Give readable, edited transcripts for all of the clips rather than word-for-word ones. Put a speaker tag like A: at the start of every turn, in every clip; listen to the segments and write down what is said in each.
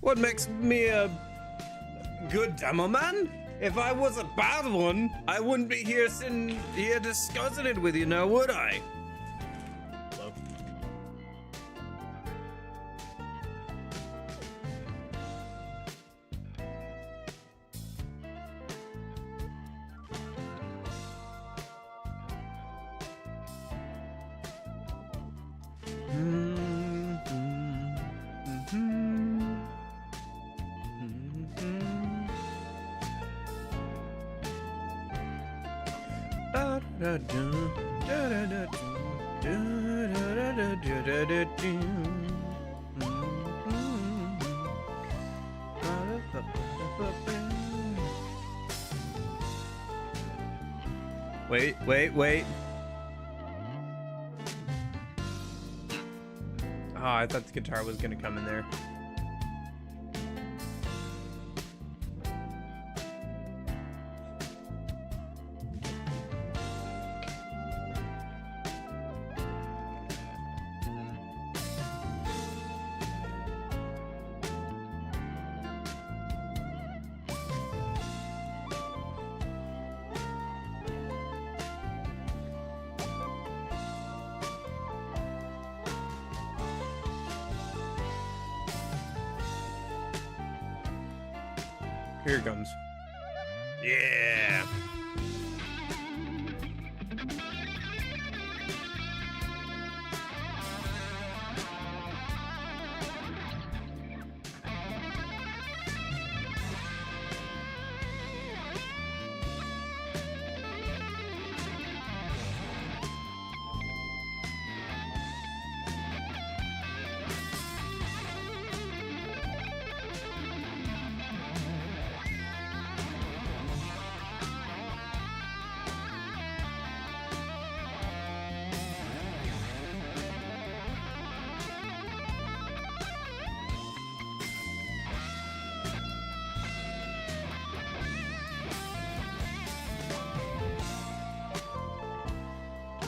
A: What makes me a good demo man? If I was a bad one, I wouldn't be here sitting here discussing it with you now, would I? Hello? Wait. Oh, I thought the guitar was gonna come in there. Here it comes. Yeah.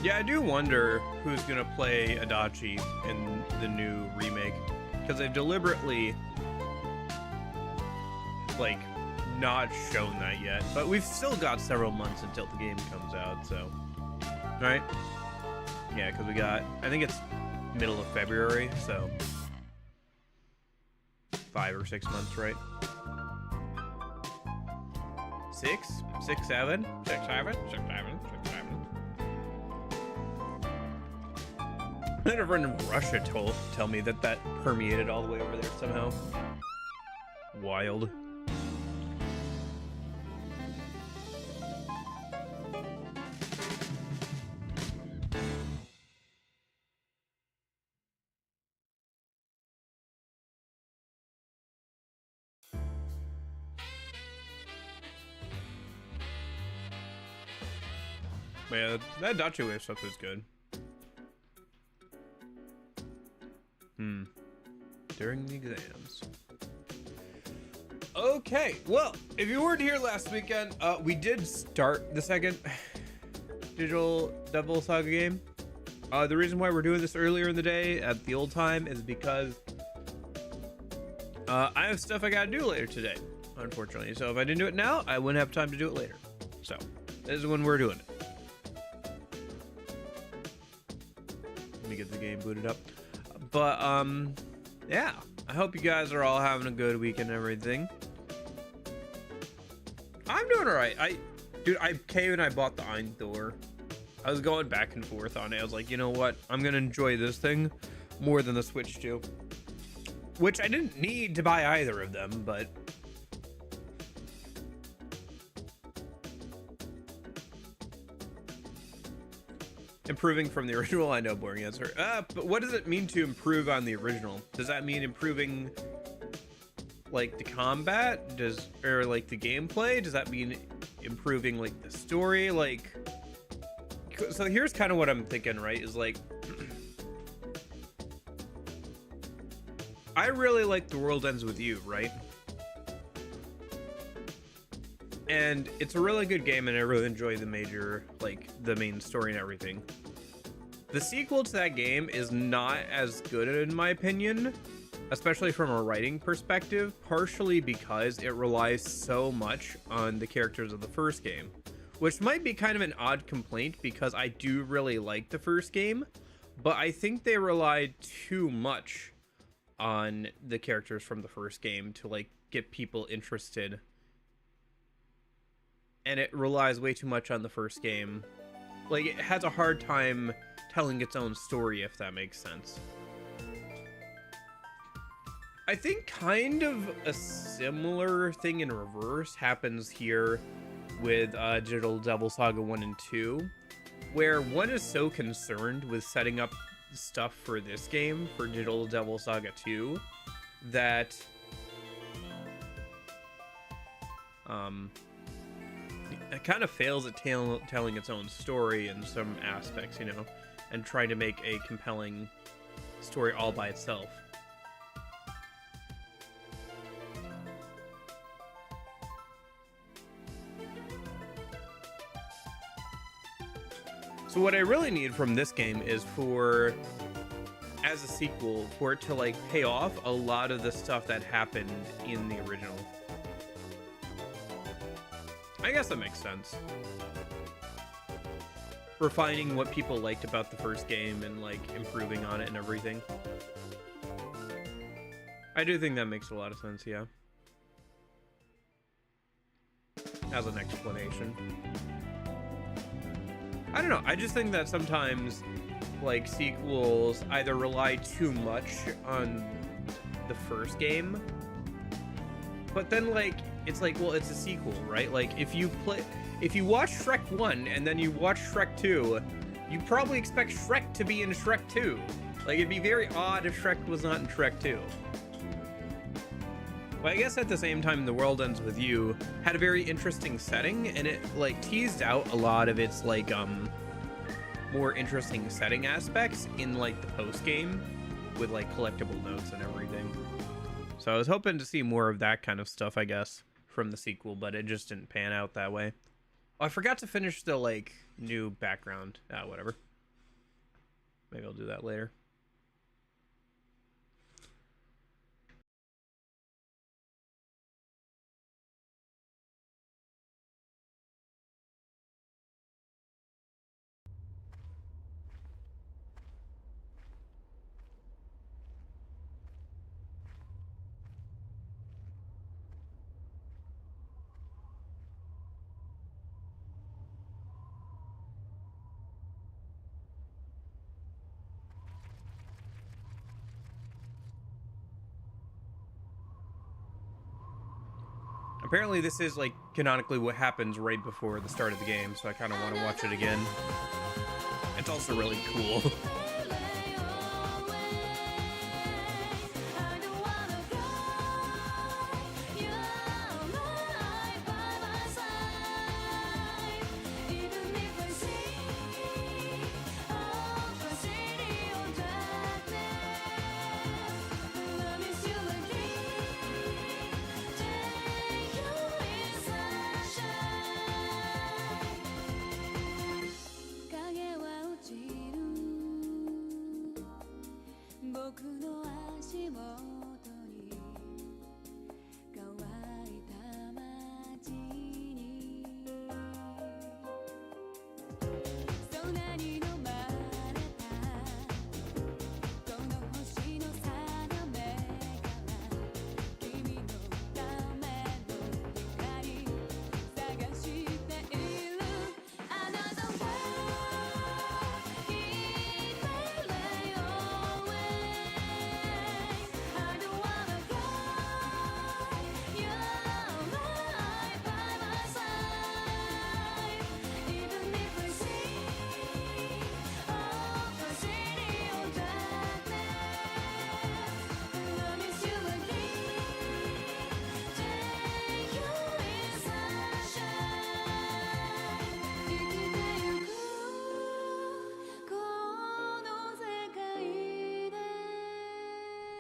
A: Yeah, I do wonder who's gonna play Adachi in the new remake, because they've deliberately like not shown that yet. But we've still got several months until the game comes out, so right? Yeah, because we got, I think it's middle of February, so 5 or 6 months, right? 6, 7. I had a friend in Russia tell me that permeated all the way over there somehow. Wild. But yeah, that Dachi Wave stuff is good. During the exams. Okay, well, if you weren't here last weekend, we did start the second Digital Devil Saga game. The reason why we're doing this earlier in the day at the old time is because I have stuff I gotta do later today, unfortunately. So if I didn't do it now, I wouldn't have time to do it later. So this is when we're doing it. Let me get the game booted up. But yeah, I hope you guys are all having a good week and everything. I'm doing all right. Dude, I came and I bought the Einthor. I was going back and forth on it. I was like, you know what? I'm gonna enjoy this thing more than the Switch 2, which I didn't need to buy either of them, but improving from the original. I know, boring answer. But what does it mean to improve on the original? Does that mean improving like the combat? Or like the gameplay? Does that mean improving like the story? Like, so here's kind of what I'm thinking, right? Is like, I really like The World Ends With You, right? And it's a really good game, and I really enjoy the main story and everything. The sequel to that game is not as good in my opinion, especially from a writing perspective, partially because it relies so much on the characters of the first game, which might be kind of an odd complaint because I do really like the first game, but I think they relied too much on the characters from the first game to like get people interested, and it relies way too much on the first game. Like, it has a hard time telling its own story, if that makes sense. I think kind of a similar thing in reverse happens here with Digital Devil Saga 1 and 2, where 1 is so concerned with setting up stuff for this game, for Digital Devil Saga 2, that it kind of fails at telling its own story in some aspects, you know, and trying to make a compelling story all by itself. So what I really need from this game is for, as a sequel, for it to like pay off a lot of the stuff that happened in the original. I guess that makes sense. Refining what people liked about the first game and like improving on it and everything. I do think that makes a lot of sense, yeah. As an explanation. I don't know, I just think that sometimes like sequels either rely too much on the first game, but then like it's like, well, it's a sequel, right? Like if you watch Shrek 1 and then you watch Shrek 2, you probably expect Shrek to be in Shrek 2. Like, it'd be very odd if Shrek was not in Shrek 2. But I guess at the same time, The World Ends With You had a very interesting setting, and it like teased out a lot of its like more interesting setting aspects in like the post game with like collectible notes and everything. So I was hoping to see more of that kind of stuff, I guess, from the sequel, but it just didn't pan out that way. Oh, I forgot to finish the like new background. Whatever. Maybe I'll do that later. Apparently this is like canonically what happens right before the start of the game, so I kind of want to watch it again. It's also really cool.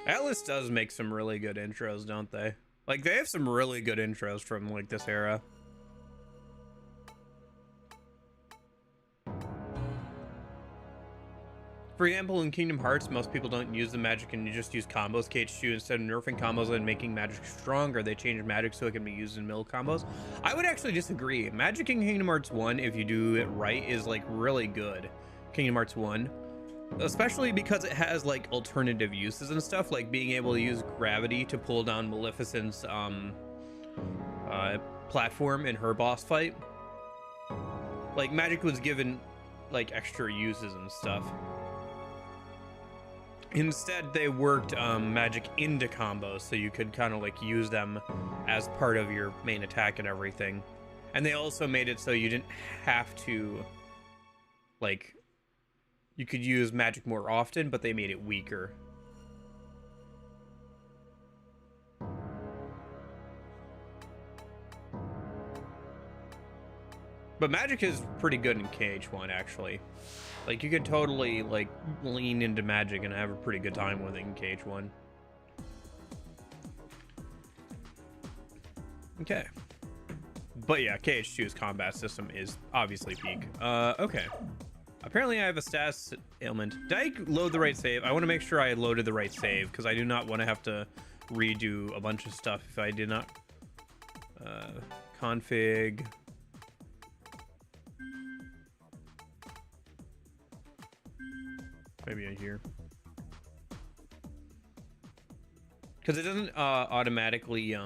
A: Atlas does make some really good intros, don't they? Like, they have some really good intros from, like, this era. For example, in Kingdom Hearts, most people don't use the magic and you just use combos. KH2, instead of nerfing combos and making magic stronger, they changed magic so it can be used in middle combos. I would actually disagree. Magic in Kingdom Hearts 1, if you do it right, is like really good. Kingdom Hearts 1. Especially because it has like alternative uses and stuff, like being able to use gravity to pull down Maleficent's platform in her boss fight. Like magic was given like extra uses and stuff. Instead, they worked magic into combos so you could kind of like use them as part of your main attack and everything. And they also made it so you didn't have to, like, you could use magic more often, but they made it weaker. But magic is pretty good in KH1, actually. Like, you could totally, like, lean into magic and have a pretty good time with it in KH1. Okay. But yeah, KH2's combat system is obviously peak. Okay. Apparently I have a status ailment. Did I load the right save? I want to make sure I loaded the right save, because I do not want to have to redo a bunch of stuff if I did not. Config. Maybe in here. Because it doesn't automatically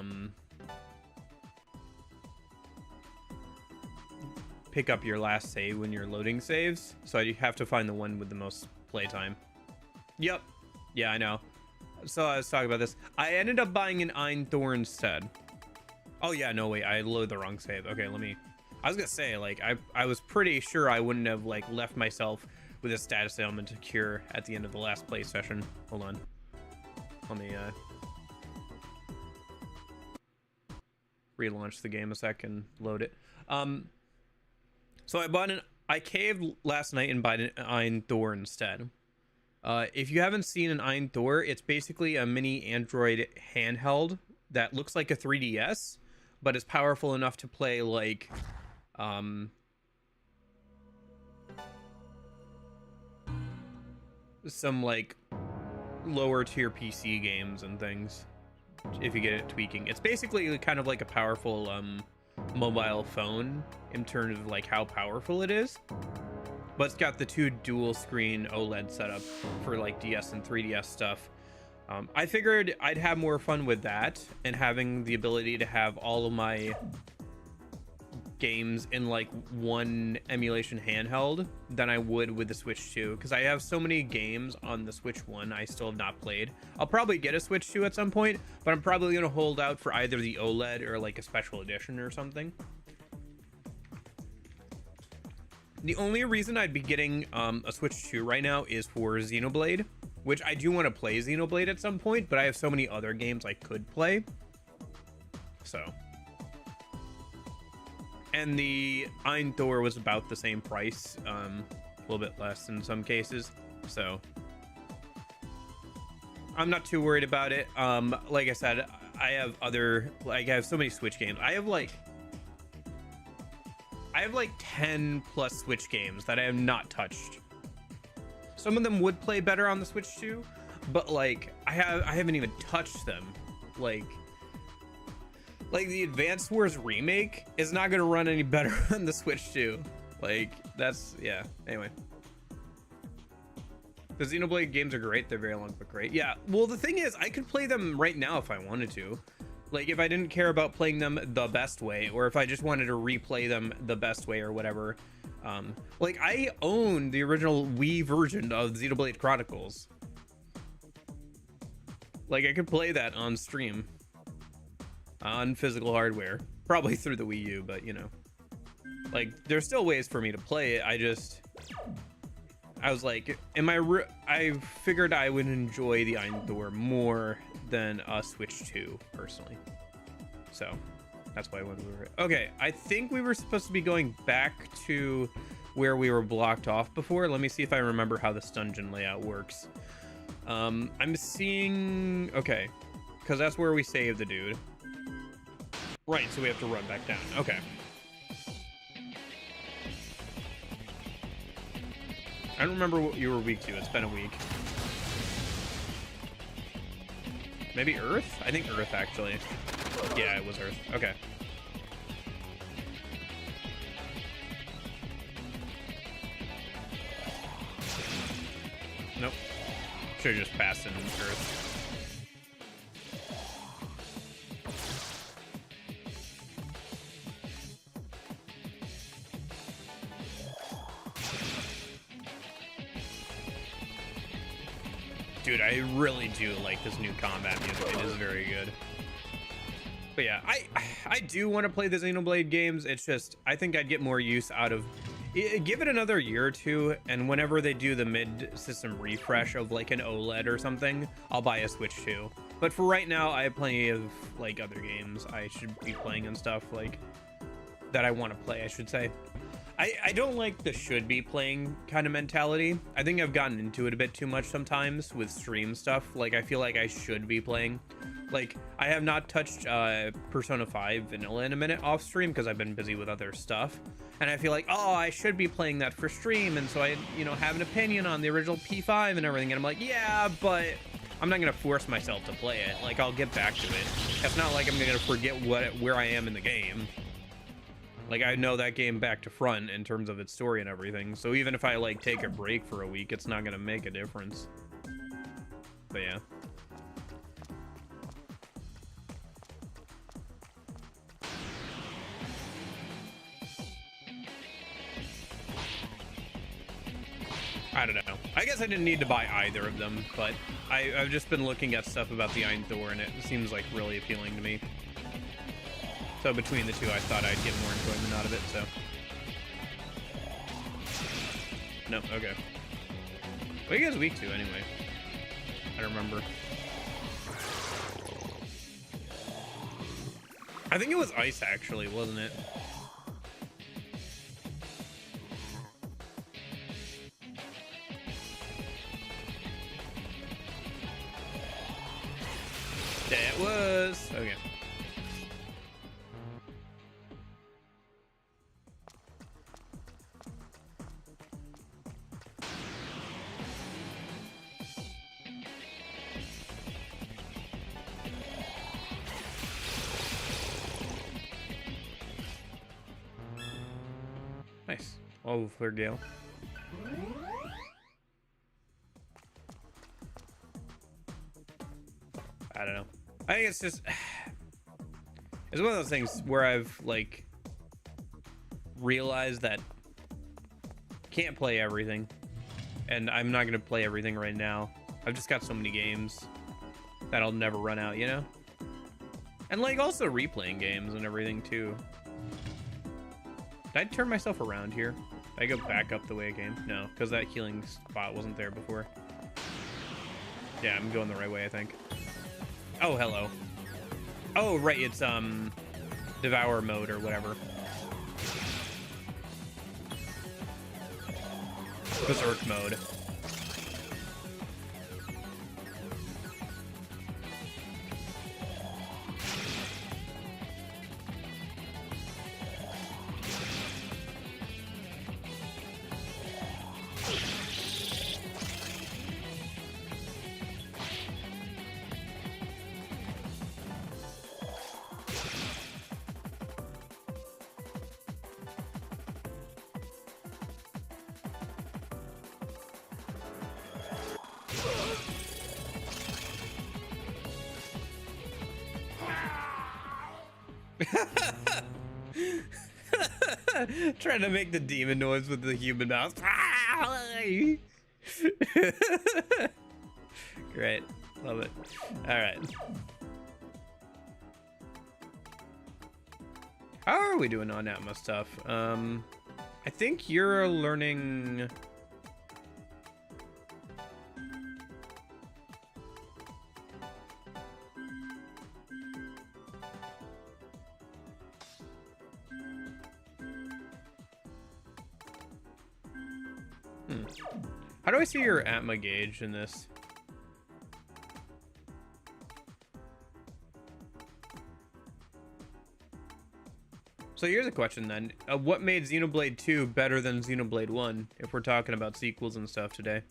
A: pick up your last save when you're loading saves, so you have to find the one with the most playtime. Yep. Yeah, I know. So I was talking about this. I ended up buying an Einthor instead. Oh yeah, no wait, I loaded the wrong save. Okay, let me. I was gonna say, like, I was pretty sure I wouldn't have like left myself with a status ailment to cure at the end of the last play session. Hold on. Let me relaunch the game a sec and load it. So I caved last night and bought an Einthor instead. If you haven't seen an Einthor, it's basically a mini Android handheld that looks like a 3DS, but is powerful enough to play like some like lower tier PC games and things, if you get it tweaking. It's basically kind of like a powerful mobile phone in terms of like how powerful it is, but it's got the two dual screen OLED setup for like DS and 3DS stuff. I figured I'd have more fun with that and having the ability to have all of my games in like one emulation handheld than I would with the Switch 2, because I have so many games on the Switch 1 I still have not played. I'll probably get a Switch 2 at some point, but I'm probably going to hold out for either the OLED or like a special edition or something. The only reason I'd be getting a Switch 2 right now is for Xenoblade, which I do want to play Xenoblade at some point, but I have so many other games I could play. So. And the Einthor was about the same price, a little bit less in some cases. So I'm not too worried about it. Like I said, I have so many Switch games. I have like 10 plus Switch games that I have not touched. Some of them would play better on the Switch 2, but like I haven't even touched them. Like the Advance Wars remake is not gonna run any better on the Switch 2. Like that's, yeah. Anyway, the Xenoblade games are great. They're very long but great. Yeah. Well, the thing is, I could play them right now if I wanted to. Like if I didn't care about playing them the best way, or if I just wanted to replay them the best way or whatever. Like I own the original Wii version of Xenoblade Chronicles. Like I could play that on stream. On physical hardware, probably through the Wii U, but you know, like there's still ways for me to play it. I was like, I figured I would enjoy the Einthor more than a Switch 2 personally, so that's why I went over it. Okay, I think we were supposed to be going back to where we were blocked off before. Let me see if I remember how this dungeon layout works. I'm seeing, okay, because that's where we saved the dude. Right, so we have to run back down. Okay. I don't remember what you were weak to. It's been a week. Maybe Earth? I think Earth, actually. Yeah, it was Earth. Okay. Nope. Should've just passed in Earth. Dude, I really do like this new combat music. It is very good. But yeah, I do want to play the Xenoblade games. It's just, I think I'd get more use out of... Give it another year or two, and whenever they do the mid-system refresh of like an OLED or something, I'll buy a Switch 2. But for right now, I have plenty of like other games I should be playing and stuff like that I want to play, I should say. I don't like the should be playing kind of mentality. I think I've gotten into it a bit too much sometimes with stream stuff. Like, I feel like I should be playing. Like, I have not touched Persona 5 Vanilla in a minute off stream because I've been busy with other stuff. And I feel like, oh, I should be playing that for stream. And so I, you know, have an opinion on the original P5 and everything. And I'm like, yeah, but I'm not going to force myself to play it. Like, I'll get back to it. It's not like I'm going to forget where I am in the game. Like, I know that game back to front in terms of its story and everything. So even if I, like, take a break for a week, it's not going to make a difference. But yeah. I don't know. I guess I didn't need to buy either of them, but I've just been looking at stuff about the Einthor, and it seems, like, really appealing to me. So between the two, I thought I'd get more enjoyment out of it, so. No, okay. What are you guys weak to, anyway? I don't remember. I think it was ice, actually, wasn't it? That was... Okay. Nice. Oh, Flare Gale. I don't know. I think it's just... It's one of those things where I've, like, realized that can't play everything. And I'm not going to play everything right now. I've just got so many games that I'll never run out, you know? And, like, also replaying games and everything, too. Did I turn myself around here? Did I go back up the way I came? No, because that healing spot wasn't there before. Yeah, I'm going the right way, I think. Oh, hello. Oh, right, it's, Devour mode or whatever. Berserk mode. Trying to make the demon noise with the human mouth. Great. Love it. All right. How are we doing on Atma stuff? I think you're learning... How do I see your Atma gauge in this? So here's a question then. What made Xenoblade 2 better than Xenoblade 1, if we're talking about sequels and stuff today?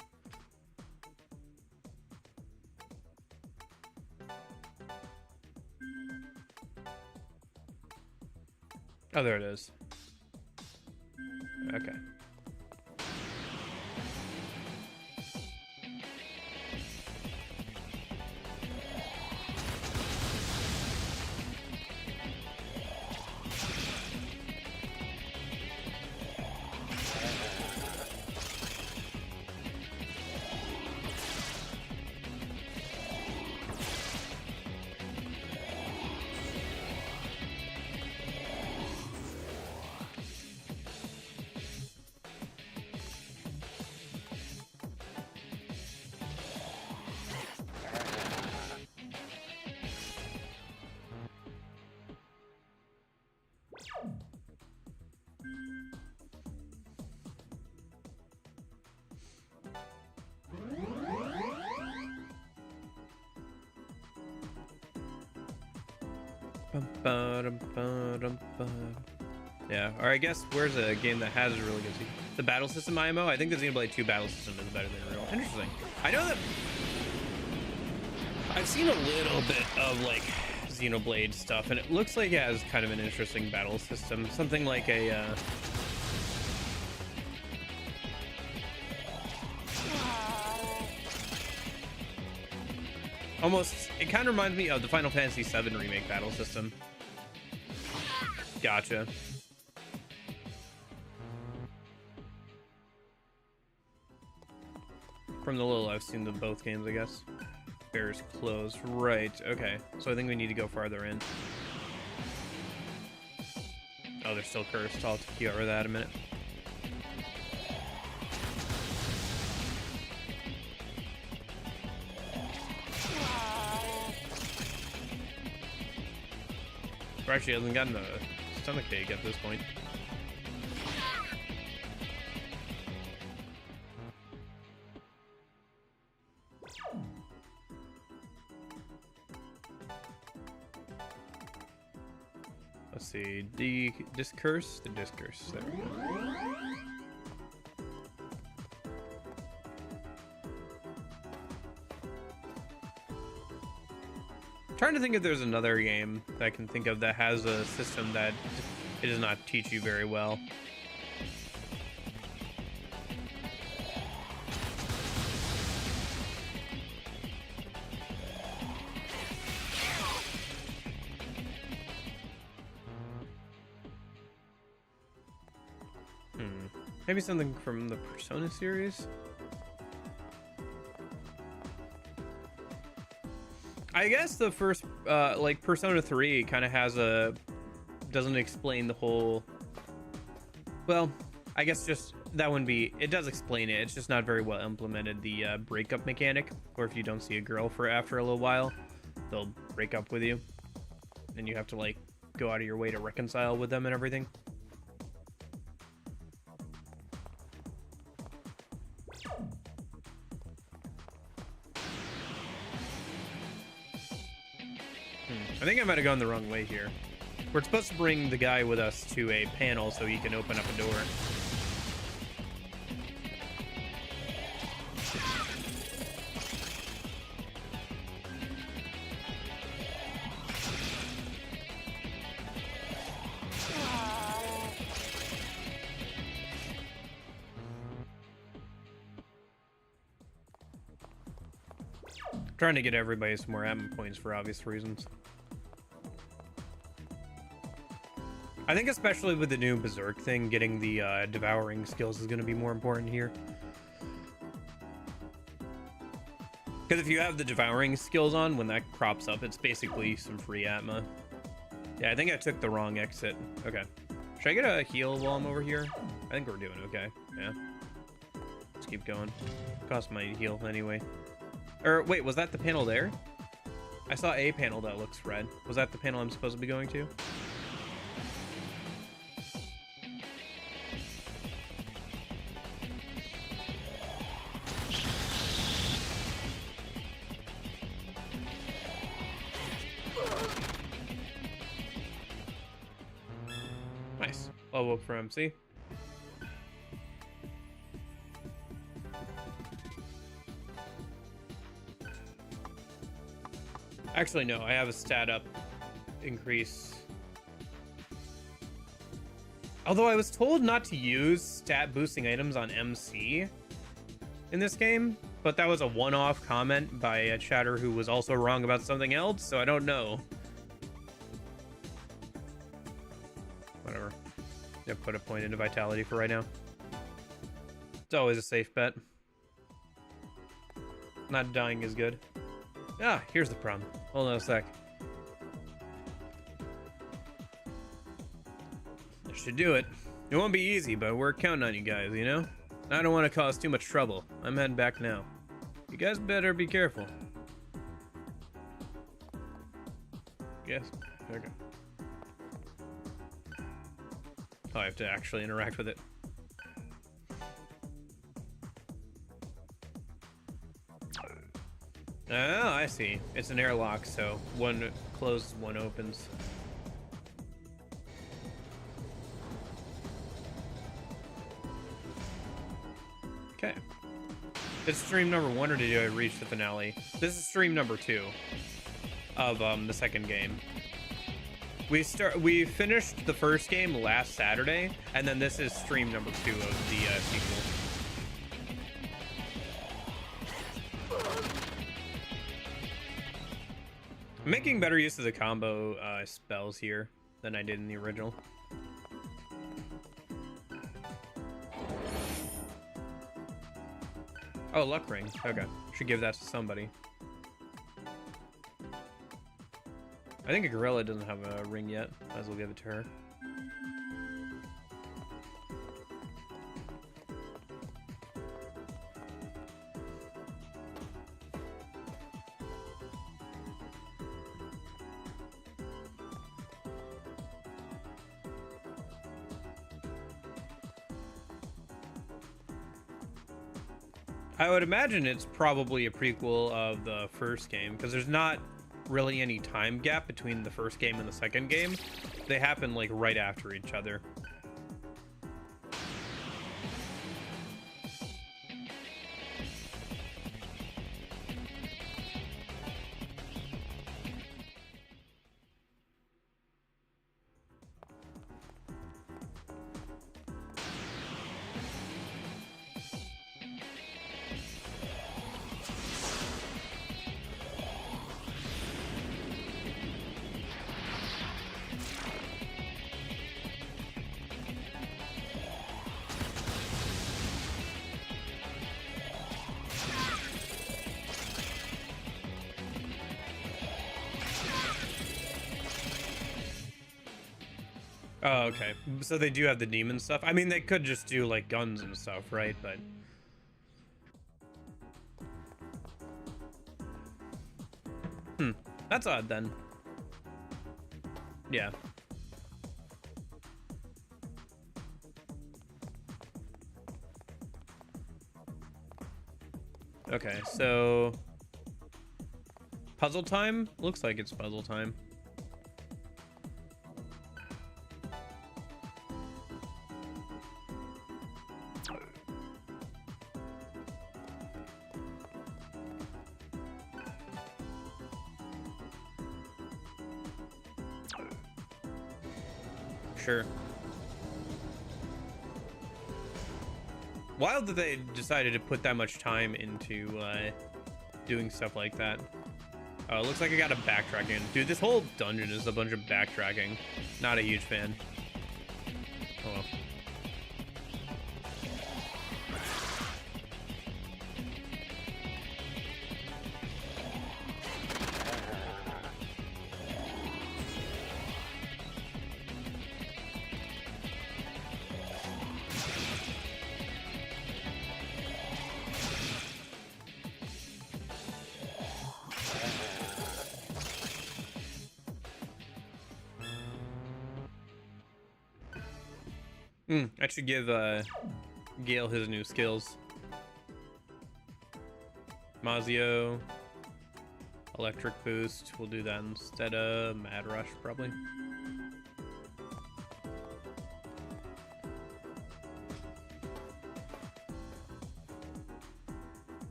A: Oh, there it is. Okay. Yeah, or I guess where's a game that has a really good sequel? The battle system IMO? I think the Xenoblade 2 battle system is better than real. Interesting. I know that I've seen a little bit of like Xenoblade stuff, and it looks like it has kind of an interesting battle system. Something like a almost, it kind of reminds me of the Final Fantasy VII Remake battle system. Gotcha. From the little I've seen the both games, I guess. Bear's closed. Right, okay. So I think we need to go farther in. Oh, they're still cursed. I'll take you over that in a minute. Or actually hasn't gotten a stomach ache at this point. Let's see, the discourse. There we go. Trying to think if there's another game that I can think of that has a system that it does not teach you very well. Maybe something from the Persona series? I guess the first, like Persona 3 kind of has doesn't explain the whole, well, I guess just, that wouldn't be, it does explain it, it's just not very well implemented, the breakup mechanic, or if you don't see a girl for after a little while, they'll break up with you, and you have to like go out of your way to reconcile with them and everything. I think I might have gone the wrong way here. We're supposed to bring the guy with us to a panel so he can open up a door. Trying to get everybody some more ammo points for obvious reasons. I think especially with the new Berserk thing, getting the devouring skills is going to be more important here. Because if you have the devouring skills on, when that crops up, it's basically some free atma. Yeah, I think I took the wrong exit. Okay. Should I get a heal while I'm over here? I think we're doing okay. Yeah. Let's keep going. Cost my heal anyway. Or wait, was that the panel there? I saw a panel that looks red. Was that the panel I'm supposed to be going to? level up for MC. Actually, no, I have a stat up increase. Although I was told not to use stat boosting items on MC in this game, but that was a one-off comment by a chatter who was also wrong about something else, so I don't know. Whatever. Yeah, put a point into vitality for right now. It's always a safe bet. Not dying is good. Ah, here's the problem. Hold on a sec. That should do it. It won't be easy, but we're counting on you guys, you know? I don't want to cause too much trouble. I'm heading back now. You guys better be careful. Yes. Okay. Oh, I have to actually interact with it. Oh, I see. It's an airlock, so one closes, one opens. Okay. It's stream number 1, or did I reach the finale? This is stream number 2 of the second game. We finished the first game last Saturday, and then this is stream number 2 of the sequel. I'm making better use of the combo spells here than I did in the original. Oh, luck ring. Okay, should give that to somebody. I think a gorilla doesn't have a ring yet. Might as well give it to her. I would imagine it's probably a prequel of the first game, because there's not really any time gap between the first game and the second game. They happen like right after each other. Oh, okay. So they do have the demon stuff. I mean, they could just do like guns and stuff, right? But that's odd then. Yeah. Okay, so puzzle time? Looks like it's puzzle time. Sure. Wild that they decided to put that much time into doing stuff like that. Oh, it looks like I got a backtracking. Dude, this whole dungeon is a bunch of backtracking. Not a huge fan. Oh well. I should give Gale his new skills. Mazio, electric boost. We'll do that instead of Mad Rush, probably.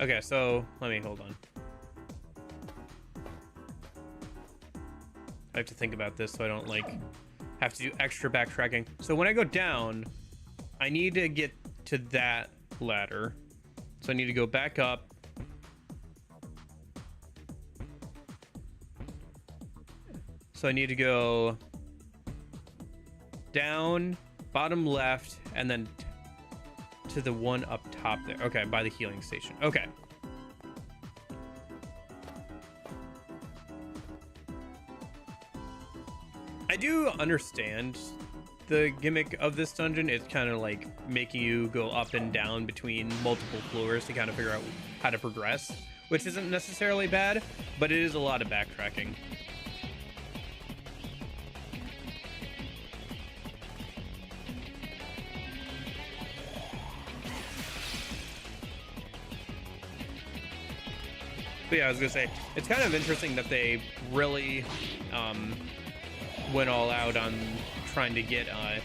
A: Okay, so let me hold on. I have to think about this so I don't like have to do extra backtracking. So when I go down, I need to get to that ladder. So I need to go back up. So I need to go down, bottom left, and then to the one up top there. Okay, by the healing station. Okay. I do understand the gimmick of this dungeon. It's kind of like making you go up and down between multiple floors to kind of figure out how to progress, which isn't necessarily bad, but it is a lot of backtracking. But yeah, I was gonna say, it's kind of interesting that they really went all out on trying to get a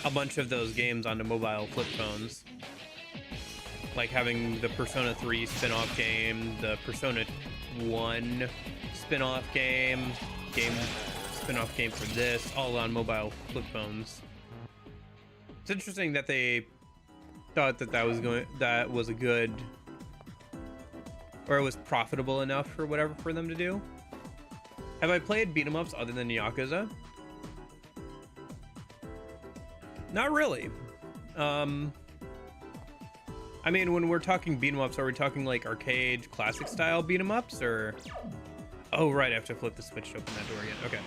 A: bunch of those games onto mobile flip phones. Like having the Persona 3 spin-off game, the Persona 1 spin-off game spin-off game for this, all on mobile flip phones. It's interesting that they thought that that was a good, or it was profitable enough or whatever for them to do. Have I played beat 'em ups other than Yakuza? Not really. I mean, when we're talking beat 'em ups, are we talking like arcade classic style beat 'em ups, or? Oh right, I have to flip the switch to open that door again. Okay.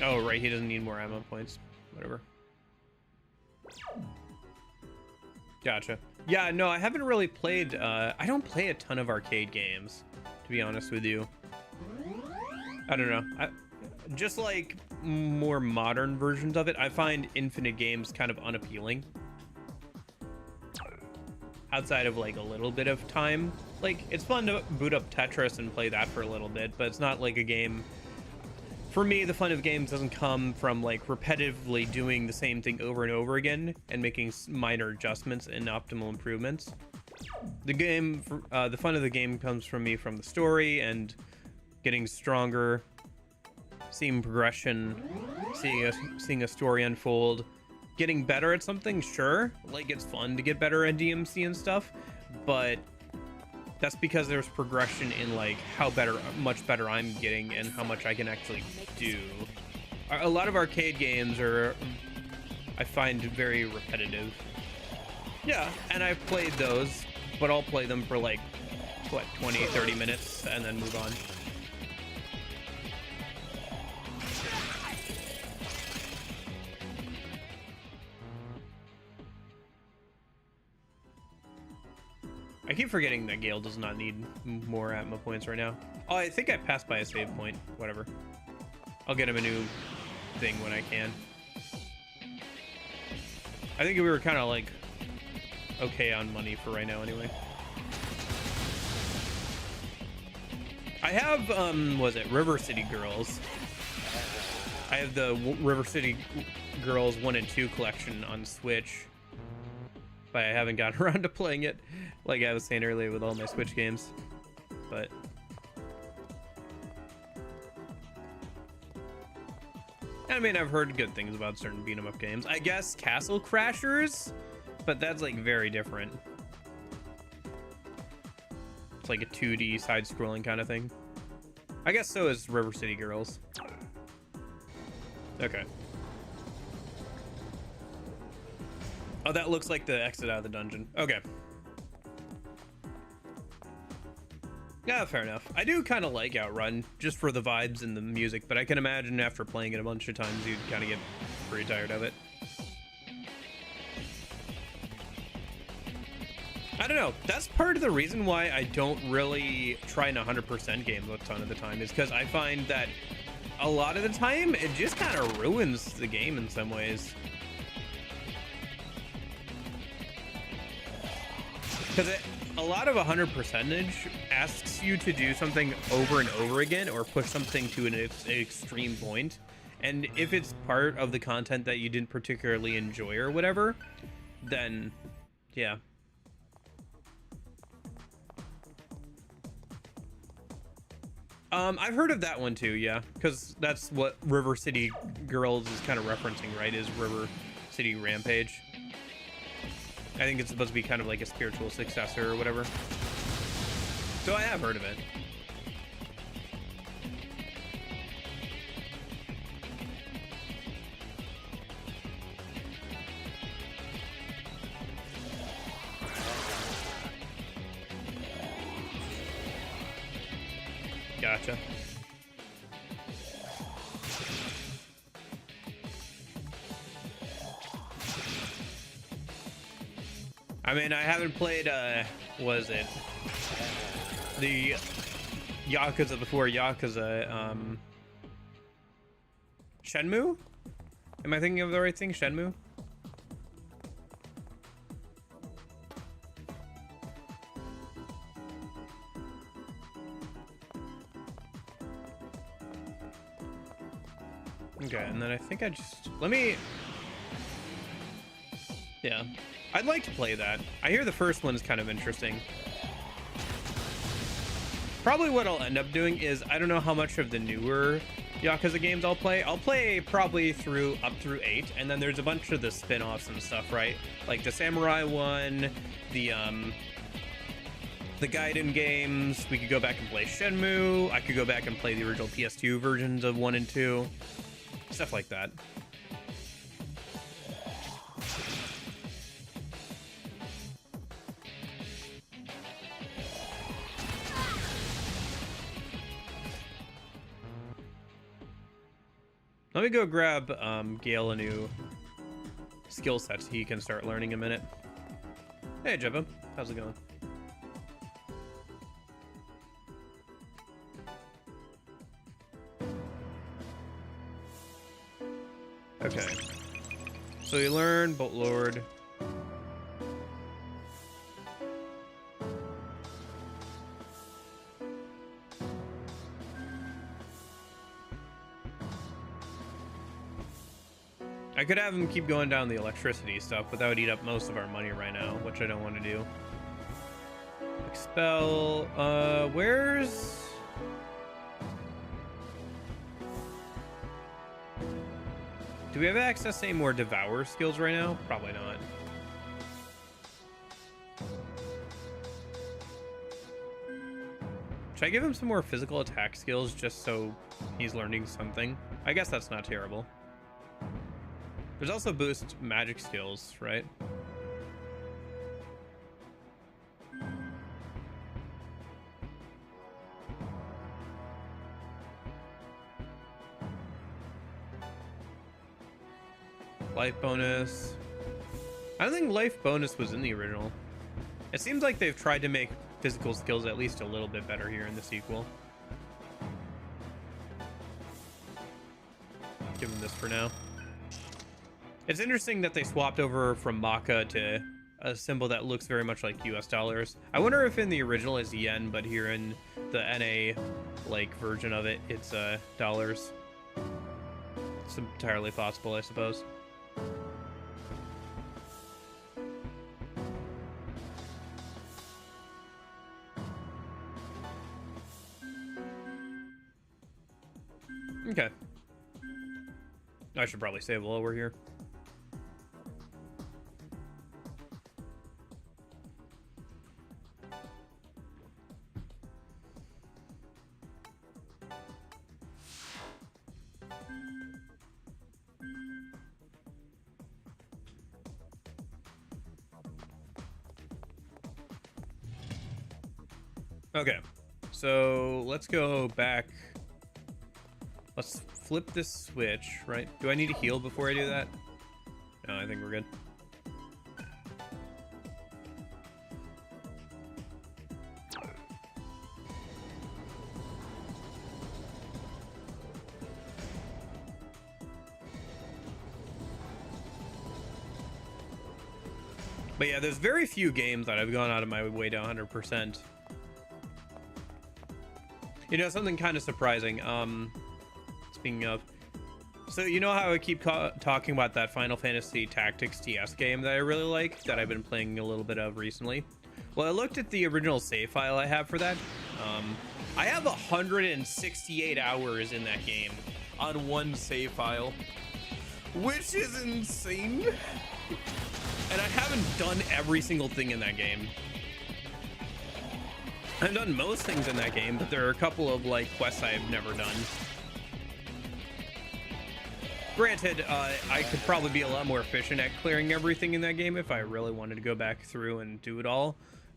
A: Oh, right, he doesn't need more ammo points. Whatever. Gotcha. Yeah, no, I haven't really played... I don't play a ton of arcade games, to be honest with you. I don't know. Just like more modern versions of it, I find infinite games kind of unappealing. Outside of like a little bit of time. Like, it's fun to boot up Tetris and play that for a little bit, but it's not like a game... For me, the fun of games doesn't come from like repetitively doing the same thing over and over again and making minor adjustments and optimal improvements. The fun of the game comes from me from the story and getting stronger, seeing progression, seeing a story unfold, getting better at something. Sure, like it's fun to get better at DMC and stuff, but that's because there's progression in like how much better I'm getting and how much I can actually do. A lot of arcade games are, I find, very repetitive. Yeah, and I've played those, but I'll play them for like, what, 20, 30 minutes and then move on. I keep forgetting that Gale does not need more ammo points right now. Oh, I think I passed by a save point. Whatever. I'll get him a new thing when I can. I think we were kind of like okay on money for right now anyway. I have, was it River City Girls? I have the River City Girls 1 and 2 collection on Switch, but I haven't gotten around to playing it, like I was saying earlier with all my Switch games. But I mean, I've heard good things about certain beat 'em up games. I guess Castle Crashers, but that's like very different. It's like a 2D side-scrolling kind of thing. I guess so is River City Girls. Okay. Oh, that looks like the exit out of the dungeon. Okay. Yeah, fair enough. I do kind of like Outrun, just for the vibes and the music, but I can imagine after playing it a bunch of times, you'd kind of get pretty tired of it. I don't know. That's part of the reason why I don't really try and 100% games a ton of the time, is because I find that a lot of the time it just kind of ruins the game in some ways. Because a lot of 100% asks you to do something over and over again, or push something to an extreme point. And if it's part of the content that you didn't particularly enjoy or whatever, then yeah. I've heard of that one too, yeah, because that's what River City Girls is kind of referencing, right? Is River City Rampage. I think it's supposed to be kind of like a spiritual successor or whatever. So I have heard of it. Gotcha. I mean, I haven't played, was it the Yakuza before Yakuza, Shenmue? Am I thinking of the right thing? Shenmue? Okay, and then I think I just... Yeah. I'd like to play that. I hear the first one's kind of interesting. Probably what I'll end up doing is, I don't know how much of the newer Yakuza games I'll play. I'll play probably up through 8, and then there's a bunch of the spin-offs and stuff, right? Like the Samurai one, the Gaiden games. We could go back and play Shenmue. I could go back and play the original PS2 versions of 1 and 2. Stuff like that. Let me go grab Gale a new skill set so he can start learning a minute. Hey, Jibba. How's it going? Okay. So you learn Bolt Lord. I could have him keep going down the electricity stuff, but that would eat up most of our money right now, which I don't want to do. Expel, where's... Do we have access to any more Devour skills right now? Probably not. Should I give him some more physical attack skills just so he's learning something? I guess that's not terrible. There's also boost magic skills, right? Life bonus. I don't think life bonus was in the original. It seems like they've tried to make physical skills at least a little bit better here in the sequel. Give him this for now. It's interesting that they swapped over from Maka to a symbol that looks very much like US dollars. I wonder if in the original it's yen, but here in the NA like version of it, it's dollars. It's entirely possible, I suppose. Okay. I should probably save while we're here. Okay, so let's go back. Let's flip this switch, right? Do I need to heal before I do that? No, I think we're good. But yeah, there's very few games that I've gone out of my way to 100%. You know, something kind of surprising. Speaking of, so you know how I keep talking about that Final Fantasy Tactics TS game that I really like, that I've been playing a little bit of recently? Well, I looked at the original save file I have for that. I have 168 hours in that game on one save file, which is insane. And I haven't done every single thing in that game. I've done most things in that game, but there are a couple of like quests I've never done. Granted, I could probably be a lot more efficient at clearing everything in that game if I really wanted to go back through and do it all,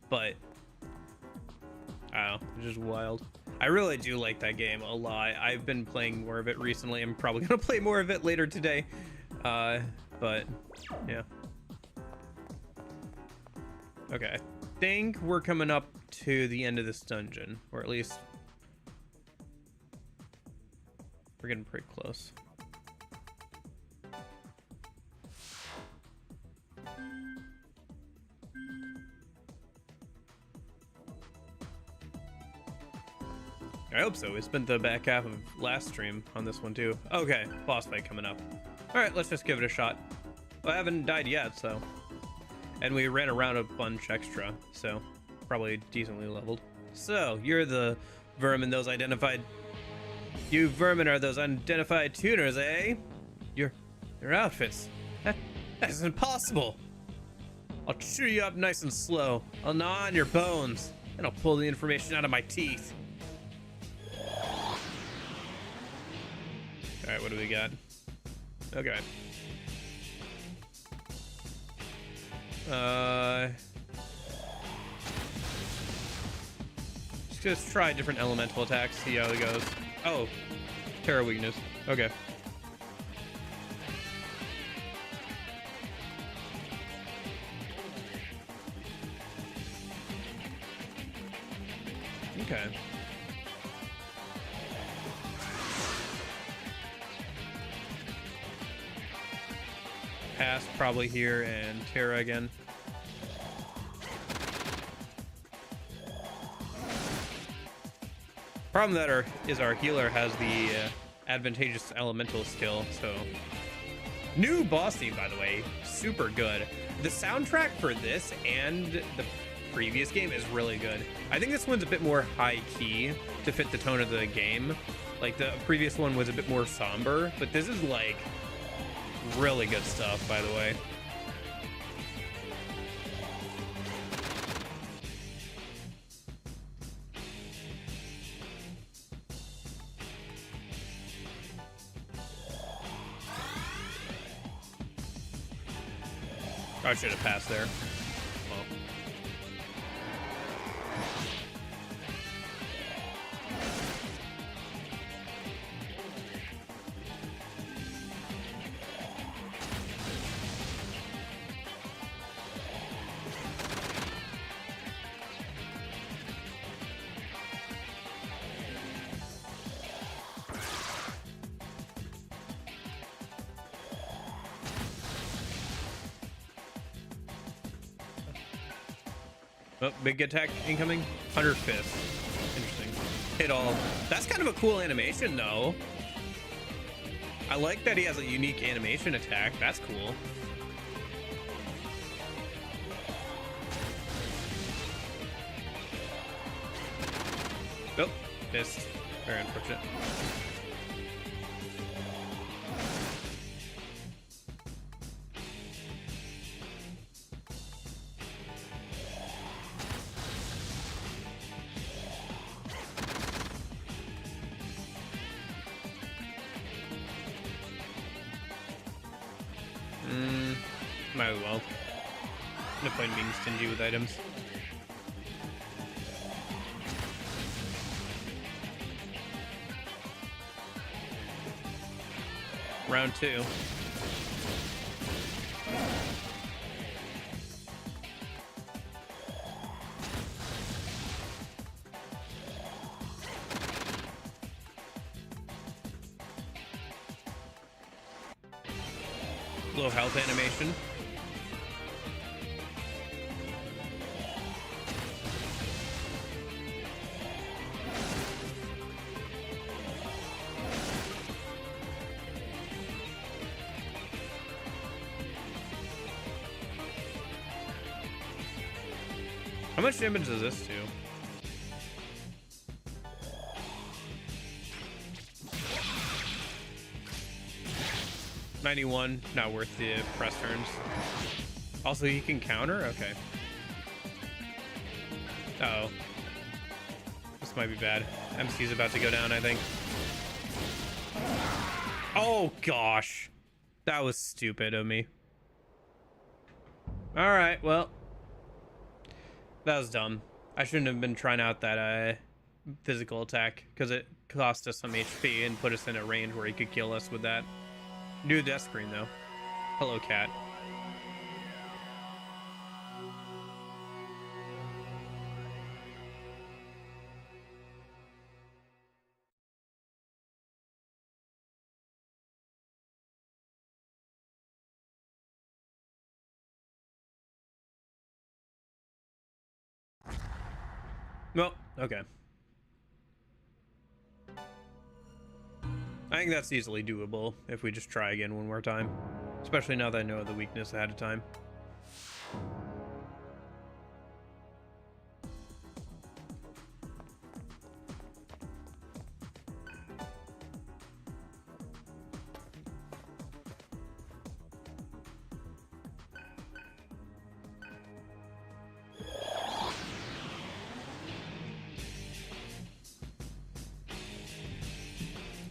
A: but I don't know, it's just wild. I really do like that game a lot. I've been playing more of it recently. I'm probably gonna play more of it later today, but yeah. Okay, I think we're coming up to the end of this dungeon, or at least we're getting pretty close. I hope so. We spent the back half of last stream on this one too. Okay, boss fight coming up. All right, let's just give it a shot. Well, I haven't died yet, so. And we ran around a bunch extra, so probably decently leveled. So, you're the vermin those identified. You vermin are those unidentified tuners, eh? Your outfits. That is impossible. I'll chew you up nice and slow. I'll gnaw on your bones, and I'll pull the information out of my teeth. All right, what do we got? Okay. Just try different elemental attacks, see how it goes. Oh, terror weakness. Okay. Okay. Pass probably here and Terra again. Problem that our healer has the advantageous elemental skill, so. New boss theme, by the way, super good. The soundtrack for this and the previous game is really good. I think this one's a bit more high key to fit the tone of the game. Like the previous one was a bit more somber, but this is like really good stuff, by the way. I should have passed there. Well. Oh, big attack incoming. 105th. Interesting. Hit all. That's kind of a cool animation, though. I like that he has a unique animation attack. That's cool. Oh, missed. Very unfortunate. Might as well. No point being stingy with items. Round 2. Low health animation. How much damage does this do? 91, not worth the press turns. Also, he can counter? Okay. Uh oh. This might be bad. MC's about to go down, I think. Oh, gosh. That was stupid of me. Alright, well. That was dumb. I shouldn't have been trying out that physical attack, because it cost us some HP and put us in a range where he could kill us with that. Do a death screen, though. Hello, cat. Well, okay. I think that's easily doable if we just try again one more time. Especially now that I know the weakness ahead of time.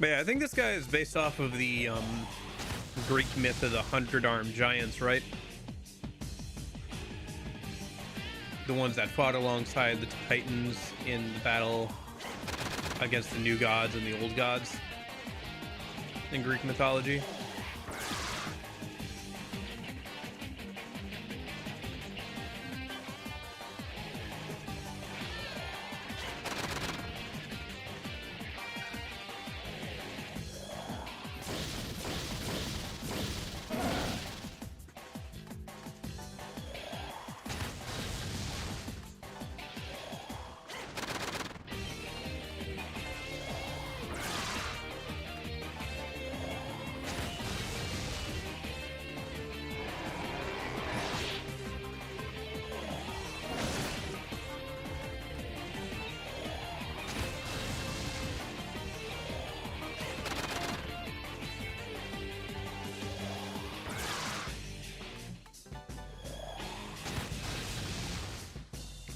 A: But yeah, I think this guy is based off of the Greek myth of the 100-armed giants, right? The ones that fought alongside the Titans in the battle against the new gods and the old gods in Greek mythology.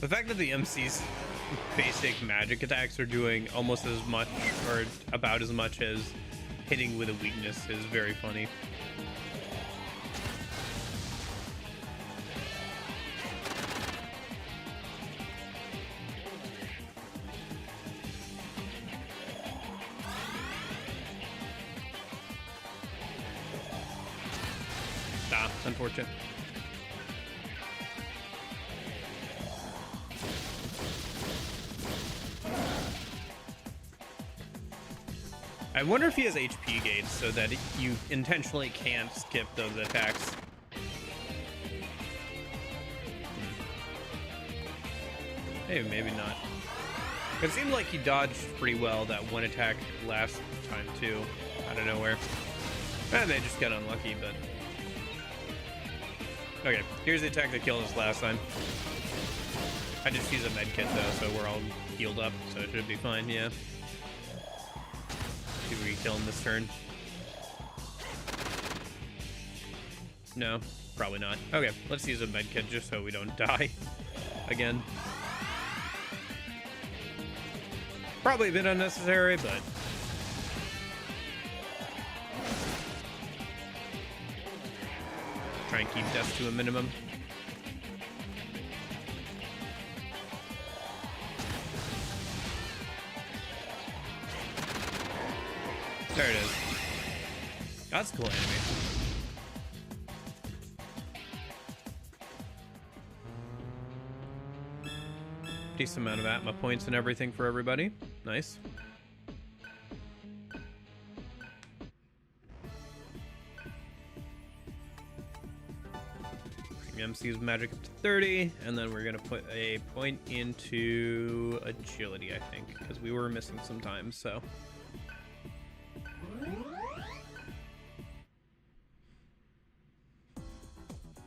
A: The fact that the MC's basic magic attacks are doing almost as much or about as much as hitting with a weakness is very funny. Ah, it's unfortunate. I wonder if he has HP gauge so that you intentionally can't skip those attacks. Maybe, maybe not. It seemed like he dodged pretty well that one attack last time too, out of nowhere. And they just got unlucky, but... Okay, here's the attack that killed us last time. I just used a med kit though, so we're all healed up, so it should be fine, yeah. See if we can kill him this turn. No, probably not. Okay, let's use a med kit just so we don't die again. Probably a bit unnecessary, but try and keep deaths to a minimum. There it is. That's a cool enemy. Decent amount of Atma points and everything for everybody. Nice. MC's magic up to 30, and then we're gonna put a point into agility, I think, because we were missing some time, so.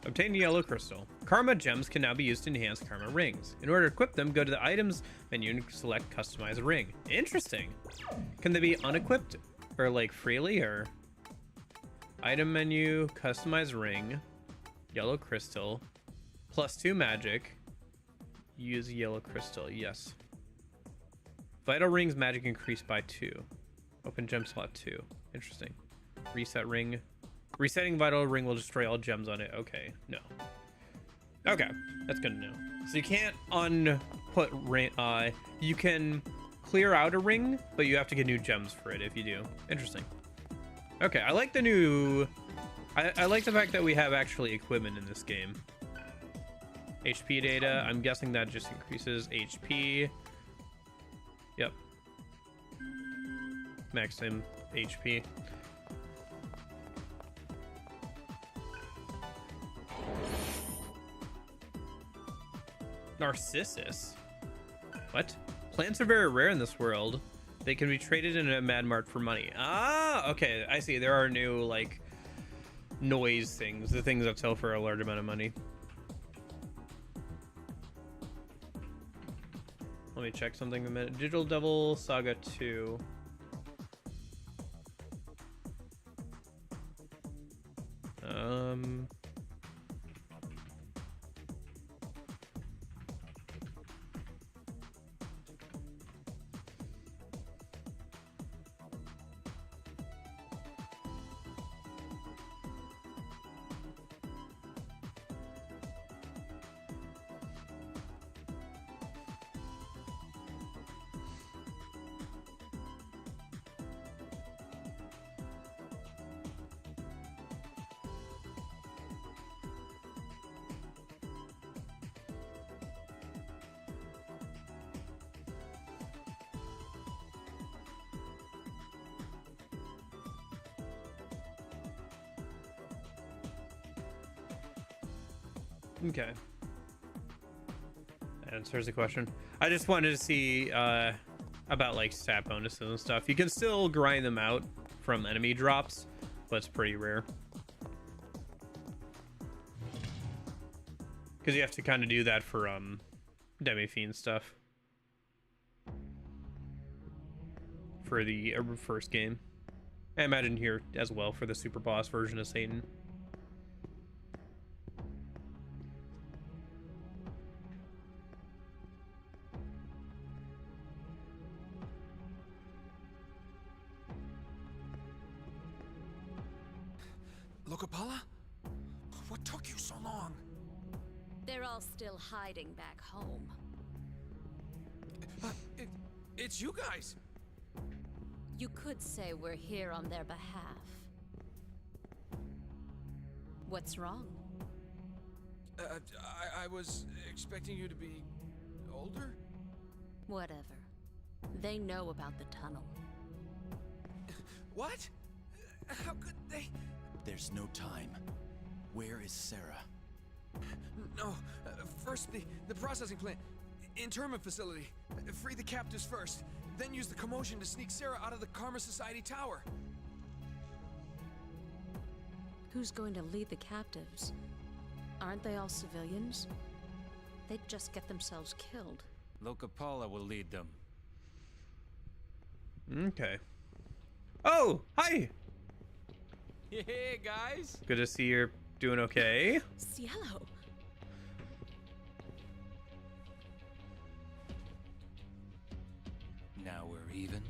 A: Obtain yellow crystal. Karma gems can now be used to enhance karma rings. In order to equip them, go to the items menu and select customize a ring. Interesting. Can they be unequipped or like freely or? Item menu, customize ring, yellow crystal, +2 magic. Use yellow crystal, yes. Vital rings magic increased by 2. Open gem slot 2. Interesting. Reset ring. Resetting vital ring will destroy all gems on it. Okay, no. Okay, that's good to know. So you can't unput ring. You can clear out a ring, but you have to get new gems for it if you do. Interesting. Okay, I like the new. I like the fact that we have actually equipment in this game. HP data. I'm guessing that just increases HP. Yep. Maximum HP. Narcissus? What? Plants are very rare in this world. They can be traded in a Mad Mart for money. Ah, okay, I see. There are new, like, noise things. The things that sell for a large amount of money. Let me check something a minute. Digital Devil Saga 2. Okay. That answers the question. I just wanted to see about like stat bonuses and stuff. You can still grind them out from enemy drops, but it's pretty rare. Because you have to kind of do that for Demi-Fiend stuff. For the first game. I imagine here as well for the super boss version of Satan.
B: Lokapala? What took you so long?
C: They're all still hiding back home.
B: It's you guys!
C: You could say we're here on their behalf. What's wrong?
B: I was expecting you to be older?
C: Whatever. They know about the tunnel.
B: What? How could they?
D: There's no time. Where is Sarah?
B: No, first the processing plant. Internment facility. Free the captives first, then use the commotion to sneak Sarah out of the Karma Society tower.
C: Who's going to lead the captives? Aren't they all civilians? They'd just get themselves killed.
E: Lokapala will lead them.
A: Okay. Oh, hi!
E: Hey, guys!
A: Good to see you're doing okay.
C: Cielo!
E: Now we're even?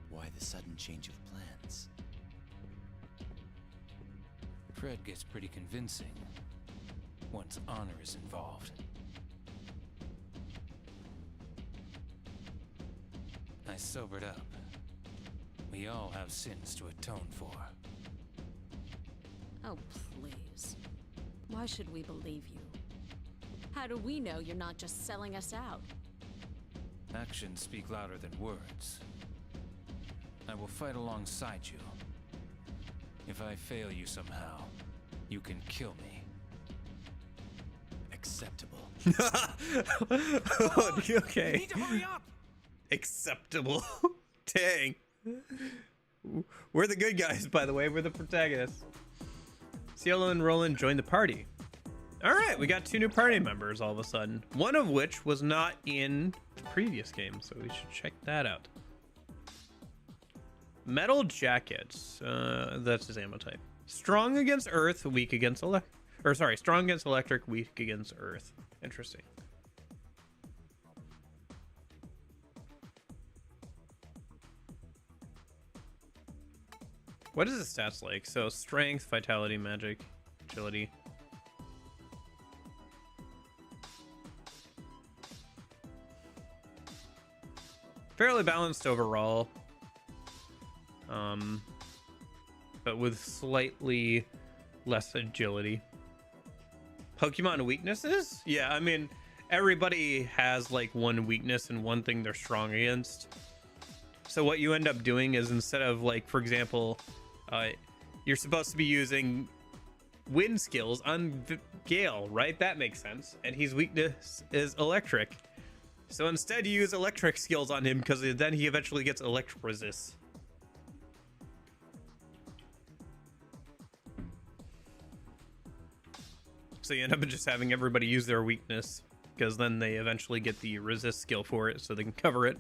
D: Why the sudden change of plans?
E: Fred gets pretty convincing once honor is involved. I sobered up. We all have sins to atone for.
C: Oh, please. Why should we believe you? How do we know you're not just selling us out?
E: Actions speak louder than words. I will fight alongside you. If I fail you somehow, you can kill me.
D: Acceptable.
A: Okay.
B: You need to hurry up!
A: Acceptable. Dang. We're the good guys, by the way. We're the protagonists. Cielo and Roland joined the party. All right, we got 2 new party members all of a sudden. One of which was not in the previous game, so we should check that out. Metal jackets. That's his ammo type. Strong against earth, weak against strong against electric, weak against earth. Interesting. What is his stats like? So strength, vitality, magic, agility. Fairly balanced overall. But with slightly less agility. Pokemon weaknesses? Yeah, I mean, everybody has like one weakness and one thing they're strong against. So what you end up doing is instead of like, for example, you're supposed to be using wind skills on Gale, right? That makes sense. And his weakness is electric. So instead you use electric skills on him because then he eventually gets electric resist. So you end up just having everybody use their weakness because then they eventually get the resist skill for it so they can cover it.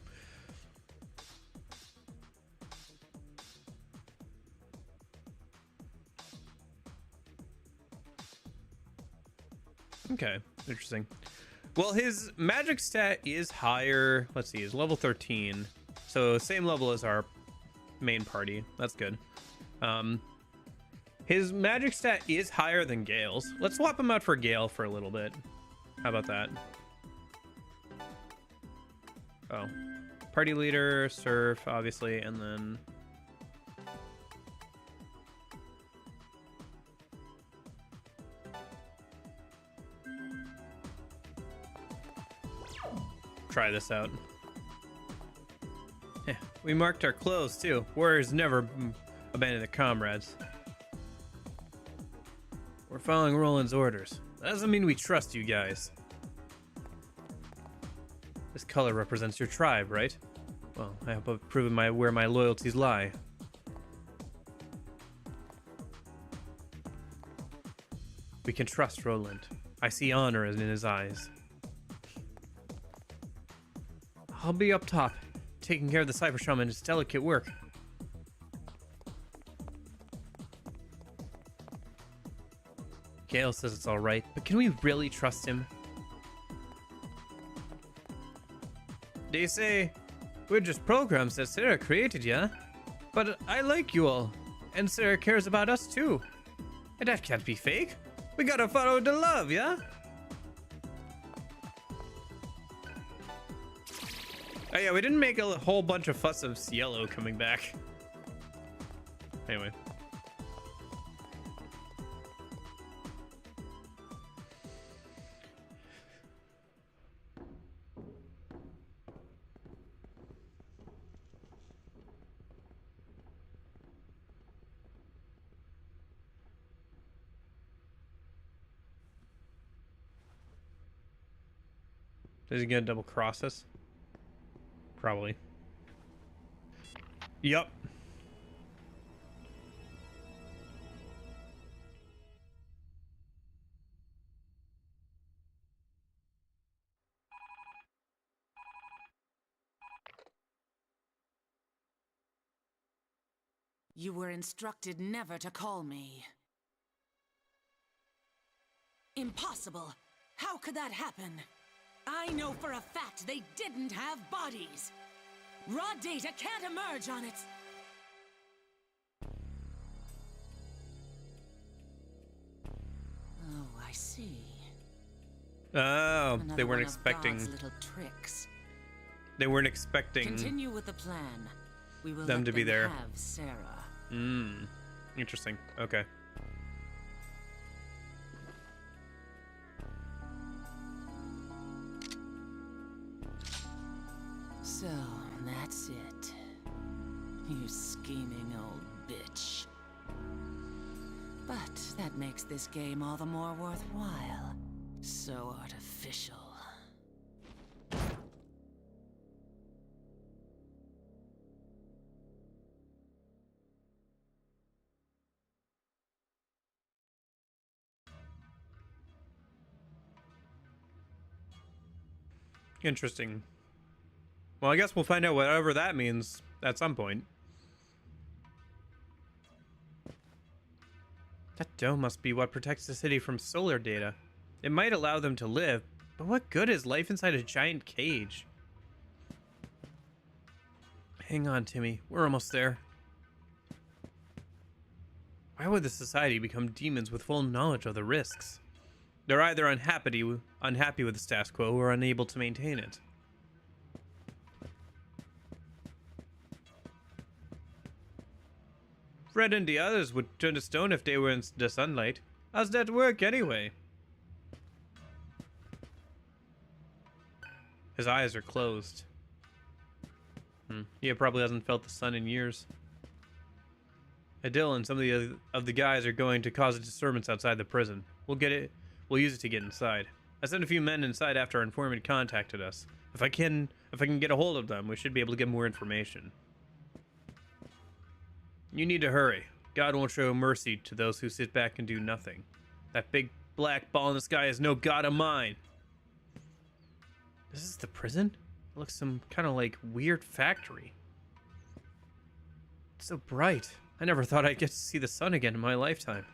A: Okay, interesting. Well, his magic stat is higher. Let's see, he's level 13. So same level as our main party. That's good. His magic stat is higher than Gale's. Let's swap him out for Gale for a little bit. How about that? Oh. Party leader, surf, obviously, and then... try this out. Yeah, we marked our clothes too. Warriors never abandon their comrades. We're following Roland's orders. That doesn't mean we trust you guys. This color represents your tribe, right? Well, I hope I've proven where my loyalties lie. We can trust Roland. I see honor in his eyes. I'll be up top. Taking care of the Cyber Shaman is delicate work. Gale says it's alright, but can we really trust him? They say we're just programs that Sarah created, yeah? But I like you all, and Sarah cares about us too. And that can't be fake. We gotta follow the love, yeah? Oh yeah, we didn't make a whole bunch of fuss of Cielo coming back. Anyway. Is he gonna double cross us? Probably. Yup.
F: You were instructed never to call me. Impossible! How could that happen? I know for a fact they didn't have bodies! Raw data can't emerge on its... Oh, I see.
A: Oh,
F: Another
A: they weren't
F: one of
A: expecting...
F: God's little tricks.
A: They weren't expecting...
F: Continue with the plan. We will
A: them
F: let
A: to be there.
F: Have Sarah.
A: Interesting. Okay.
F: So, that's it. You scheming old bitch. But that makes this game all the more worthwhile. So artificial.
A: Interesting. Well, I guess we'll find out whatever that means at some point. That dome must be what protects the city from solar data. It might allow them to live, but what good is life inside a giant cage? Hang on, Timmy. We're almost there. Why would the society become demons with full knowledge of the risks? They're either unhappy with the status quo or unable to maintain it. Fred and the others would turn to stone if they were in the sunlight. How's that work anyway? His eyes are closed. He probably hasn't felt the sun in years. Adil and some of the guys are going to cause a disturbance outside the prison. We'll use it to get inside. I sent a few men inside after our informant contacted us. If I can get a hold of them, we should be able to get more information. You need to hurry. God won't show mercy to those who sit back and do nothing. That big black ball in the sky is no god of mine. This is the prison? It looks some kind of like weird factory. It's so bright. I never thought I'd get to see the sun again in my lifetime.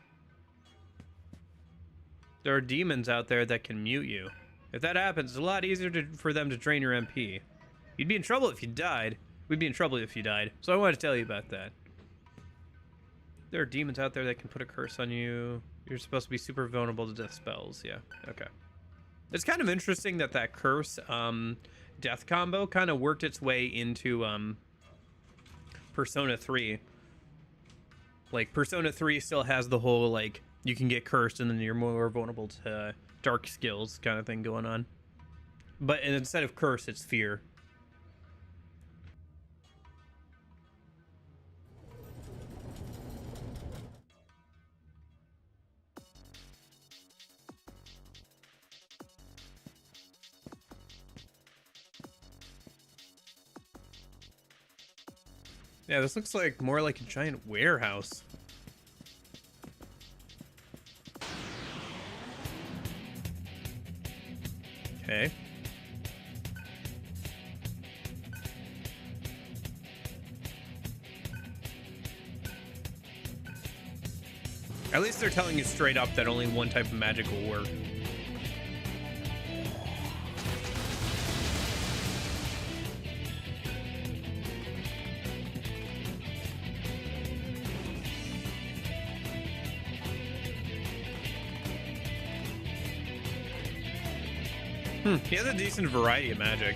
A: There are demons out there that can mute you. If that happens, it's a lot easier for them to drain your MP. You'd be in trouble if you died. We'd be in trouble if you died. So I wanted to tell you about that. There are demons out there that can put a curse on you. You're supposed to be super vulnerable to death spells. Yeah, okay. It's kind of interesting that that curse death combo kind of worked its way into Persona 3. Like, Persona 3 still has the whole, like, you can get cursed and then you're more vulnerable to dark skills kind of thing going on. But instead of curse, it's fear. Yeah, this looks like more like a giant warehouse. Okay. At least they're telling you straight up that only one type of magic will work. He has a decent variety of magic.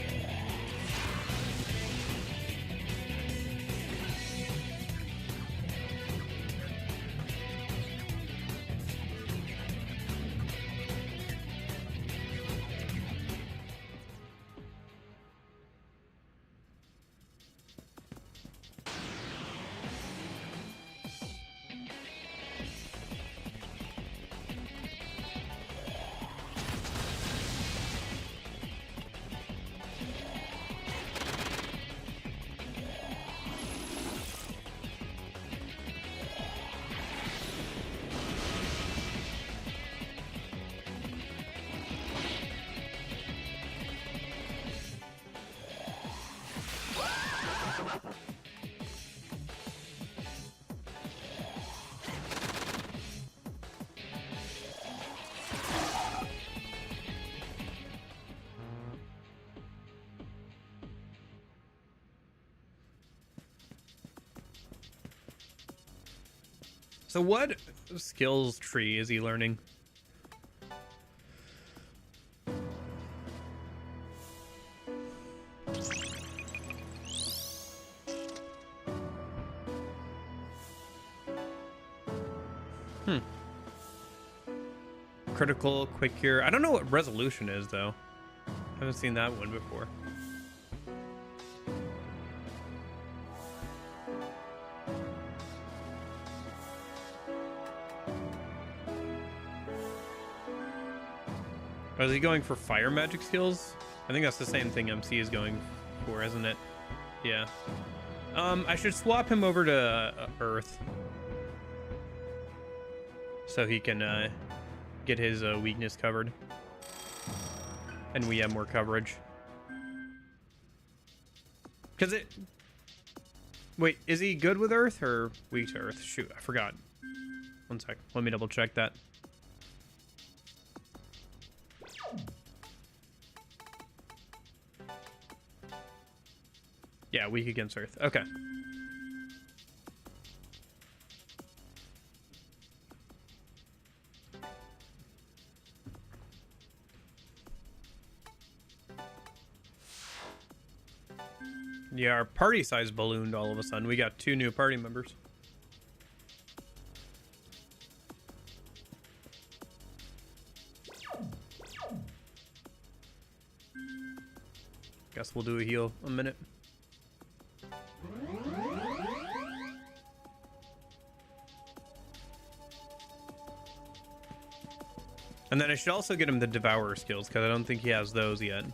A: So what skills tree is he learning? Critical, quick cure. I don't know what resolution is though. I haven't seen that one before. Is he going for fire magic skills? I think that's the same thing MC is going for, isn't it? Yeah. I should swap him over to Earth. So he can get his weakness covered. And we have more coverage. Because it... Wait, is he good with Earth or weak to Earth? Shoot, I forgot. One sec. Let me double check that. Yeah, weak against Earth. Okay. Yeah, our party size ballooned all of a sudden. We got 2 new party members. Guess we'll do a heal a minute. And then I should also get him the Devourer skills, because I don't think he has those yet.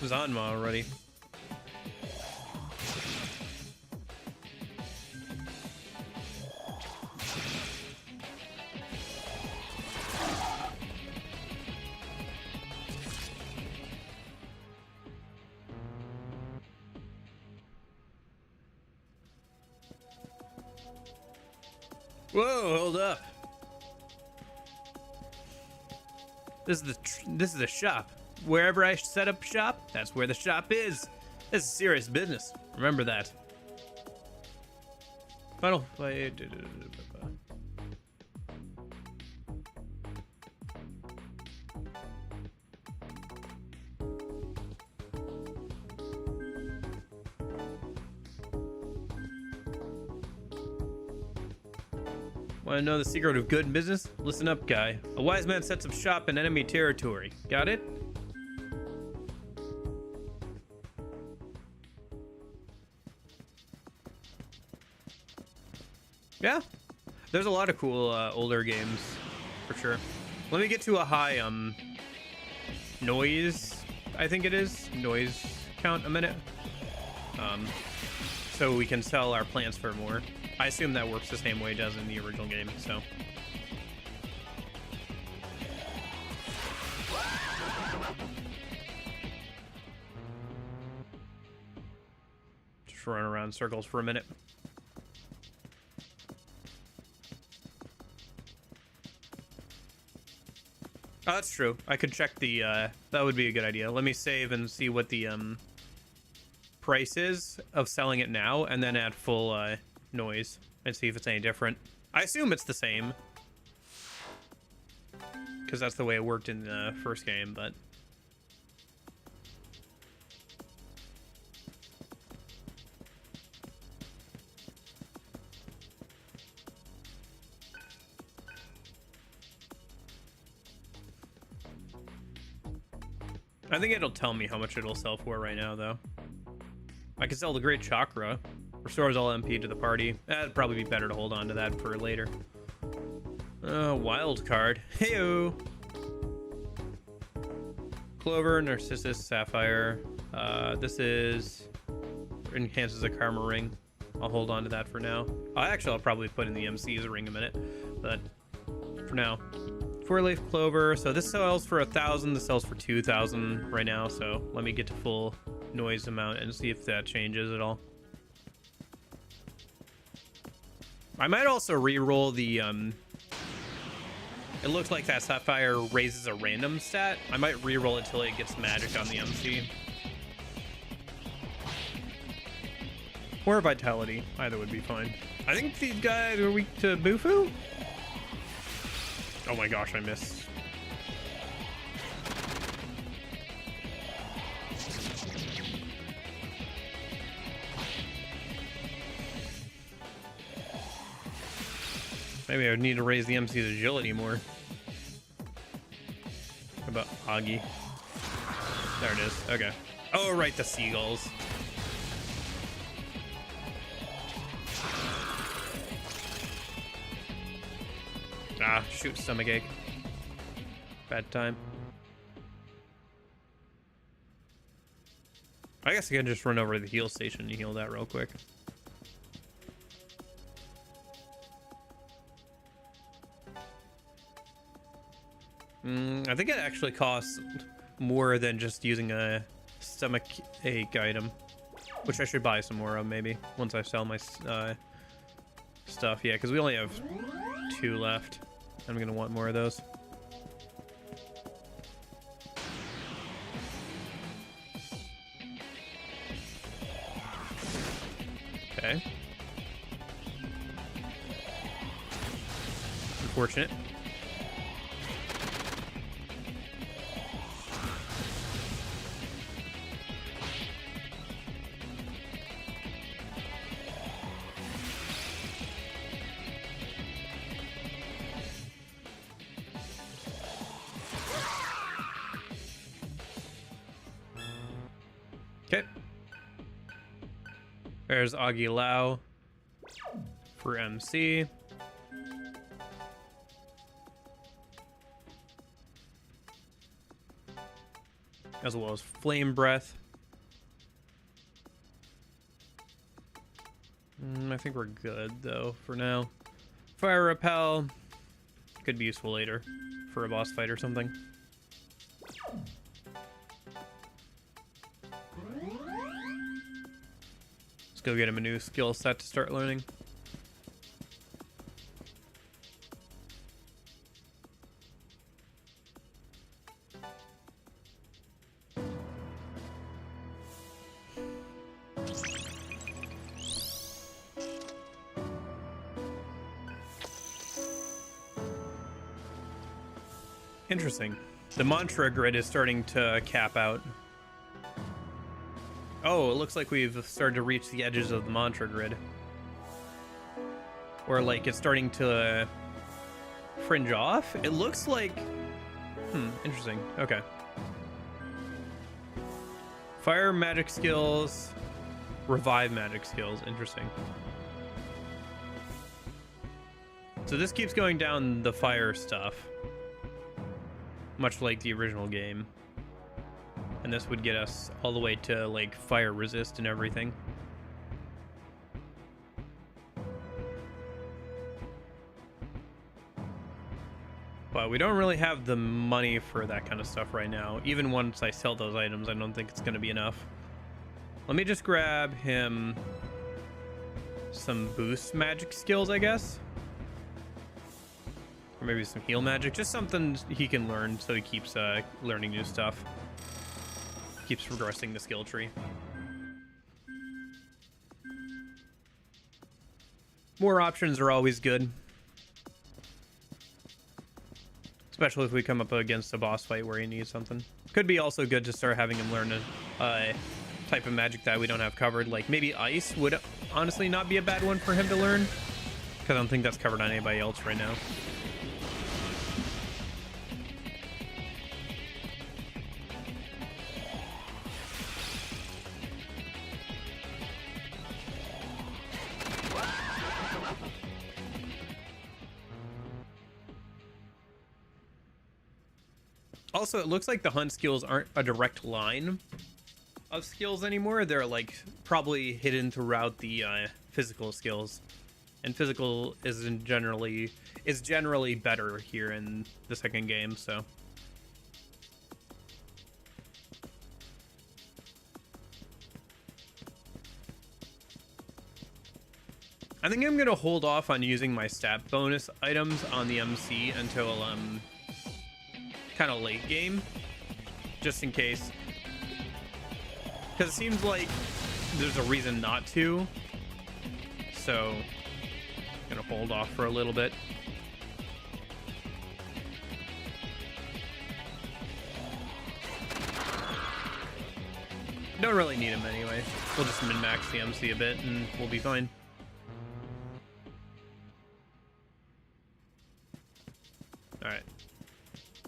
A: Zanma already. Whoa, hold up. This is the shop. Wherever I set up shop, that's where the shop is. This is serious business. Remember that. Final fight. Want to know the secret of good business? Listen up, guy. A wise man sets up shop in enemy territory. Got it? Yeah, there's a lot of cool older games for sure. Let me get to a high noise, I think it is, noise count a minute. So we can sell our plants for more. I assume that works the same way it does in the original game, so. Just run around in circles for a minute. Oh, that's true. I could check the, that would be a good idea. Let me save and see what the, price is of selling it now, and then add full, noise, and see if it's any different. I assume it's the same. Because that's the way it worked in the first game, but... I think it'll tell me how much it'll sell for right now, though. I could sell the Great Chakra. Restores all MP to the party. That'd probably be better to hold on to that for later. Wild card. Heyo. Clover, Narcissus, Sapphire. This is... enhances a Karma ring. I'll hold on to that for now. I'll probably put in the MC's ring a minute. But for now. 4-leaf clover. So this sells for 1,000. This sells for 2,000 right now. So let me get to full noise amount and see if that changes at all. I might also re-roll the it looks like that Sapphire raises a random stat. I might re-roll it till it gets magic on the MC. Or Vitality. Either would be fine. I think these guys are weak to Bufu. Oh my gosh, I missed. Maybe I would need to raise the MC's agility more. How about Augie? There it is. Okay. Oh, right, the seagulls. Ah, shoot, stomachache. Bad time. I guess I can just run over to the heal station and heal that real quick. I think it actually costs more than just using a stomach ache item, which I should buy some more of maybe once I sell my stuff. Yeah, because we only have 2 left. I'm gonna want more of those. Okay. Unfortunate. Okay. There's Augie Lau for MC. As well as Flame Breath. I think we're good though for now. Fire Repel could be useful later for a boss fight or something. Let's go get him a new skill set to start learning. Interesting. The mantra grid is starting to cap out. Oh, it looks like we've started to reach the edges of the mantra grid. Or like it's starting to fringe off. It looks like... interesting. Okay. Fire magic skills. Revive magic skills. Interesting. So this keeps going down the fire stuff. Much like the original game. And this would get us all the way to like fire resist and everything. But we don't really have the money for that kind of stuff right now. Even once I sell those items, I don't think it's going to be enough. Let me just grab him some boost magic skills, I guess. Or maybe some heal magic. Just something he can learn so he keeps learning new stuff. Keeps progressing the skill tree. More options are always good. Especially if we come up against a boss fight where he needs something. Could be also good to start having him learn a type of magic that we don't have covered. Like maybe ice would honestly not be a bad one for him to learn. Because I don't think that's covered on anybody else right now. Also, it looks like the hunt skills aren't a direct line of skills anymore. They're like probably hidden throughout the physical skills, and physical is generally better here in the second game. So I think I'm gonna hold off on using my stat bonus items on the MC until kind of late game, just in case, because it seems like there's a reason not to, so I'm gonna hold off for a little bit. Don't really need him anyway. We'll just min-max the MC a bit and we'll be fine. Alright.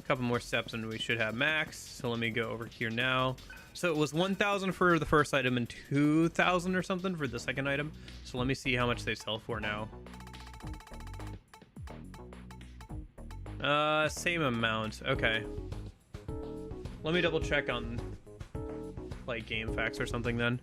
A: Couple more steps and we should have max. So let me go over here now. So it was 1,000 for the first item and 2,000 or something for the second item. So let me see how much they sell for now. Same amount. Okay. Let me double check on like game facts or something then.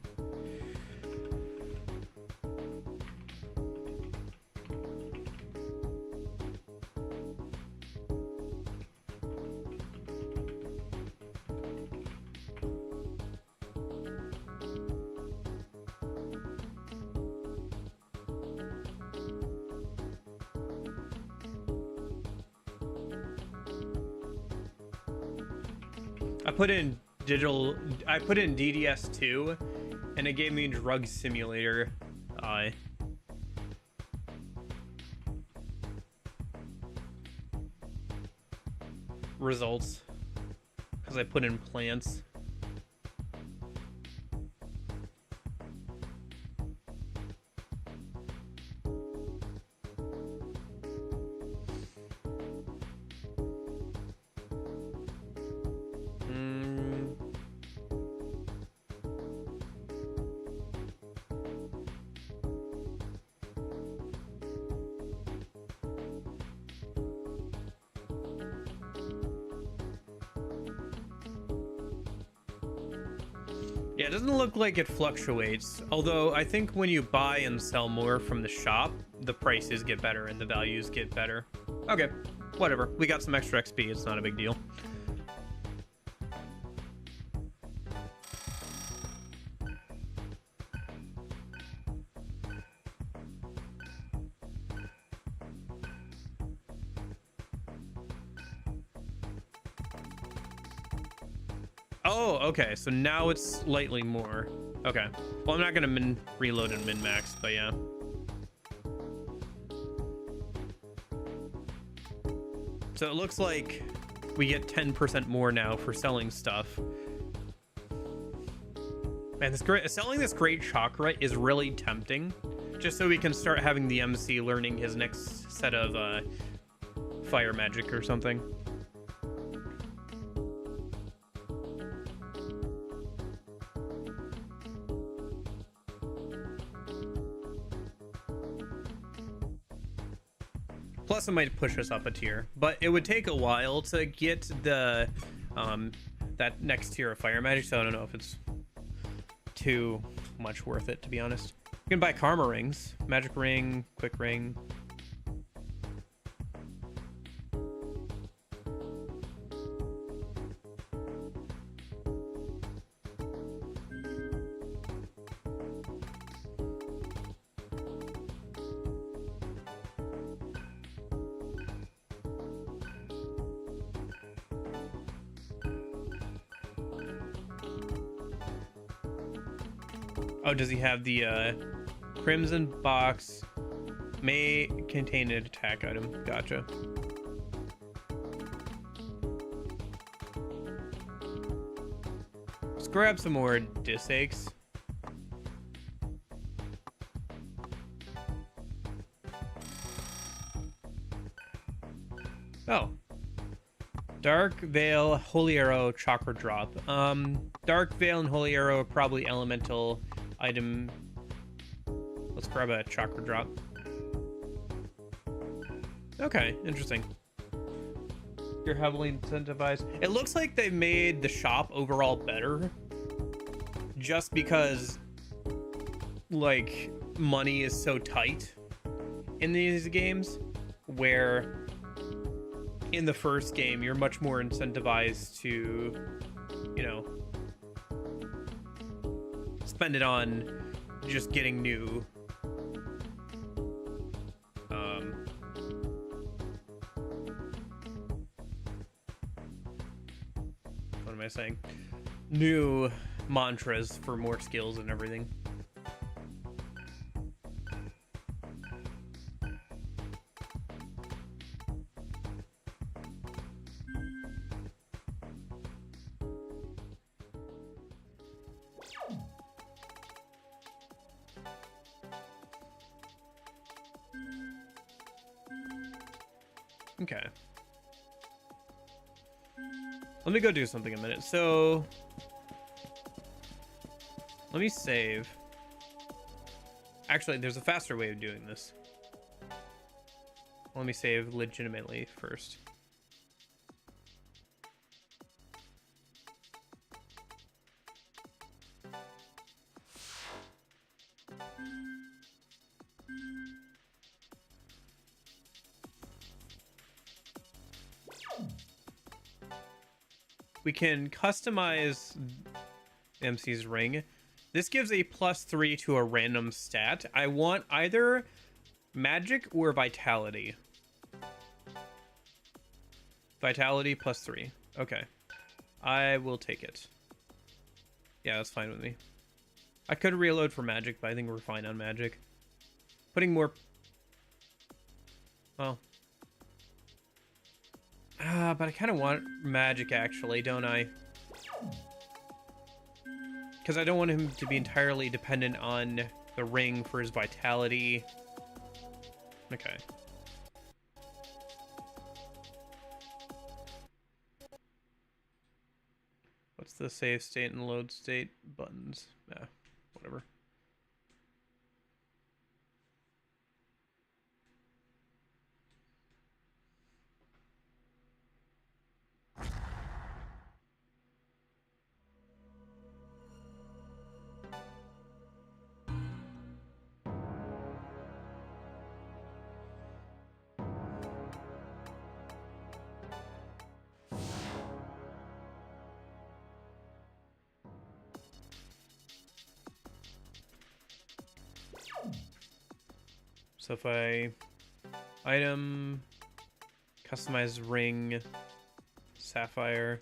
A: I put in DDS2 and it gave me Drug Simulator results because I put in plants. Yeah, it doesn't look like it fluctuates, although I think when you buy and sell more from the shop, the prices get better and the values get better. Okay, whatever. We got some extra XP, it's not a big deal. Oh, okay, so now it's slightly more. Okay, well, I'm not gonna reload and min-max, but yeah. So it looks like we get 10% more now for selling stuff. Man, selling this great chakra is really tempting, just so we can start having the MC learning his next set of fire magic or something. Plus, it might push us up a tier, but it would take a while to get the that next tier of fire magic. So I don't know if it's too much worth it, to be honest. You can buy karma rings, magic ring, quick ring. Oh, does he have the crimson box? May contain an attack item. Gotcha. Let's grab some more disakes. Oh. Dark Veil, Holy Arrow, Chakra Drop. Dark Veil and Holy Arrow are probably elemental item. Let's grab a Chakra Drop. Okay, interesting. You're heavily incentivized. It looks like they made the shop overall better, just because like money is so tight in these games, where in the first game you're much more incentivized to, you know, spend it on just getting new what am I saying? New mantras for more skills and everything. Okay. Let me go do something a minute. So, let me save. Actually, there's a faster way of doing this. Let me save legitimately first. we can customize MC's ring. This gives a +3 to a random stat. I want either magic or vitality. Vitality +3. Okay. I will take it. Yeah, that's fine with me. I could reload for magic, but I think we're fine on magic. Putting more... Well... but I kind of want magic, actually, don't I? Because I don't want him to be entirely dependent on the ring for his vitality. Okay. What's the save state and load state buttons? Whatever. So if I item, customize ring, sapphire,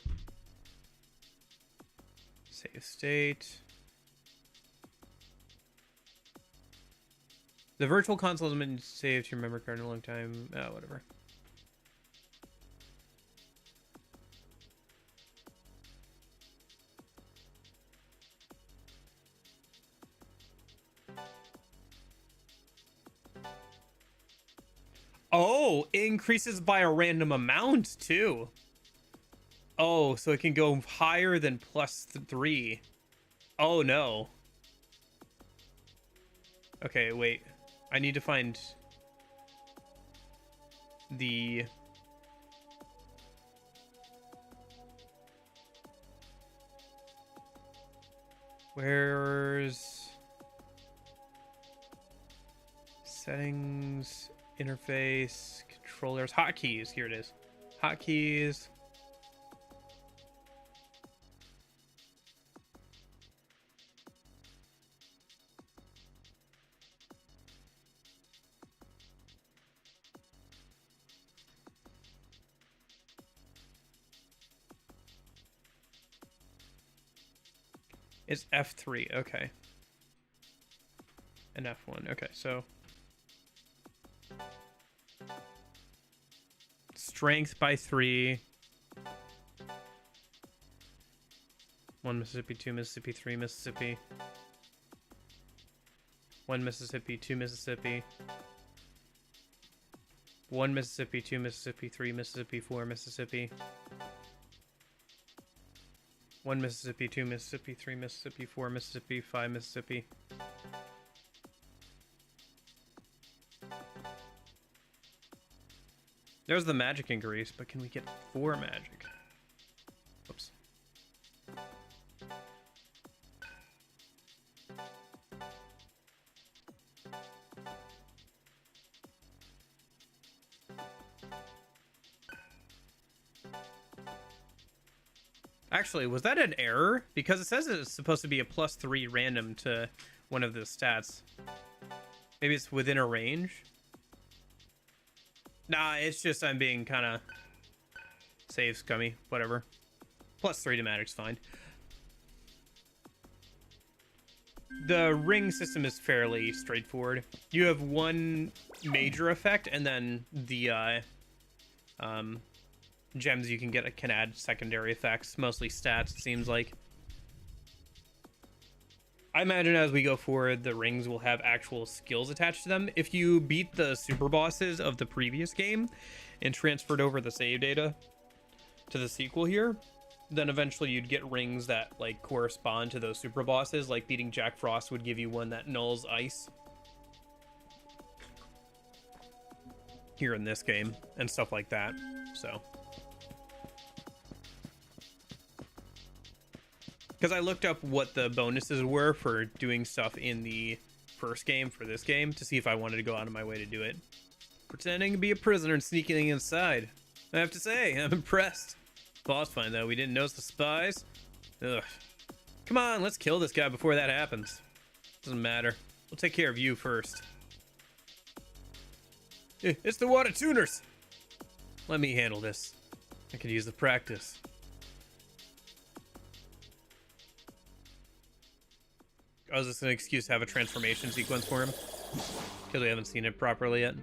A: save state. The virtual console has been saved to your memory card in a long time. Whatever. Oh, it increases by a random amount too. Oh, so it can go higher than +3. Oh no. Okay, wait. I need to find the... Where's... Settings... Interface, controllers, hotkeys. Here it is. Hotkeys. It's F3. Okay. And F1. Okay, so... Strength by 3. 1 Mississippi, 2 Mississippi, 3 Mississippi. 1 Mississippi, 2 Mississippi. 1 Mississippi, 2 Mississippi, 3 Mississippi, 4 Mississippi. 1 Mississippi, 2 Mississippi, 3 Mississippi, 4 Mississippi, 5 Mississippi. There's the magic increase, but can we get 4 magic? Oops. Actually, was that an error? Because it says it's supposed to be a +3 random to one of the stats. Maybe it's within a range? Nah, it's just I'm being kind of save scummy. Whatever. +3 to magic's fine. The ring system is fairly straightforward. You have one major effect, and then the gems you can get can add secondary effects, mostly stats, it seems like. I imagine as we go forward, the rings will have actual skills attached to them. If you beat the super bosses of the previous game and transferred over the save data to the sequel here, then eventually you'd get rings that like correspond to those super bosses. Like beating Jack Frost would give you one that nulls ice here in this game and stuff like that. So... Because I looked up what the bonuses were for doing stuff in the first game for this game to see if I wanted to go out of my way to do it. Pretending to be a prisoner and sneaking inside. I have to say, I'm impressed. boss fight, though. We didn't notice the spies. Ugh. Come on, let's kill this guy before that happens. Doesn't matter. We'll take care of you first. It's the water tuners. Let me handle this. I could use the practice. Oh, is this an excuse to have a transformation sequence for him? Because we haven't seen it properly yet.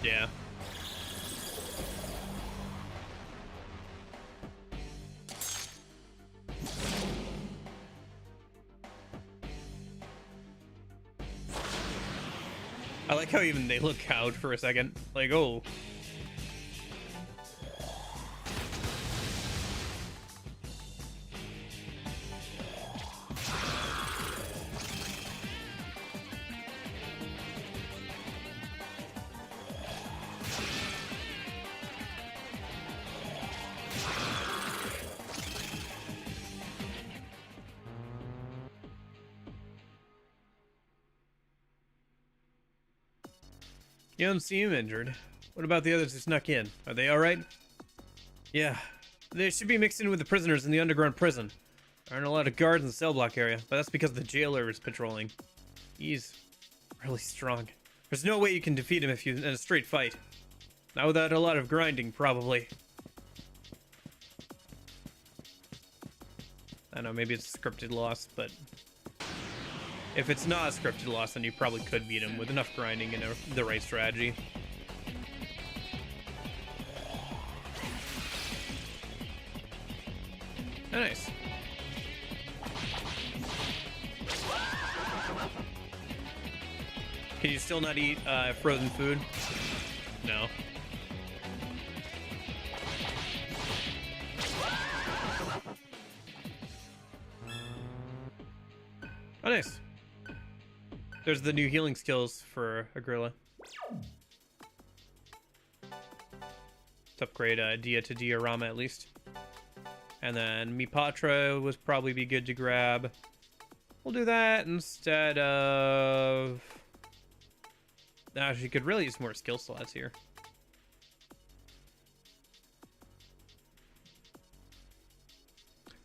A: Yeah. I like how even they look cowed for a second. Like, oh. You don't seem injured. What about the others who snuck in? Are they alright? Yeah. They should be mixed in with the prisoners in the underground prison. There aren't a lot of guards in the cell block area, but that's because the jailer is patrolling. He's really strong. There's no way you can defeat him if you're in a straight fight. Not without a lot of grinding, probably. I don't know, maybe it's a scripted loss, but... if it's not a scripted loss, then you probably could beat him with enough grinding and the right strategy. Oh, nice. Can you still not eat frozen food? No. Oh, nice. There's the new healing skills for a gorilla. Let's upgrade Dia to Diorama at least. And then Mipatra would probably be good to grab. We'll do that instead of... she could really use more skill slots here.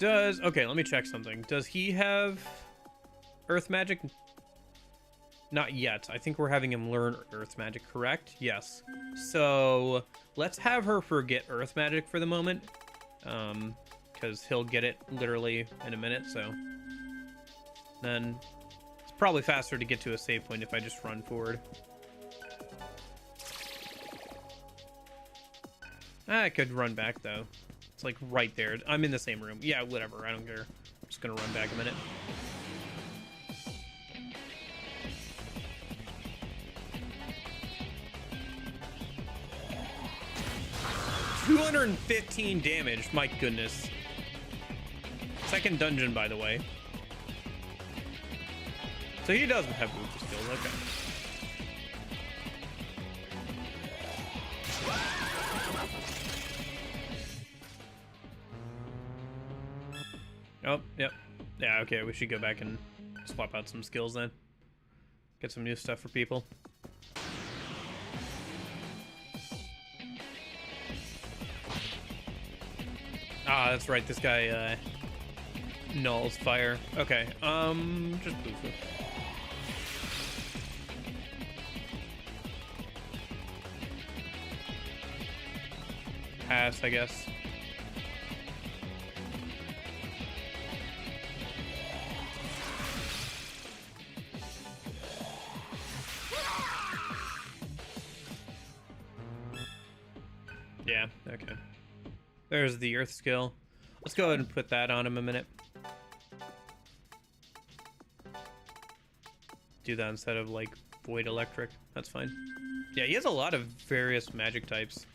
A: Okay, let me check something. Does he have Earth Magic? Not yet. I think we're having him learn Earth Magic, correct? Yes. So let's have her forget Earth Magic for the moment. Because he'll get it literally in a minute, so. Then it's probably faster to get to a save point if I just run forward. I could run back though. It's like right there. I'm in the same room. Yeah, whatever. I don't care. I'm just gonna run back a minute. $215 damage. My goodness. Second dungeon, by the way. So he doesn't have booster skills. Okay. Oh, yep. Yeah, okay, we should go back and swap out some skills then. Get some new stuff for people. Ah, that's right, this guy, nulls fire. Okay, just boof it. Pass, I guess. Yeah, okay. There's the earth skill. Let's go ahead and put that on him a minute. Do that instead of like void electric. That's fine. Yeah, he has a lot of various magic types.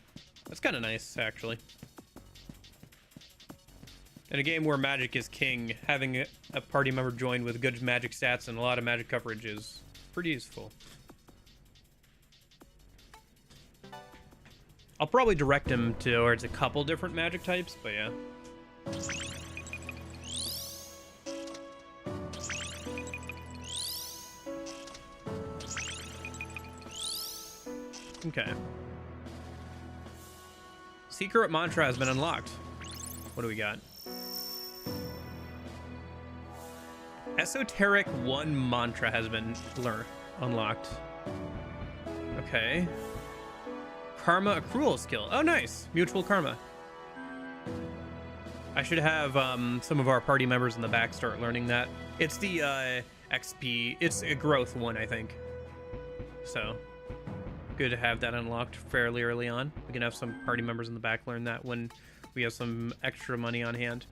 A: That's kind of nice, actually. In a game where magic is king, having a party member join with good magic stats and a lot of magic coverage is pretty useful. I'll probably direct him towards a couple different magic types, but yeah. Okay. Secret mantra has been unlocked. What do we got? Esoteric 1 mantra has been unlocked. Okay. Karma accrual skill. Oh, nice. Mutual karma. I should have some of our party members in the back start learning that. It's the XP. It's a growth one, I think. So, good to have that unlocked fairly early on. We can have some party members in the back learn that when we have some extra money on hand.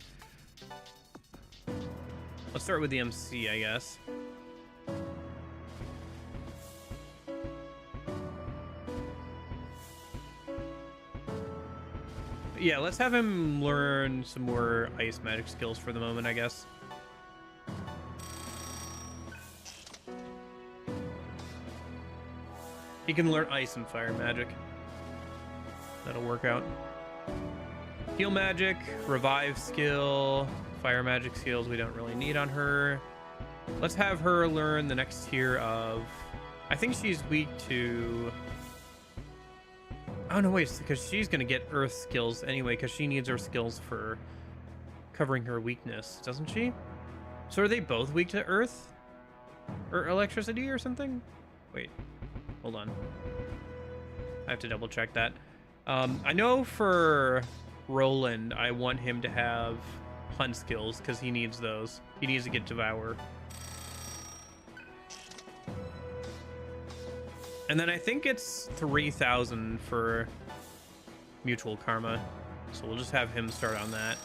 A: Let's start with the MC, I guess. Yeah, let's have him learn some more ice magic skills for the moment, I guess. He can learn ice and fire magic. That'll work out. Heal magic, revive skill, fire magic skills we don't really need on her. Let's have her learn the next tier of... I think she's weak to... Oh, no, wait, because she's going to get earth skills anyway, because she needs earth skills for covering her weakness, doesn't she? So are they both weak to earth? Or electricity or something? Wait, hold on. I have to double check that. I know for Roland, I want him to have hunt skills, because he needs those. He needs to get Devour. And then I think it's 3,000 for mutual karma. So we'll just have him start on that.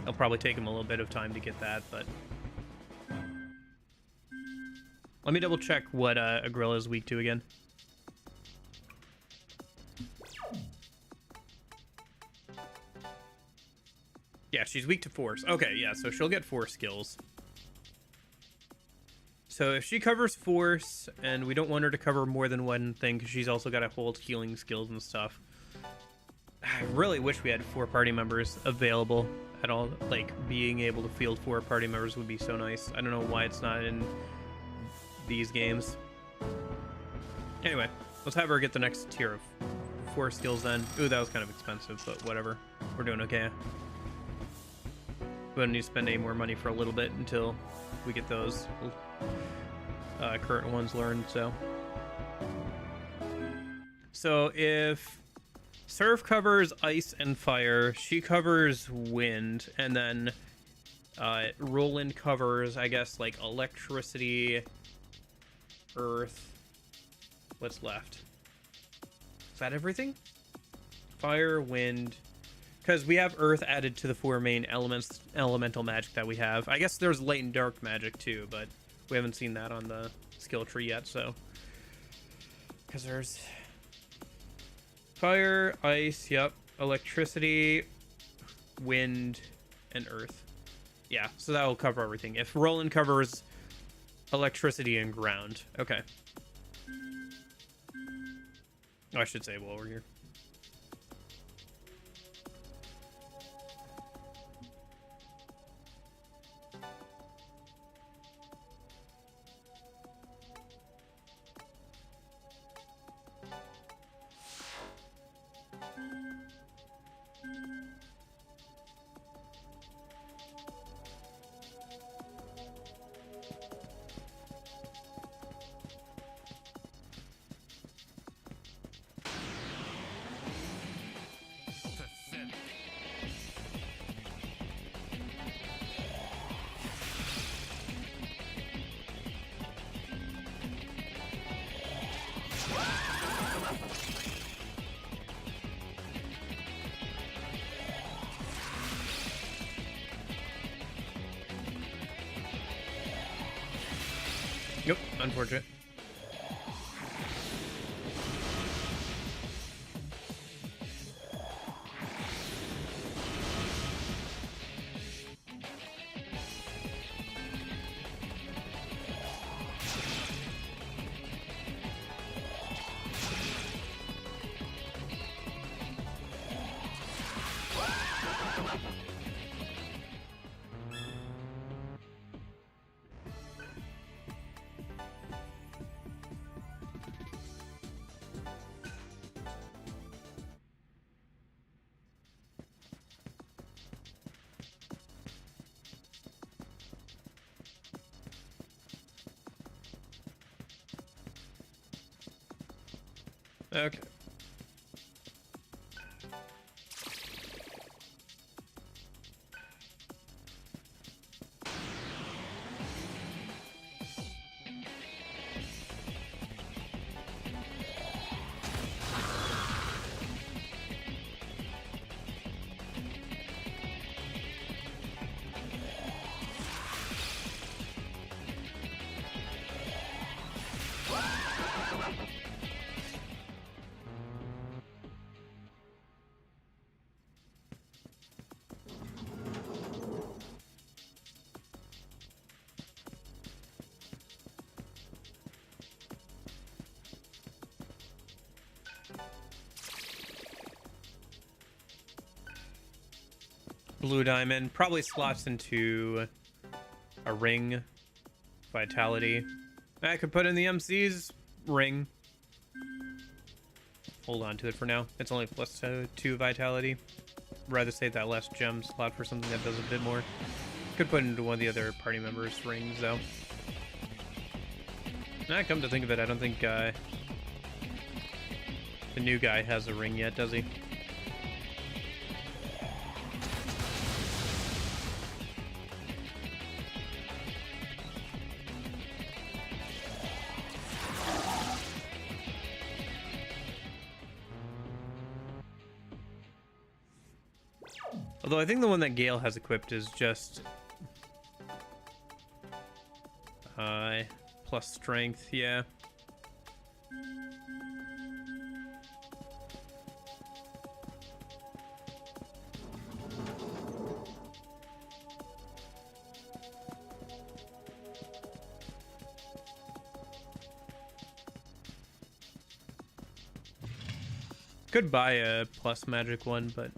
A: It'll probably take him a little bit of time to get that, but... Let me double check what Agrilla is weak to again. Yeah, she's weak to force. Okay, yeah, so she'll get force skills. So if she covers force, and we don't want her to cover more than one thing, because she's also got to hold healing skills and stuff. I really wish we had 4 party members available at all. Like, being able to field 4 party members would be so nice. I don't know why it's not in these games. Anyway, let's have her get the next tier of 4 skills then. Ooh, that was kind of expensive, but whatever. We're doing okay. We don't need to spend any more money for a little bit until we get those current ones learned. So if Surf covers ice and fire, she covers wind, and then Roland covers, I guess, like electricity, earth. What's left? Is that everything? Fire, wind. Because we have earth added to the 4 main elemental magic that we have. I guess there's light and dark magic too, but we haven't seen that on the skill tree yet, so. Because there's fire, ice, yep, electricity, wind, and earth. Yeah, so that will cover everything. If Roland covers electricity and ground. Okay. Oh, I should say while we're here. Yep, unfortunate. Okay. Blue diamond probably slots into a ring. Vitality. I could put in the MC's ring. Hold on to it for now. It's only plus 2 vitality. Rather save that last gem slot for something that does a bit more. Could put into one of the other party members' rings though. Now, come to think of it, I don't think the new guy has a ring yet, does he? Although I think the one that Gale has equipped is just plus strength, yeah. Could buy a plus magic one, but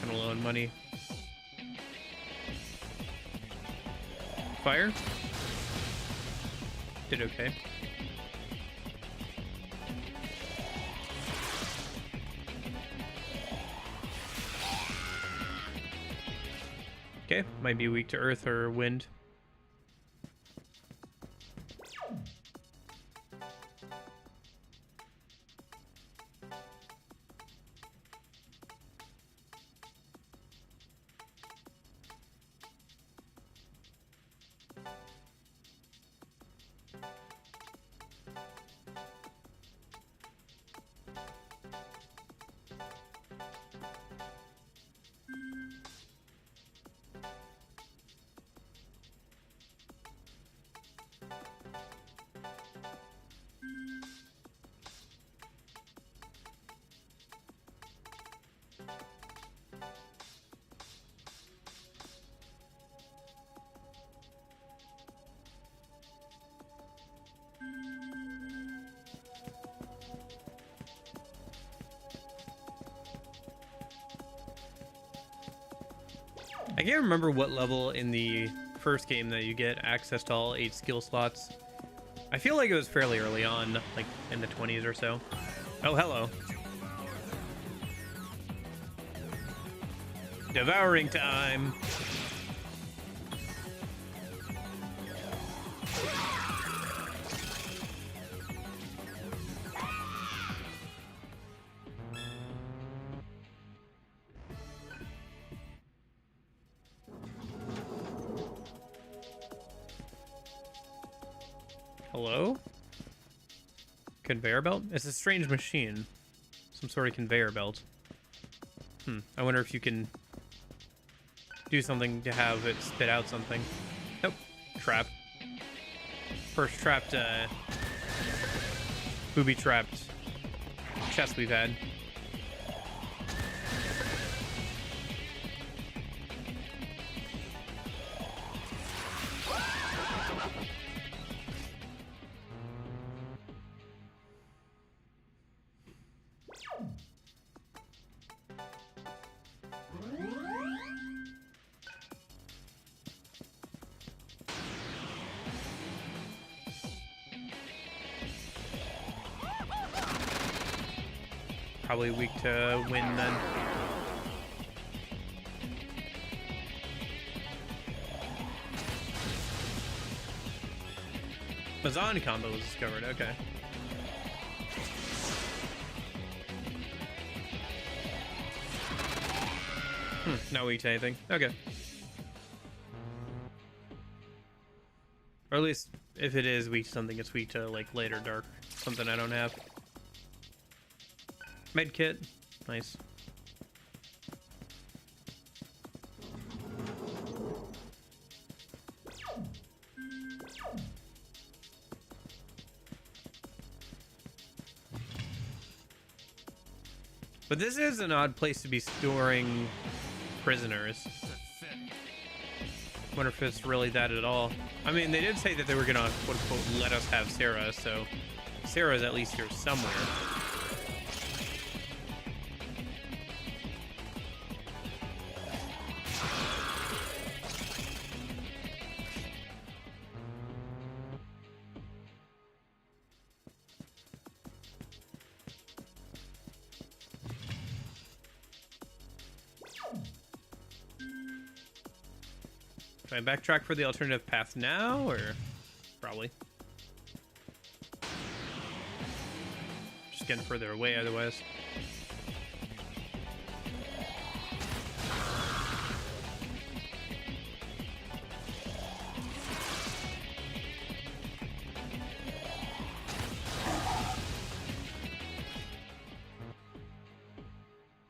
A: kind of low on money. Fire. Did okay. Okay, might be weak to earth or wind. I can't remember what level in the first game that you get access to all 8 skill slots. I feel like it was fairly early on, like in the 20s or so. Oh, hello. Devouring time. Hello? Conveyor belt? It's a strange machine. Some sort of conveyor belt. I wonder if you can do something to have it spit out something. Nope. Trap. First trapped, booby-trapped chest we've had. Probably weak to wind then. Mazan combo was discovered, okay. Not weak to anything. Okay. Or at least if it is weak to something, it's weak to like light or dark. Something I don't have. Med kit. Nice. But this is an odd place to be storing prisoners. Wonder if it's really that at all. I mean, they did say that they were gonna quote unquote let us have Sarah, so Sarah's at least here somewhere. Should I backtrack for the alternative path now, or probably? Just getting further away otherwise.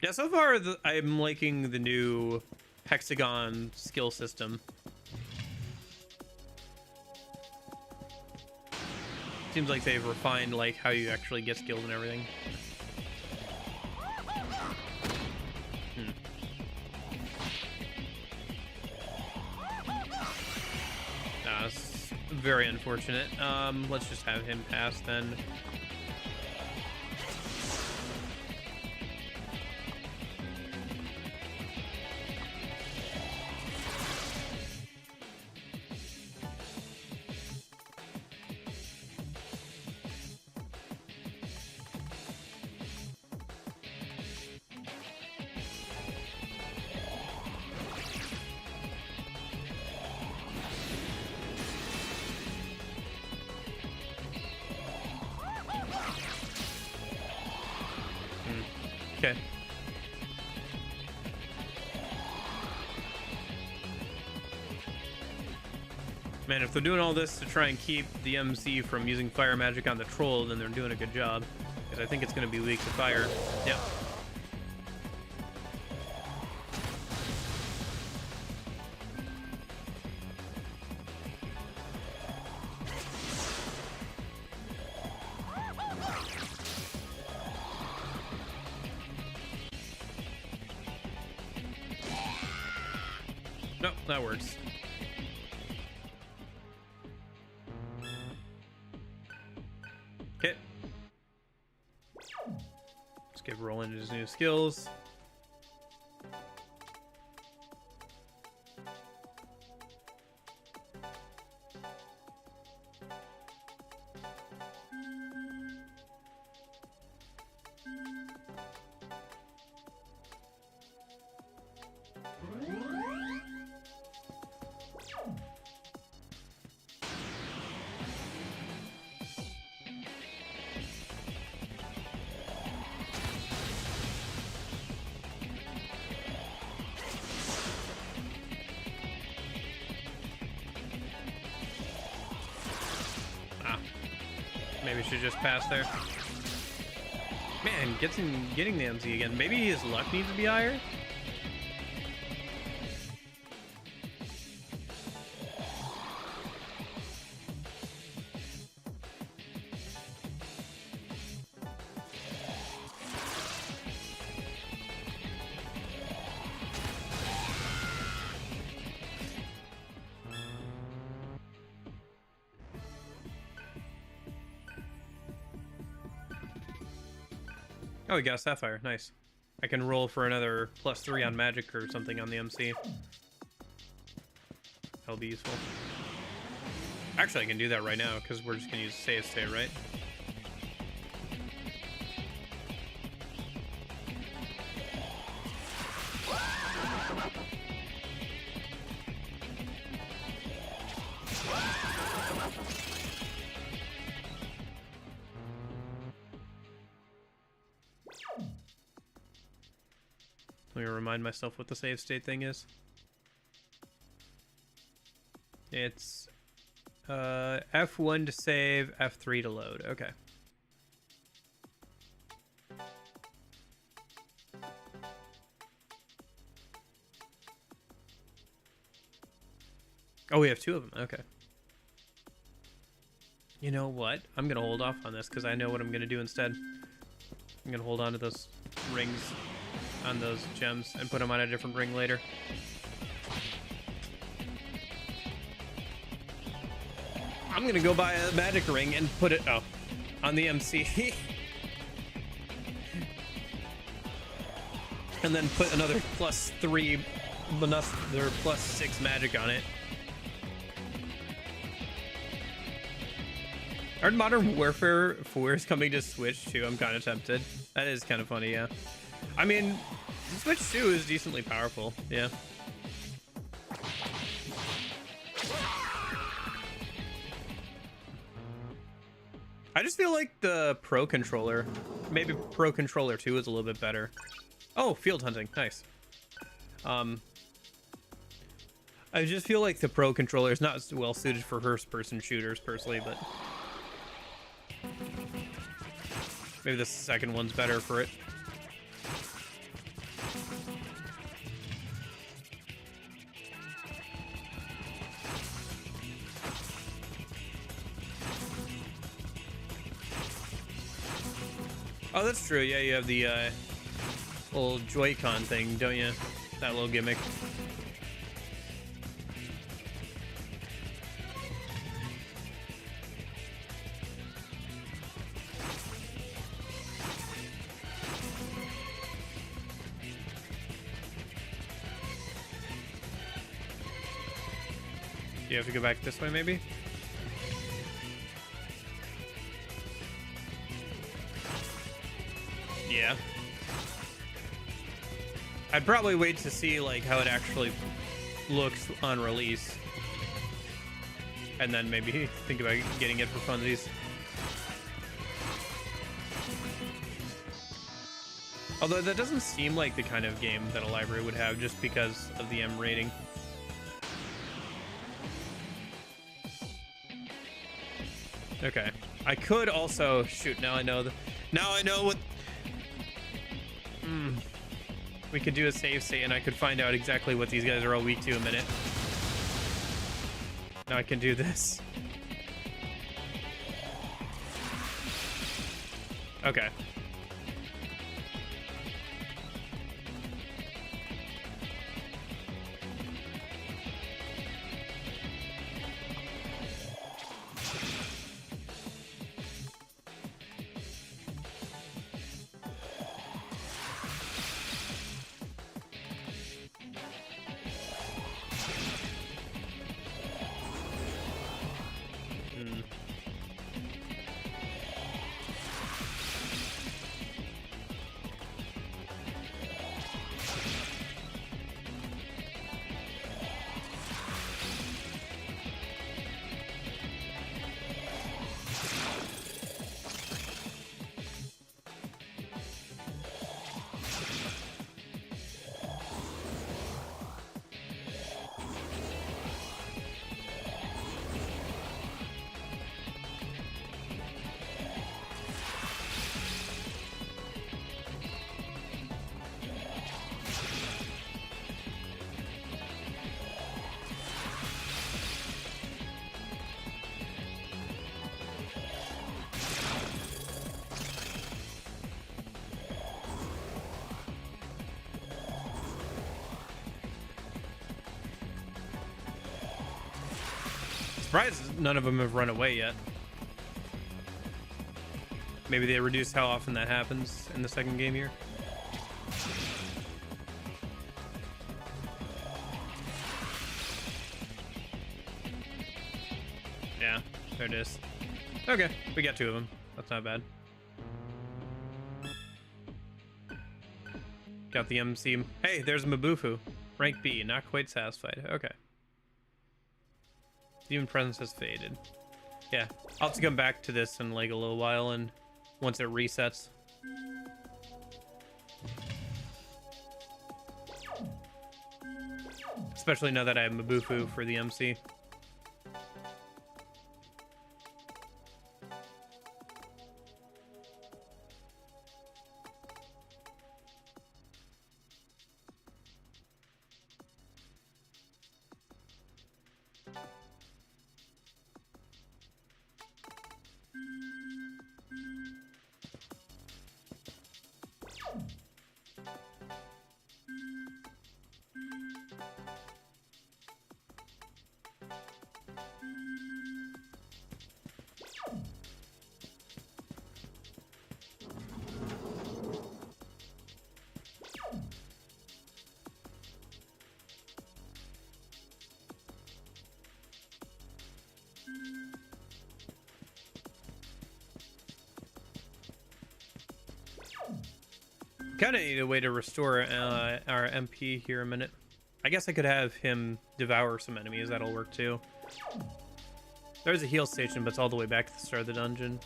A: Yeah, so far I'm liking the new hexagon skill system. Seems like they've refined like how you actually get skills and everything. That's very unfortunate. Let's just have him pass then. Okay. Man, if they're doing all this to try and keep the MC from using fire magic on the troll, then they're doing a good job. Because I think it's going to be weak to fire. Yep. Nope, that works. Okay. Let's get rolling his new skills. Maybe should just pass there. Man, getting the MC again. Maybe his luck needs to be higher. Oh, we got a Sapphire. Nice. I can roll for another +3 on magic or something on the MC. That'll be useful. Actually, I can do that right now because we're just going to use Say It Stay, right? Let me remind myself what the save state thing is. It's F1 to save, F3 to load. Okay. Oh, we have two of them. Okay. You know what? I'm going to hold off on this because I know what I'm going to do instead. I'm going to hold on to those rings on those gems and put them on a different ring later. I'm going to go buy a magic ring and put it on the MC. And then put another +3, another +6 magic on it. Aren't Modern Warfare 4 is coming to Switch too? I'm kind of tempted. That is kind of funny, yeah. I mean, Switch 2 is decently powerful, yeah. I just feel like the Pro Controller, maybe Pro Controller 2 is a little bit better. Oh, field hunting, nice. I just feel like the Pro Controller is not well suited for first-person shooters, personally, but maybe the second one's better for it. Oh, that's true. Yeah, you have the little Joy-Con thing, don't you? That little gimmick. Do you have to go back this way, maybe? Yeah. I'd probably wait to see like how it actually looks on release. And then maybe think about getting it for funsies. Although that doesn't seem like the kind of game that a library would have just because of the M rating. Okay. I could also shoot. Now I know what. We could do a save state, and I could find out exactly what these guys are all weak to in a minute. Now I can do this. Okay. Surprised none of them have run away yet. Maybe they reduce how often that happens in the second game here. Yeah, there it is. Okay, we got two of them. That's not bad. Got the MC. Hey, there's Mabufu. Rank B, not quite satisfied. Okay. Demon presence has faded. Yeah, I'll have to come back to this in like a little while, and once it resets. Especially now that I have Mabufu for the MC. Kind of need a way to restore our MP here a minute. I guess I could have him devour some enemies. That'll work too. There's a heal station, but it's all the way back to the start of the dungeon.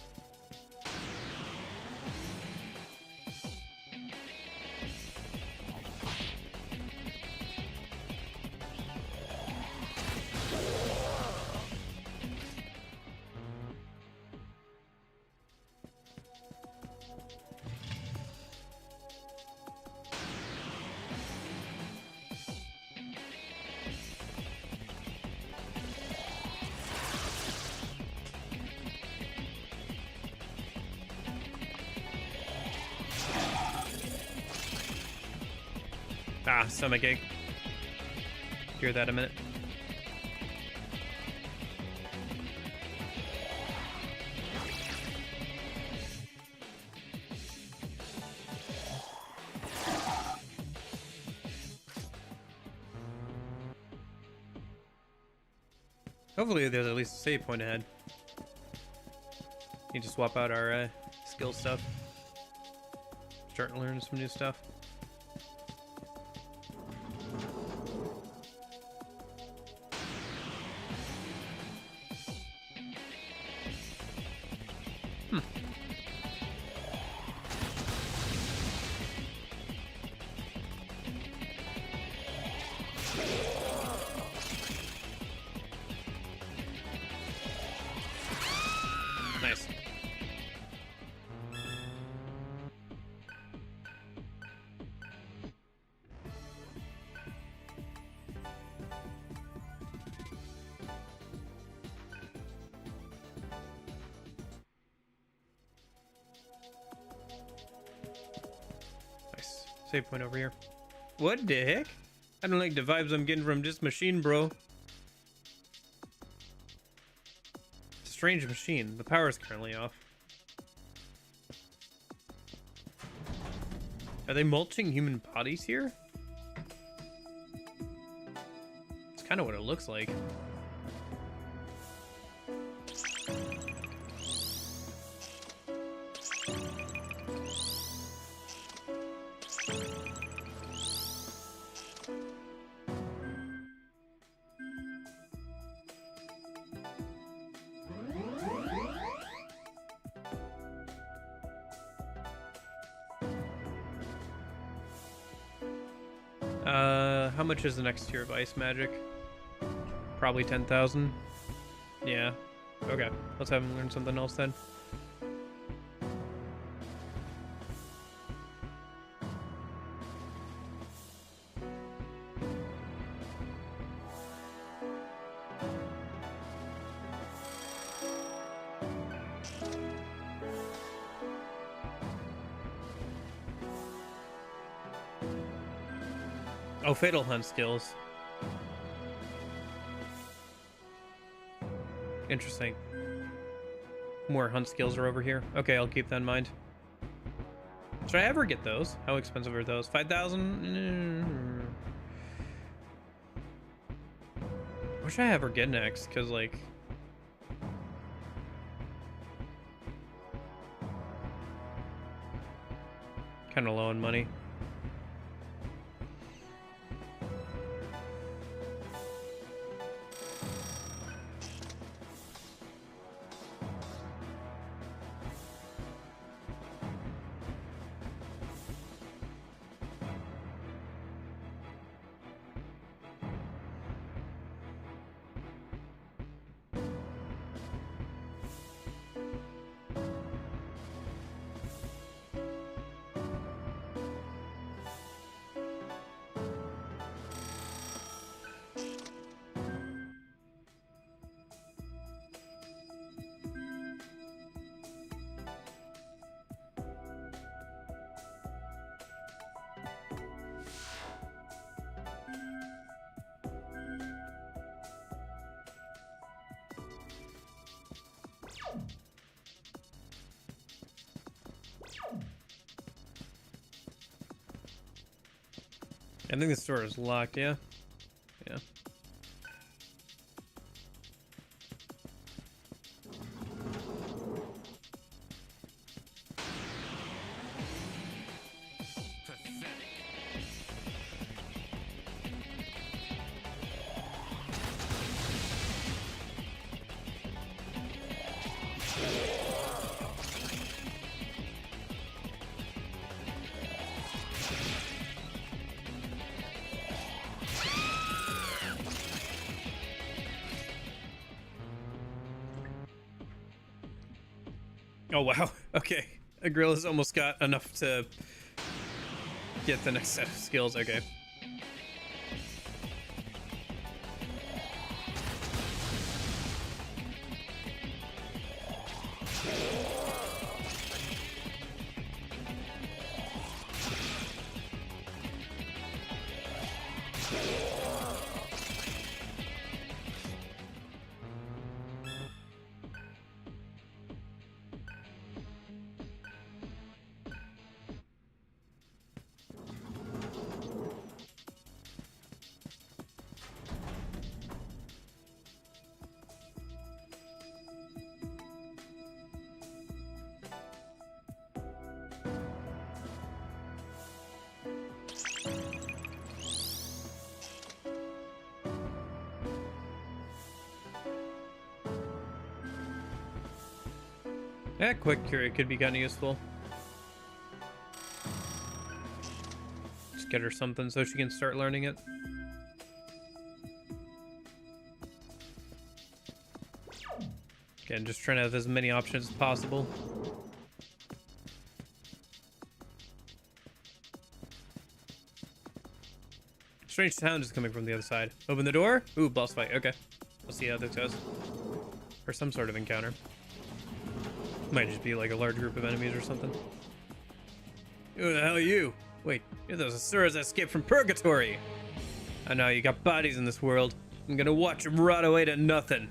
A: Ah, stomach ache. Hear that a minute. Hopefully there's at least a save point ahead. Need to swap out our skill stuff. Start learning some new stuff. Nice. Nice. Save point over here. What the heck? I don't like the vibes I'm getting from this machine, bro. Strange machine. The power is currently off. Are they mulching human bodies here? It's kind of what it looks like. How much is the next tier of ice magic? Probably 10,000. Yeah. Okay. Let's have him learn something else then. Oh, Fatal Hunt skills. Interesting. More hunt skills are over here. Okay, I'll keep that in mind. Should I ever get those? How expensive are those? 5,000? What should I ever get next? Because, like... kind of low on money. I think the store is locked, yeah? Yeah. Oh wow, okay. Agrilla's almost got enough to get the next set of skills, okay. Yeah, quick cure could be kind of useful. Just get her something so she can start learning it. Again, just trying to have as many options as possible. Strange sound is coming from the other side. Open the door. Ooh, boss fight. Okay. We'll see how this goes. Or some sort of encounter. Might just be like a large group of enemies or something. Who the hell are you? Wait, you're those Asuras that escaped from purgatory. I know you got bodies in this world. I'm gonna watch them rot away to nothing.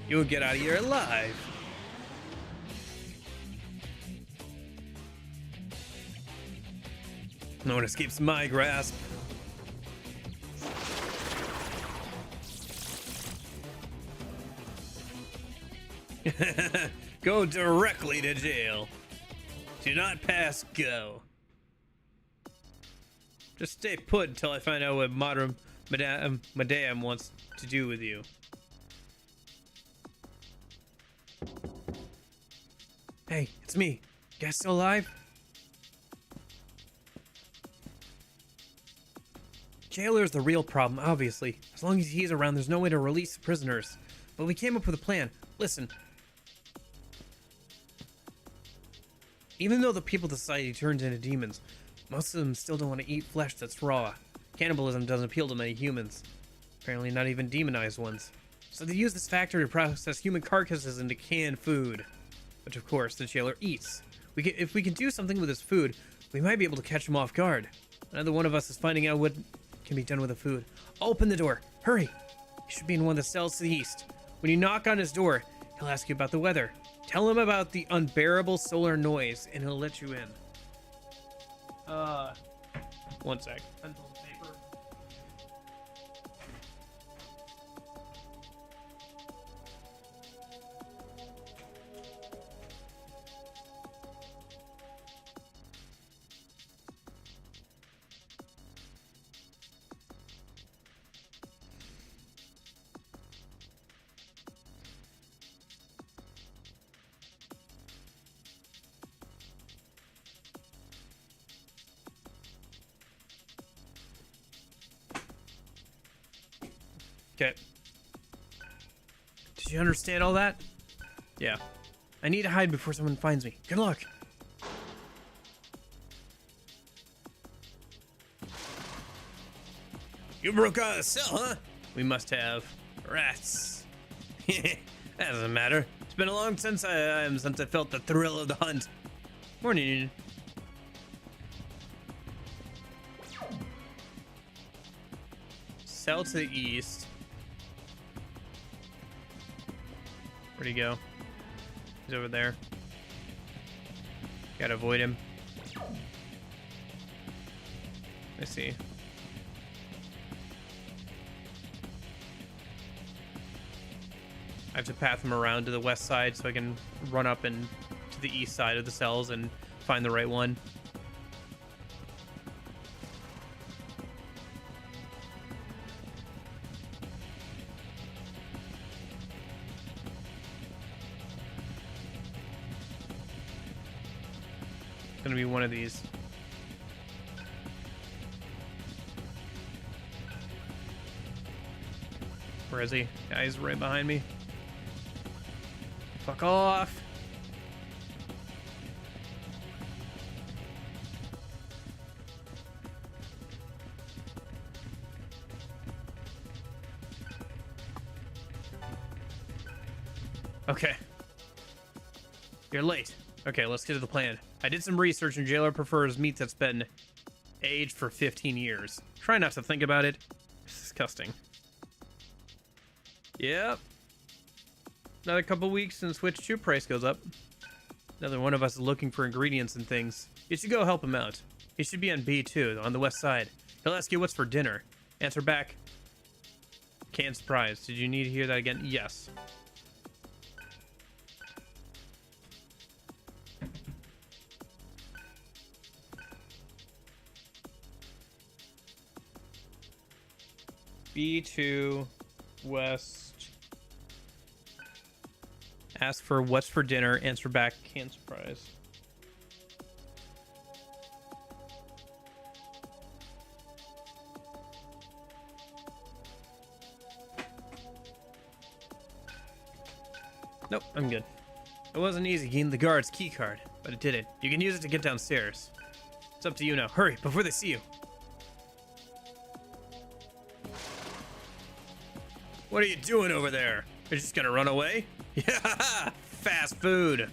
A: You won't get out of here alive. No one escapes my grasp. Go directly to jail. Do not pass go. Just stay put until I find out what Madame wants to do with you. Hey, it's me. You guys still alive? Jailer's the real problem, obviously. As long as he's around, there's no way to release the prisoners. But we came up with a plan. Listen. Even though the people of the society turns into demons, most of them still don't want to eat flesh that's raw. Cannibalism doesn't appeal to many humans. Apparently not even demonized ones. So they use this factory to process human carcasses into canned food. Which of course the jailer eats. If we can do something with this food, we might be able to catch him off guard. Another one of us is finding out what can be done with the food. Open the door. Hurry. He should be in one of the cells to the east. When you knock on his door, he'll ask you about the weather. Tell him about the unbearable solar noise, and he'll let you in. One sec. Pencil and paper. Okay. Did you understand all that? Yeah. I need to hide before someone finds me. Good luck. You broke out of the cell, huh? We must have. Rats. That doesn't matter. It's been a long since I felt the thrill of the hunt. Morning. Cell to the east. Where'd he go? He's over there. Gotta avoid him. I see. have to path them around to the west side so I can run up and to the east side of the cells and find the right one. It's gonna be one of these. Where is he? Yeah, he's right behind me. Fuck off. Okay. You're late. Okay, let's get to the plan. I did some research and Jailer prefers meat that's been aged for 15 years. Try not to think about it. It's disgusting. Yep. Another couple weeks and Switch 2 price goes up. Another one of us is looking for ingredients and things. You should go help him out. He should be on B2, on the west side. He'll ask you what's for dinner. Answer back. Can't surprise. Did you need to hear that again? Yes. B2 West. Ask for what's for dinner. Answer back. Can't surprise. Nope, I'm good. It wasn't easy getting the guard's key card, but it did it. You can use it to get downstairs. It's up to you now. Hurry before they see you. What are you doing over there? You're just gonna run away? Yeah, fast food.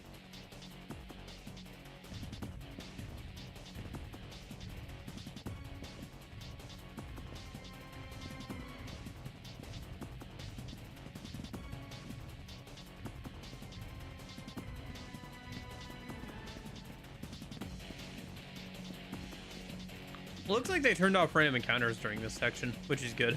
A: Looks like they turned off random encounters during this section, which is good.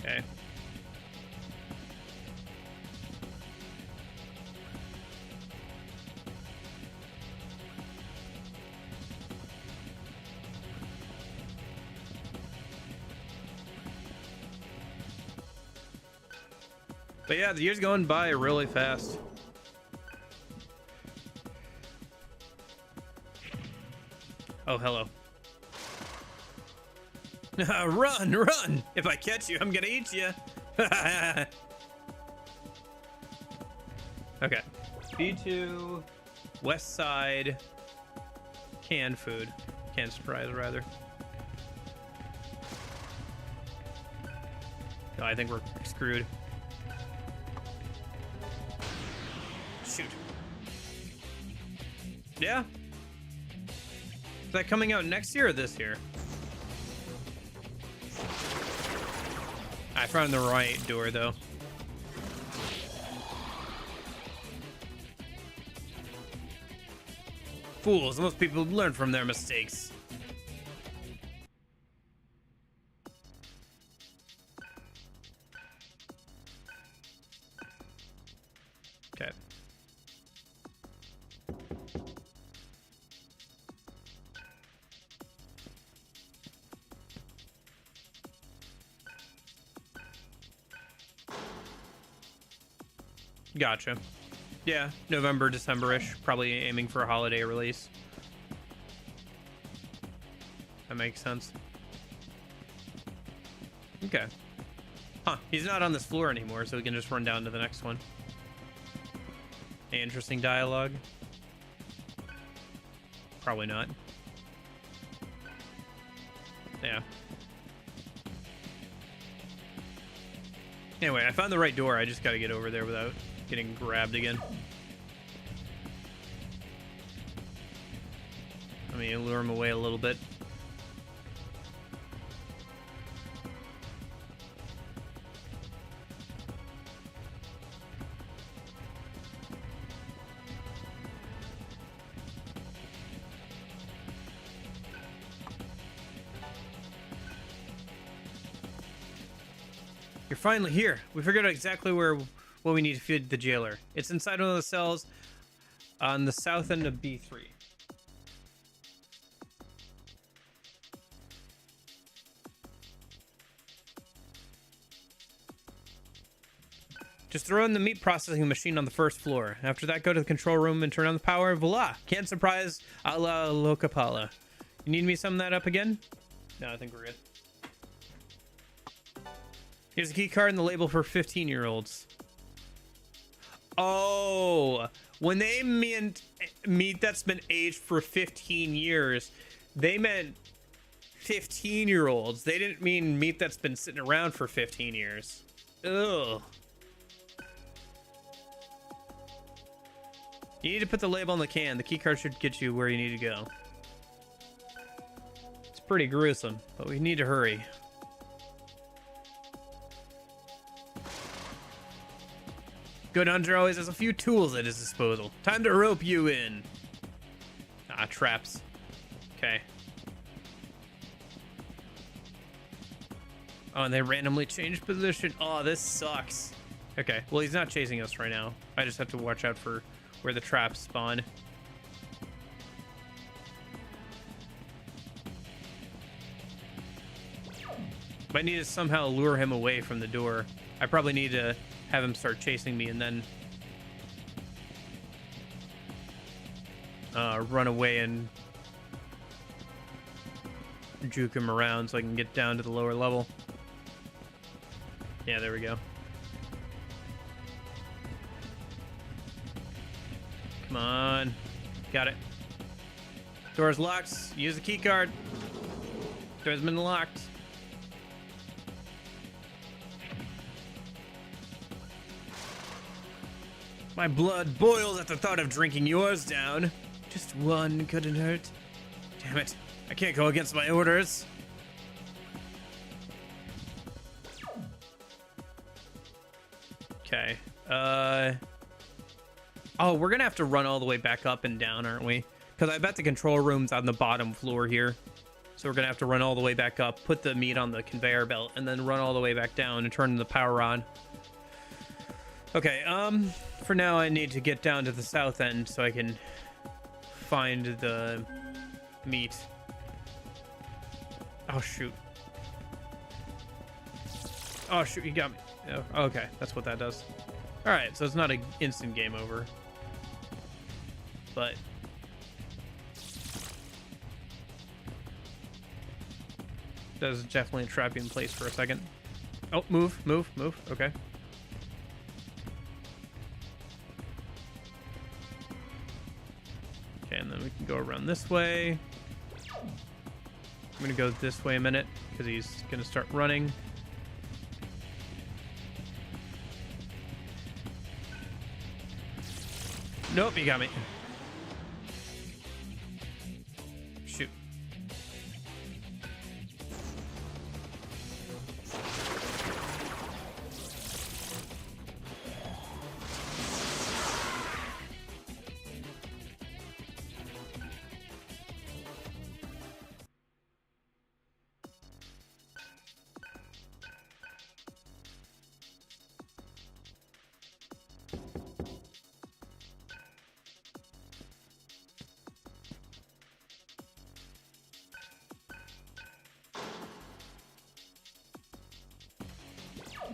A: Okay. But yeah, the year's going by really fast. Oh, hello. Run, run! If I catch you, I'm gonna eat you. Okay. B2, west side, canned food. Canned surprise, rather. No, I think we're screwed. Shoot. Yeah. Is that coming out next year or this year? I found the right door, though. Fools, most people learn from their mistakes. Okay. Gotcha. Yeah, November, December-ish. Probably aiming for a holiday release. That makes sense. Okay. Huh, he's not on this floor anymore, so we can just run down to the next one. Interesting dialogue. Probably not. Yeah. Anyway, I found the right door. I just gotta get over there without getting grabbed again. me lure him away a little bit. You're finally here. We figured out exactly what we need to feed the jailer. It's inside one of the cells on the south end of B3. Just throw in the meat processing machine on the first floor. After that, go to the control room and turn on the power. Voila! Can't surprise a la Locapala. You need me to sum that up again? No, I think we're good. Here's a key card and the label for 15-year-olds. Oh, when they meant meat that's been aged for 15 years, they meant 15-year-olds. They didn't mean meat that's been sitting around for 15 years. Ugh. You need to put the label on the can. The key card should get you where you need to go. It's pretty gruesome, but we need to hurry. Good hunter always has a few tools at his disposal. Time to rope you in. Ah, traps. Okay. Oh, and they randomly changed position. Oh, this sucks. Okay, well, he's not chasing us right now. I just have to watch out for where the traps spawn. Might need to somehow lure him away from the door. I probably need to have him start chasing me and then run away and juke him around so I can get down to the lower level. Yeah, there we go. Come on. Got it. Door's locked. Use the key card. Door's been locked. My blood boils at the thought of drinking yours down. Just one couldn't hurt. Damn it. I can't go against my orders. Okay. Oh, we're gonna have to run all the way back up and down, aren't we? Because I bet the control room's on the bottom floor here. So we're gonna have to run all the way back up, put the meat on the conveyor belt, and then run all the way back down and turn the power on. Okay, for now I need to get down to the south end so I can find the meat. Oh, shoot. Oh, shoot, you got me. Oh, okay, that's what that does. Alright, so it's not an instant game over. But does definitely trap you in place for a second. Oh, move. Okay. Okay, and then we can go around this way. I'm gonna go this way a minute because he's gonna start running. Nope, he got me. Shoot.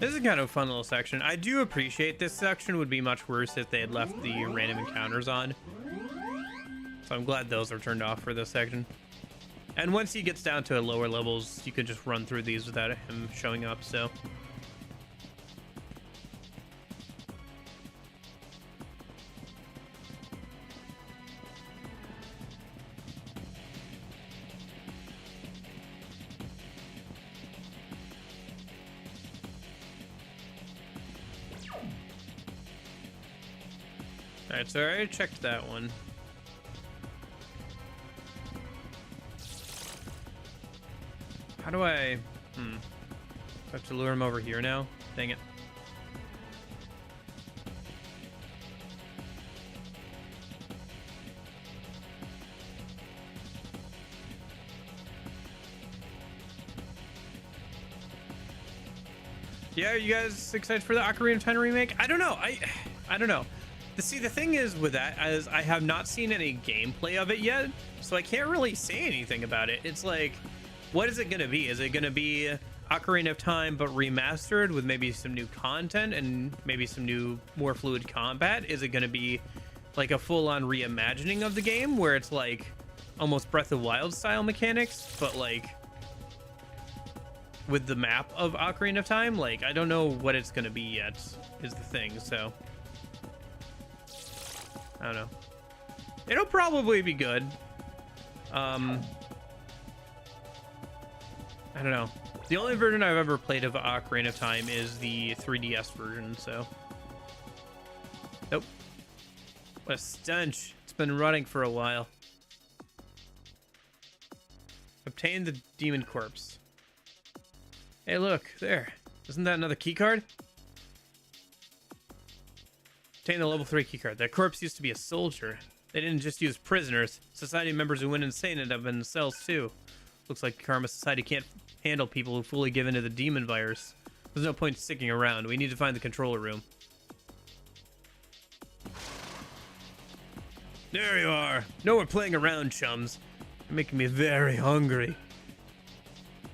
A: This is kind of a fun little section. I do appreciate this section would be much worse if they had left the random encounters on. So I'm glad those are turned off for this section. And once he gets down to lower levels, you can just run through these without him showing up, so. Alright, so I already checked that one. How do I... Do I have to lure him over here now? Dang it. Yeah, are you guys excited for the Ocarina of Time remake? I don't know. I don't know. See, the thing is with that is I have not seen any gameplay of it yet, so I can't really say anything about it. It's like, what is it going to be? Is it going to be Ocarina of Time but remastered with maybe some new content and maybe some new, more fluid combat? Is it going to be like a full-on reimagining of the game where it's like almost Breath of the Wild style mechanics, but like with the map of Ocarina of Time? Like, I don't know what it's going to be yet is the thing, so I don't know. It'll probably be good. I don't know. The only version I've ever played of Ocarina of Time is the 3DS version, so. Nope. What a stench. It's been running for a while. Obtain the demon corpse. Hey, look, there. Isn't that another keycard? Obtain the level 3 keycard. That corpse used to be a soldier. They didn't just use prisoners. Society members who went insane ended up in cells too. Looks like Karma Society can't handle people who fully give into the demon virus. There's no point sticking around. We need to find the controller room. There you are. No more playing around, chums. You're making me very hungry.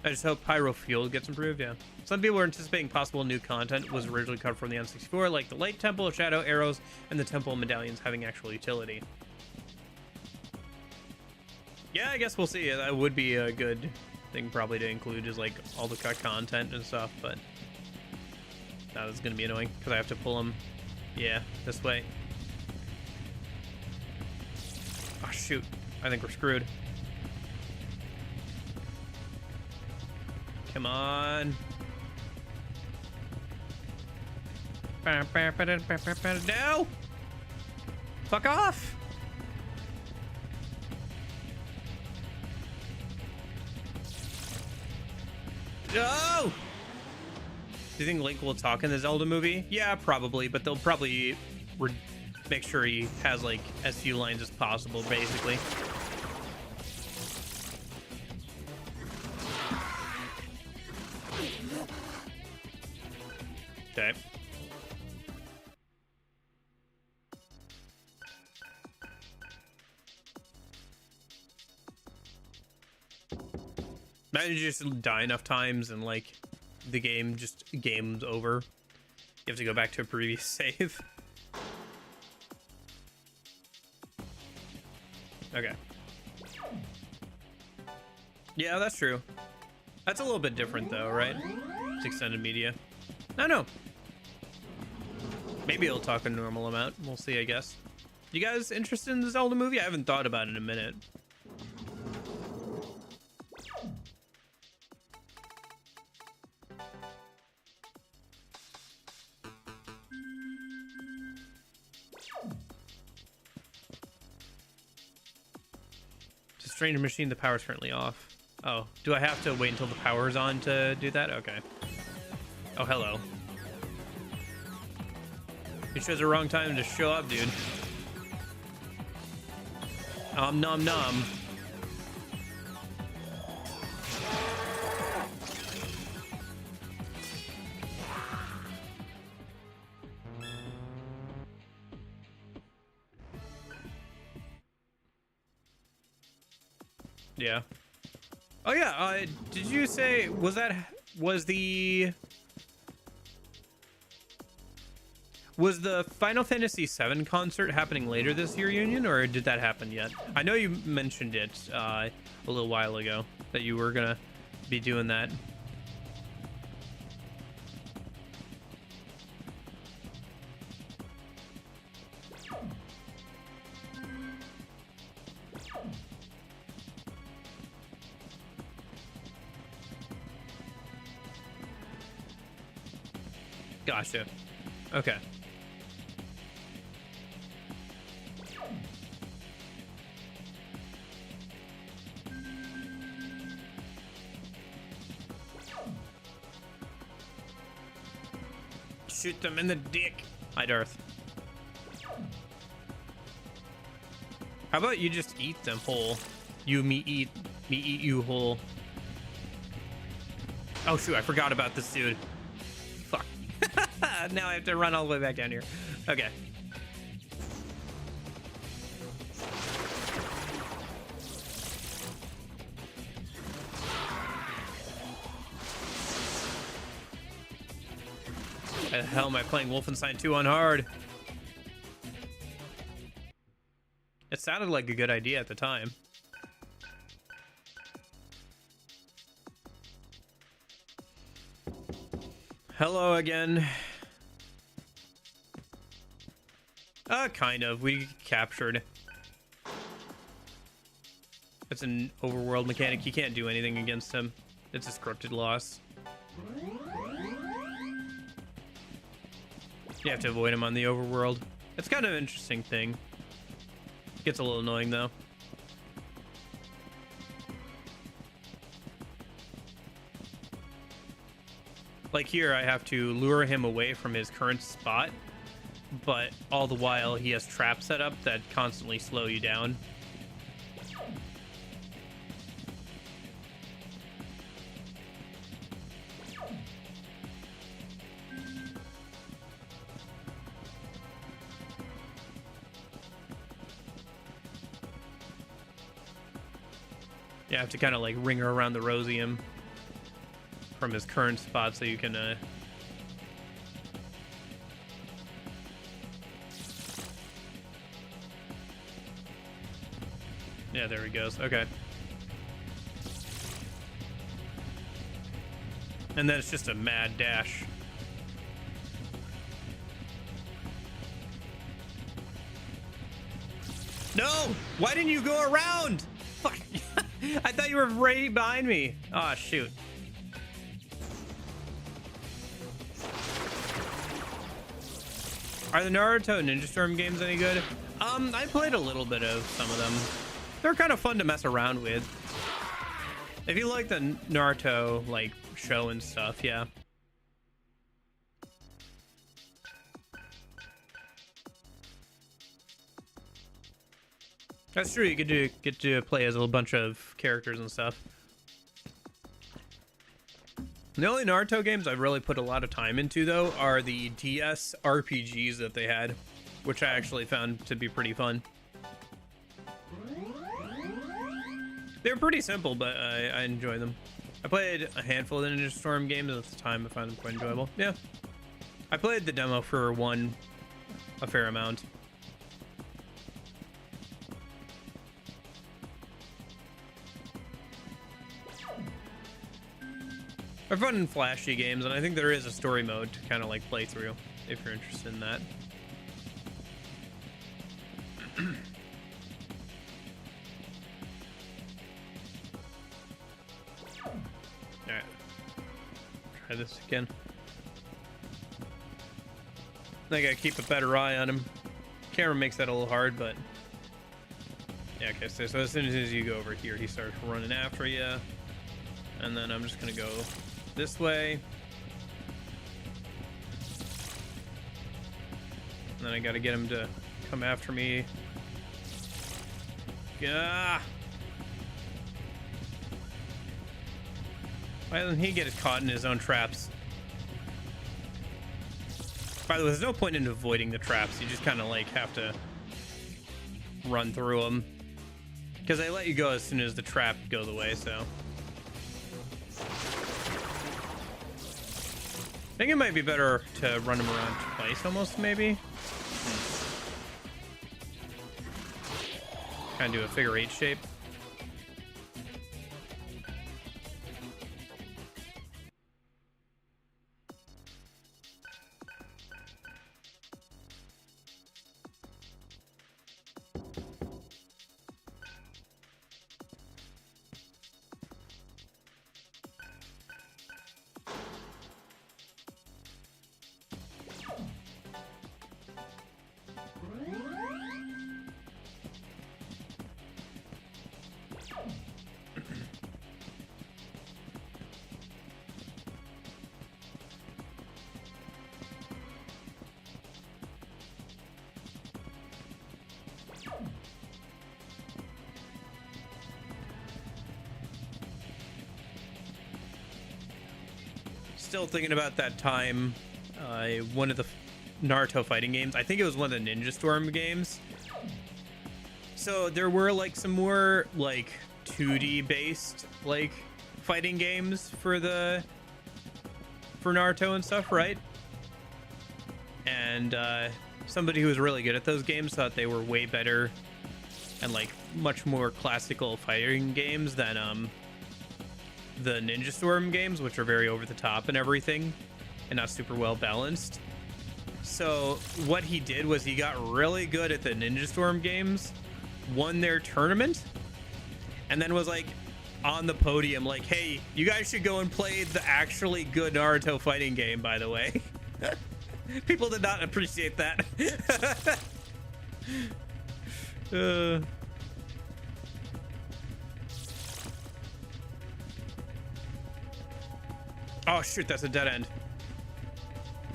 A: I just hope Pyro Fuel gets improved, yeah. Some people are anticipating possible new content was originally cut from the N64, like the Light Temple, Shadow Arrows, and the Temple Medallions having actual utility. Yeah, I guess we'll see. That would be a good thing probably to include, is like all the cut content and stuff, but that is going to be annoying because I have to pull them, yeah, this way. Oh, shoot. I think we're screwed. Come on. No! Fuck off! No! Do you think Link will talk in the Zelda movie? Yeah, probably, but they'll probably make sure he has like as few lines as possible, basically. Okay. Imagine you just die enough times and like the game just game's over. You have to go back to a previous save. Okay. Yeah, that's true. That's a little bit different though, right? It's extended media. I don't know. Maybe it'll talk a normal amount. We'll see, I guess. You guys interested in the Zelda movie? I haven't thought about it in a minute. It's a Stranger Machine, the power's currently off. Oh, do I have to wait until the power's on to do that? Okay. Oh, hello. You chose the wrong time to show up, dude. Nom nom. Yeah. Oh yeah, did you say, was the Final Fantasy VII concert happening later this year, Union, or did that happen yet? I know you mentioned it a little while ago, that you were gonna be doing that. Gotcha. Okay. shoot them in the dick. Hi, Darth. How about you just eat them whole? Me eat you whole. Oh shoot, I forgot about this dude. Fuck. Now I have to run all the way back down here. Okay. Why the hell am I playing Wolfenstein 2 on hard? It sounded like a good idea at the time. Hello again. Kind of. We captured. It's an overworld mechanic. You can't do anything against him. It's a scripted loss. You have to avoid him on the overworld. It's kind of an interesting thing. Gets a little annoying though. Like here, I have to lure him away from his current spot, but all the while he has traps set up that constantly slow you down. You have to kind of like ring her around the rosium from his current spot so you can yeah, there he goes. Okay. And then it's just a mad dash. No! Why didn't you go around? Fuck. I thought you were right behind me. Oh, shoot. Are the Naruto Ninja Storm games any good? I played a little bit of some of them. They're kind of fun to mess around with. If you like the Naruto, like, show and stuff, yeah. That's true. You get to play as a bunch of characters and stuff. The only Naruto games I've really put a lot of time into, though, are the DS RPGs that they had, which I actually found to be pretty fun. They're pretty simple, but I enjoy them. I played a handful of the Ninja Storm games at the time. I found them quite enjoyable. Yeah. I played the demo for one a fair amount. They're fun and flashy games, and I think there is a story mode to kind of like play through if you're interested in that. Alright. Try this again. I gotta keep a better eye on him. Camera makes that a little hard, but yeah, okay, so as soon as you go over here, he starts running after you. And then I'm just gonna go this way. And then I gotta get him to come after me. Gah! Why doesn't he get caught in his own traps? By the way, there's no point in avoiding the traps. You just kind of like have to run through them. Because they let you go as soon as the trap goes away, so. I think it might be better to run him around twice almost, maybe. Kind of do a figure 8 shape. Still thinking about that time, one of the Naruto fighting games. I think it was one of the Ninja Storm games. So there were like some more like 2D based like fighting games for Naruto and stuff, right? And somebody who was really good at those games thought they were way better and like much more classical fighting games than the Ninja Storm games, which are very over the top and everything and not super well balanced. So what he did was he got really good at the Ninja Storm games, won their tournament, and then was like on the podium like, hey, you guys should go and play the actually good Naruto fighting game, by the way. People did not appreciate that. Oh shoot, that's a dead end.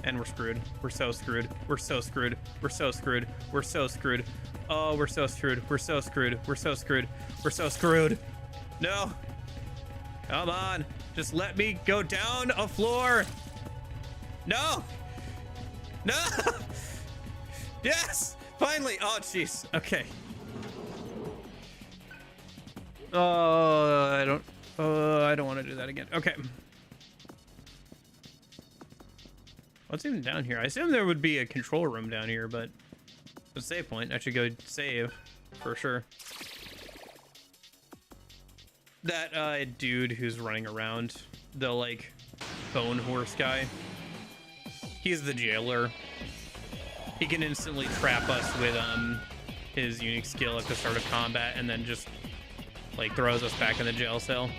A: And we're screwed. We're so screwed. We're so screwed. We're so screwed. We're so screwed. Oh, we're so screwed. We're so screwed. We're so screwed. We're so screwed. No. Come on. Just let me go down a floor. No. No. Yes. Finally. Oh, jeez. Okay. I don't want to do that again. Okay. What's even down here? I assume there would be a control room down here, but a save point. I should go save for sure. That dude who's running around, the like bone horse guy, he's the jailer. He can instantly trap us with his unique skill at the start of combat and then just like throws us back in the jail cell.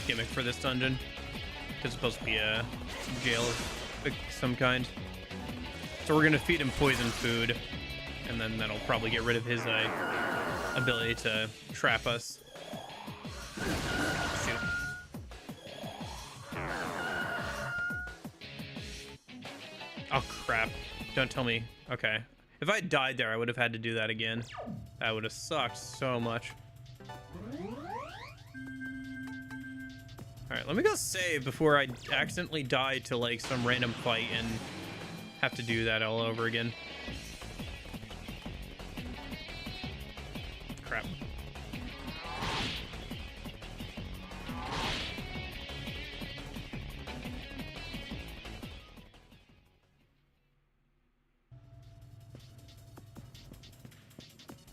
A: Gimmick for this dungeon. It's supposed to be a jail of some kind. So we're gonna feed him poison food, and then that'll probably get rid of his ability to trap us. Shoot. Oh crap. Don't tell me. Okay. If I died there, I would have had to do that again. That would have sucked so much. All right, let me go save before I accidentally die to like some random fight and have to do that all over again. Crap.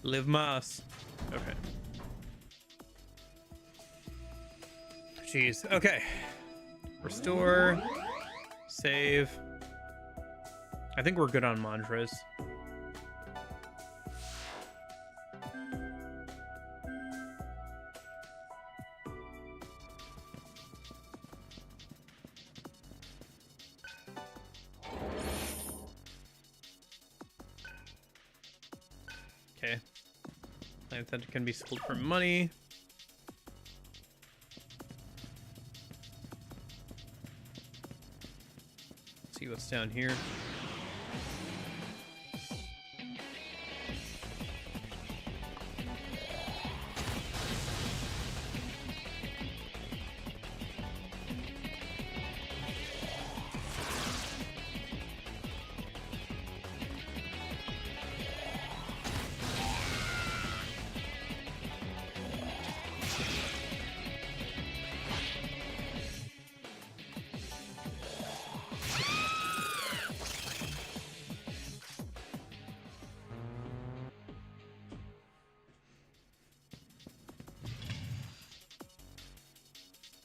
A: Live Moss. Okay. Jeez. Okay. Restore. Save. I think we're good on mantras. Okay. That can be sold for money. See what's down here.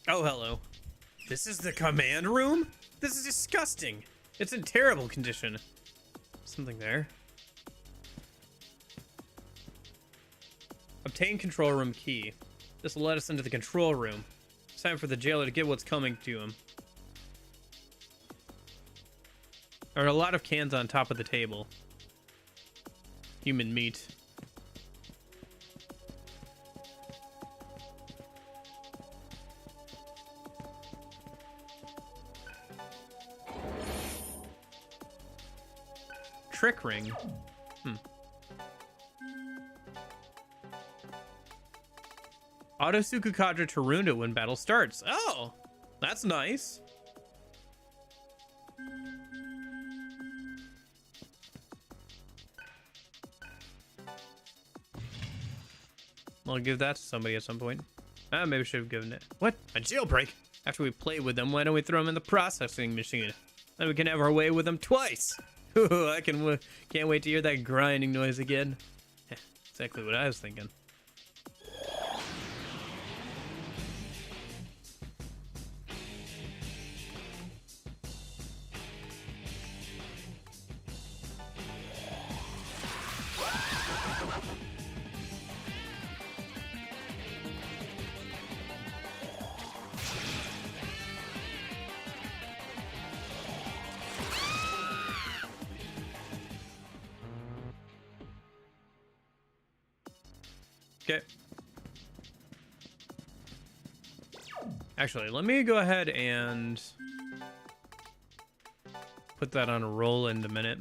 A: Oh, hello. This is the command room? This is disgusting. It's in terrible condition. Something there. Obtain control room key. This will let us into the control room. It's time for the jailer to get what's coming to him. There are a lot of cans on top of the table. Human meat. Trick ring. Autosuku Kadra Tarunda when battle starts. Oh, that's nice. I'll give that to somebody at some point. Maybe I should have given it. What? A jailbreak? After we play with them, why don't we throw them in the processing machine? Then we can have our way with them twice. I can't wait to hear that grinding noise again. Exactly what I was thinking. Okay. Actually, let me go ahead and put that on a roll in a minute.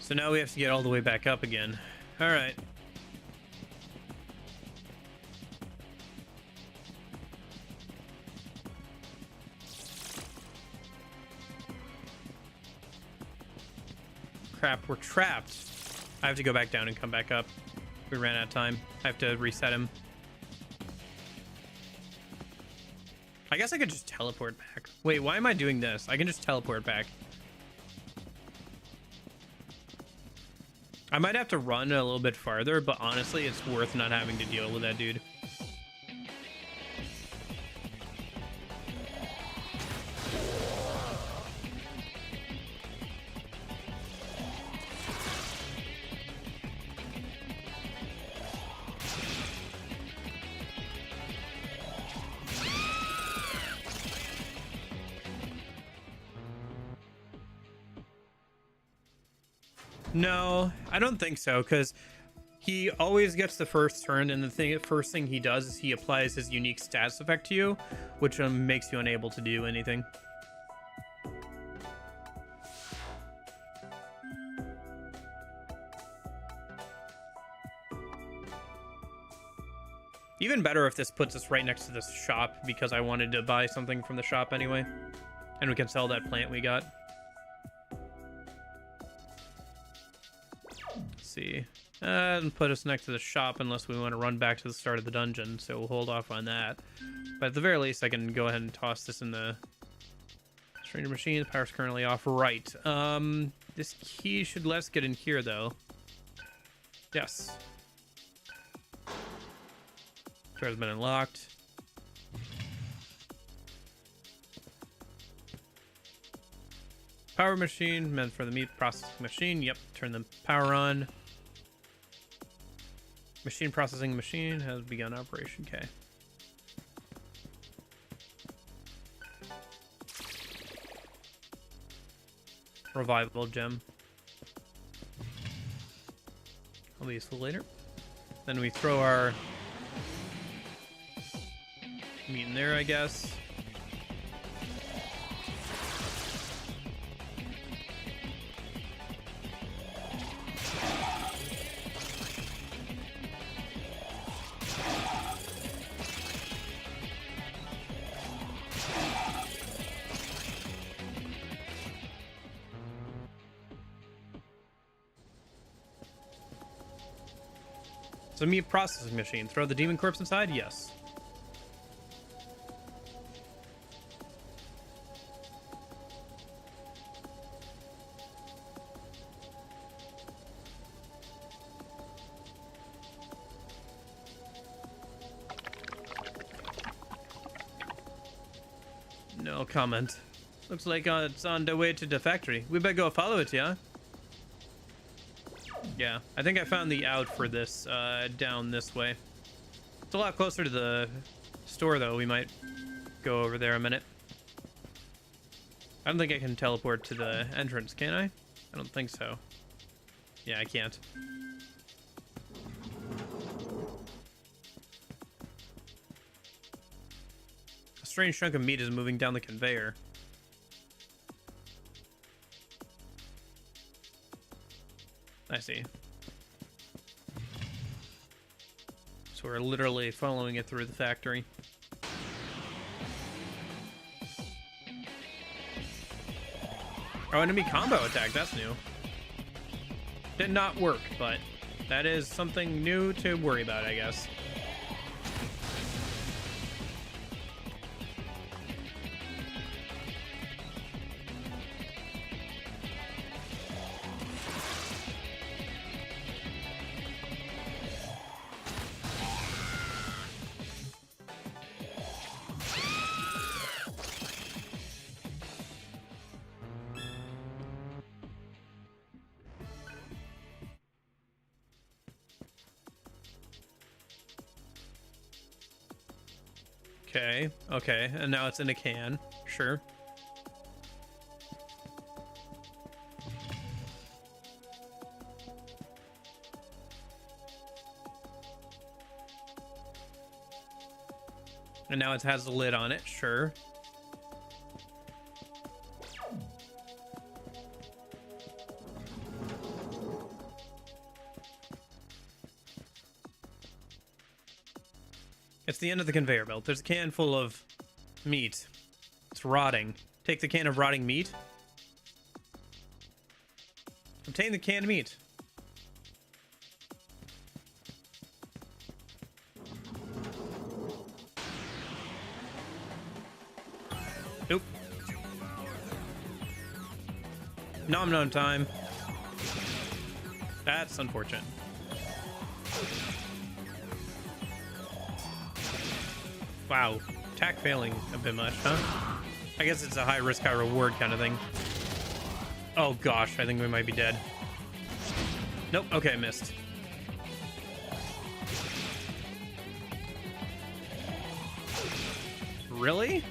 A: So now we have to get all the way back up again. All right. Crap, we're trapped. I have to go back down and come back up. We ran out of time. I have to reset him. I guess I could just teleport back. Wait, why am I doing this? I can just teleport back. I might have to run a little bit farther, but honestly, it's worth not having to deal with that dude. No, I don't think so, because he always gets the first turn, and the first thing he does is he applies his unique stats effect to you, which makes you unable to do anything. Even better if this puts us right next to this shop, because I wanted to buy something from the shop anyway, and we can sell that plant we got. See, and put us next to the shop unless we want to run back to the start of the dungeon, so we'll hold off on that. But at the very least, I can go ahead and toss this in the stranger machine. The power's currently off. Right. This key should let us get in here, though. Yes. Door's been unlocked. Power machine meant for the meat processing machine. Yep, turn the power on. Machine processing machine has begun operation. Okay. Revival gem. I'll be useful later. Then we throw our meat in there, I guess. So meat processing machine. Throw the demon corpse inside? Yes. No comment. Looks like it's on the way to the factory. We better go follow it, yeah? Yeah, I think I found the out for this down this way. It's a lot closer to the store, though. We might go over there a minute. I don't think I can teleport to the entrance, can I? I don't think so. Yeah, I can't. A strange chunk of meat is moving down the conveyor. I see. So we're literally following it through the factory. Oh, enemy combo attack. That's new. Did not work, but that is something new to worry about, I guess. Okay, okay, and now it's in a can. Sure. And now it has a lid on it. Sure. It's the end of the conveyor belt. There's a can full of meat. It's rotting. Take the can of rotting meat. Obtain the canned meat. Nope. Nom nom time. That's unfortunate. Wow, attack failing a bit much, huh? I guess it's a high risk, high reward kind of thing. Oh gosh, I think we might be dead. Nope, okay, missed. Really?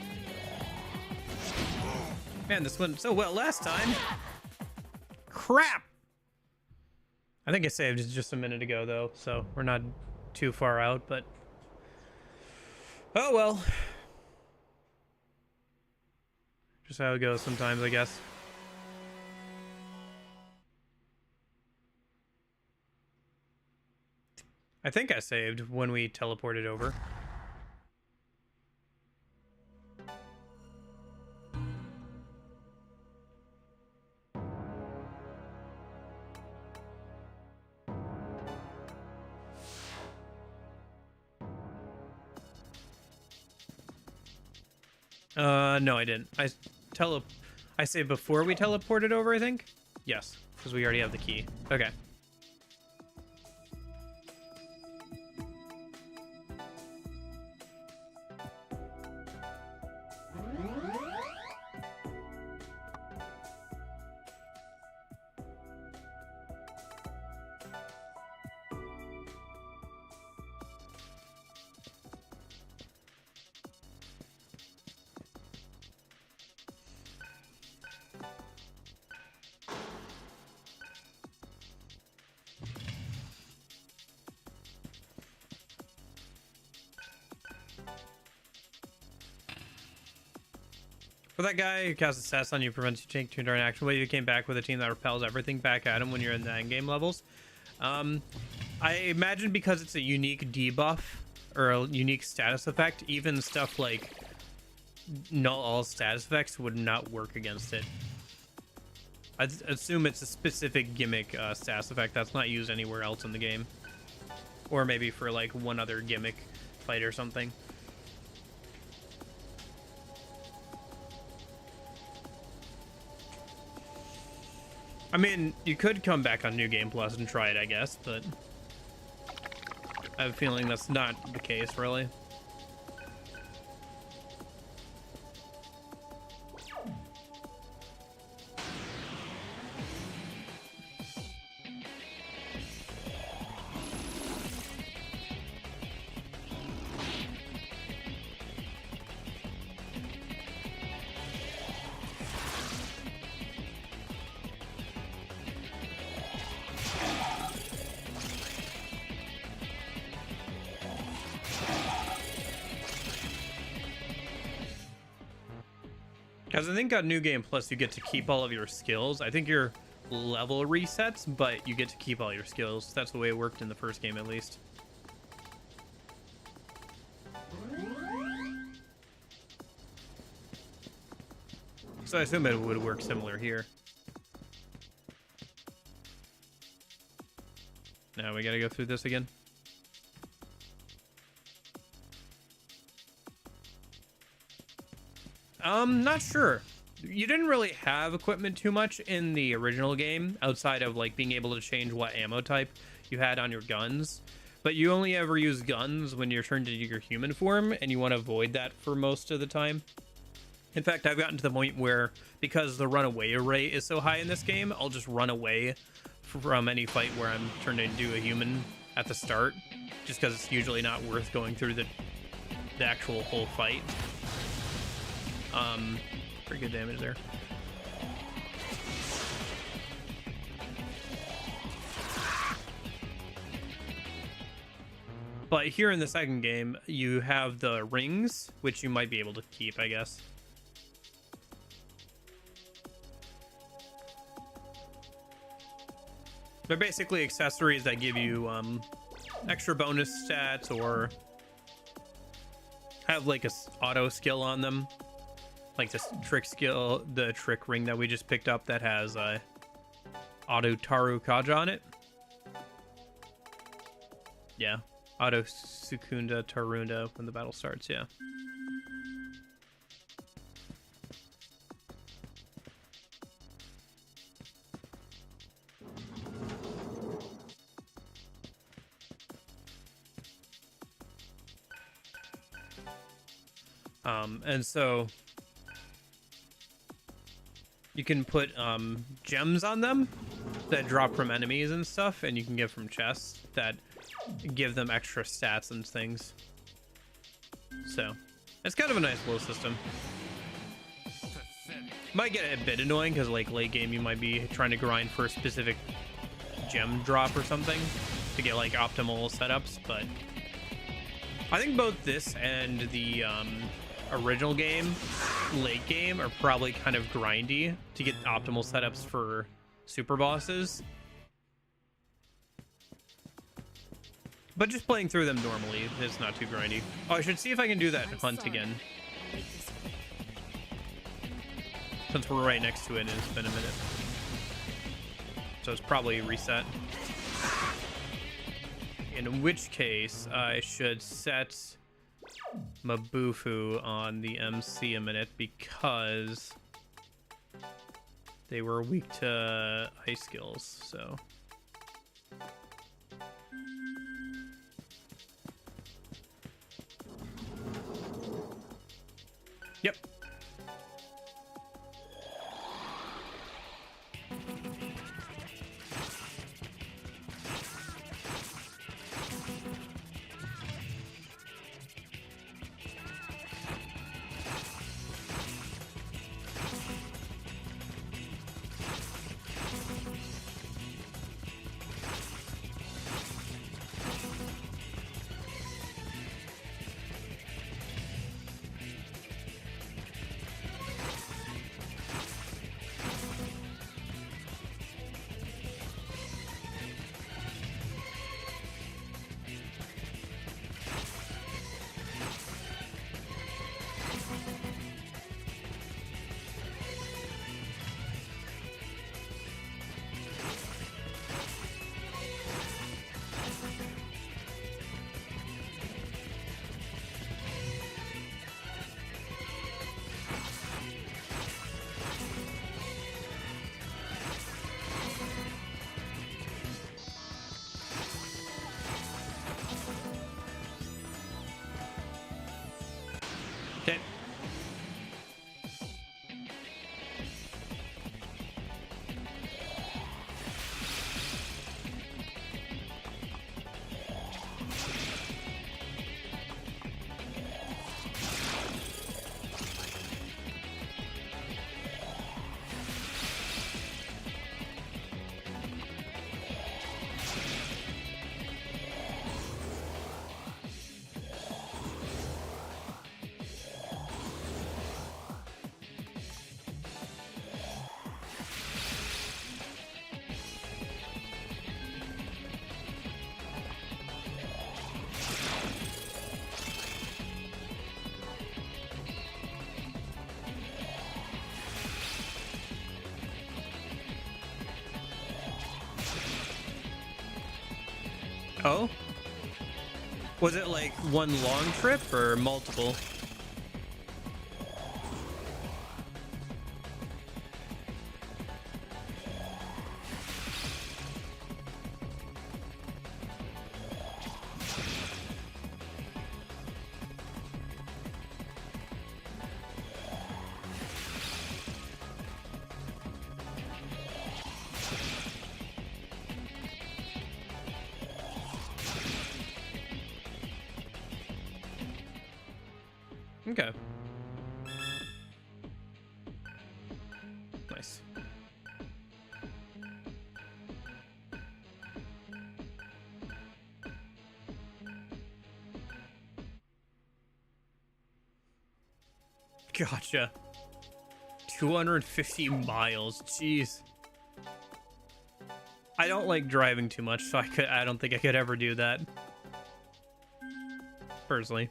A: Man, this went so well last time. Crap! I think I saved just a minute ago though, so we're not too far out, but oh well. Just how it goes sometimes, I guess. I think I saved when we teleported over. No, I didn't. I saved before we teleported over, I think? Yes, because we already have the key. Okay. For that guy who casts a stats on you, prevents you take turn during action, but you came back with a team that repels everything back at him when you're in the endgame levels. I imagine because it's a unique debuff or a unique status effect, even stuff like null all status effects would not work against it. I'd assume it's a specific gimmick status effect that's not used anywhere else in the game, or maybe for like one other gimmick fight or something. I mean, you could come back on New Game Plus and try it, I guess, but I have a feeling that's not the case, really. Because I think on New Game Plus, you get to keep all of your skills. I think your level resets, but you get to keep all your skills. That's the way it worked in the first game, at least. So I assume it would work similar here. Now we gotta go through this again. Not sure. You didn't really have equipment too much in the original game, outside of like being able to change what ammo type you had on your guns. But you only ever use guns when you're turned into your human form, and you want to avoid that for most of the time. In fact, I've gotten to the point where, because the runaway rate is so high in this game, I'll just run away from any fight where I'm turned into a human at the start, just because it's usually not worth going through the actual whole fight. Pretty good damage there. But here in the second game, you have the rings, which you might be able to keep, I guess. They're basically accessories that give you extra bonus stats or have like a auto skill on them. Like this trick skill, the trick ring that we just picked up that has auto Taru Kaja on it. Yeah, auto Sukunda Tarunda when the battle starts, yeah. And so you can put gems on them that drop from enemies and stuff, and you can get from chests that give them extra stats and things. So it's kind of a nice little system. Might get a bit annoying because like late game you might be trying to grind for a specific gem drop or something to get like optimal setups, but I think both this and the original game late game are probably kind of grindy to get optimal setups for super bosses, but just playing through them normally is not too grindy. Oh, I should see if I can do that hunt again, since we're right next to it and it's been a minute, so it's probably reset. In which case I should set Mabufu on the MC a minute because they were weak to ice skills, so yep. Oh? Was it like one long trip or multiple? Okay. Nice. Gotcha. 250 miles. Jeez. I don't like driving too much, so I don't think I could ever do that. Personally.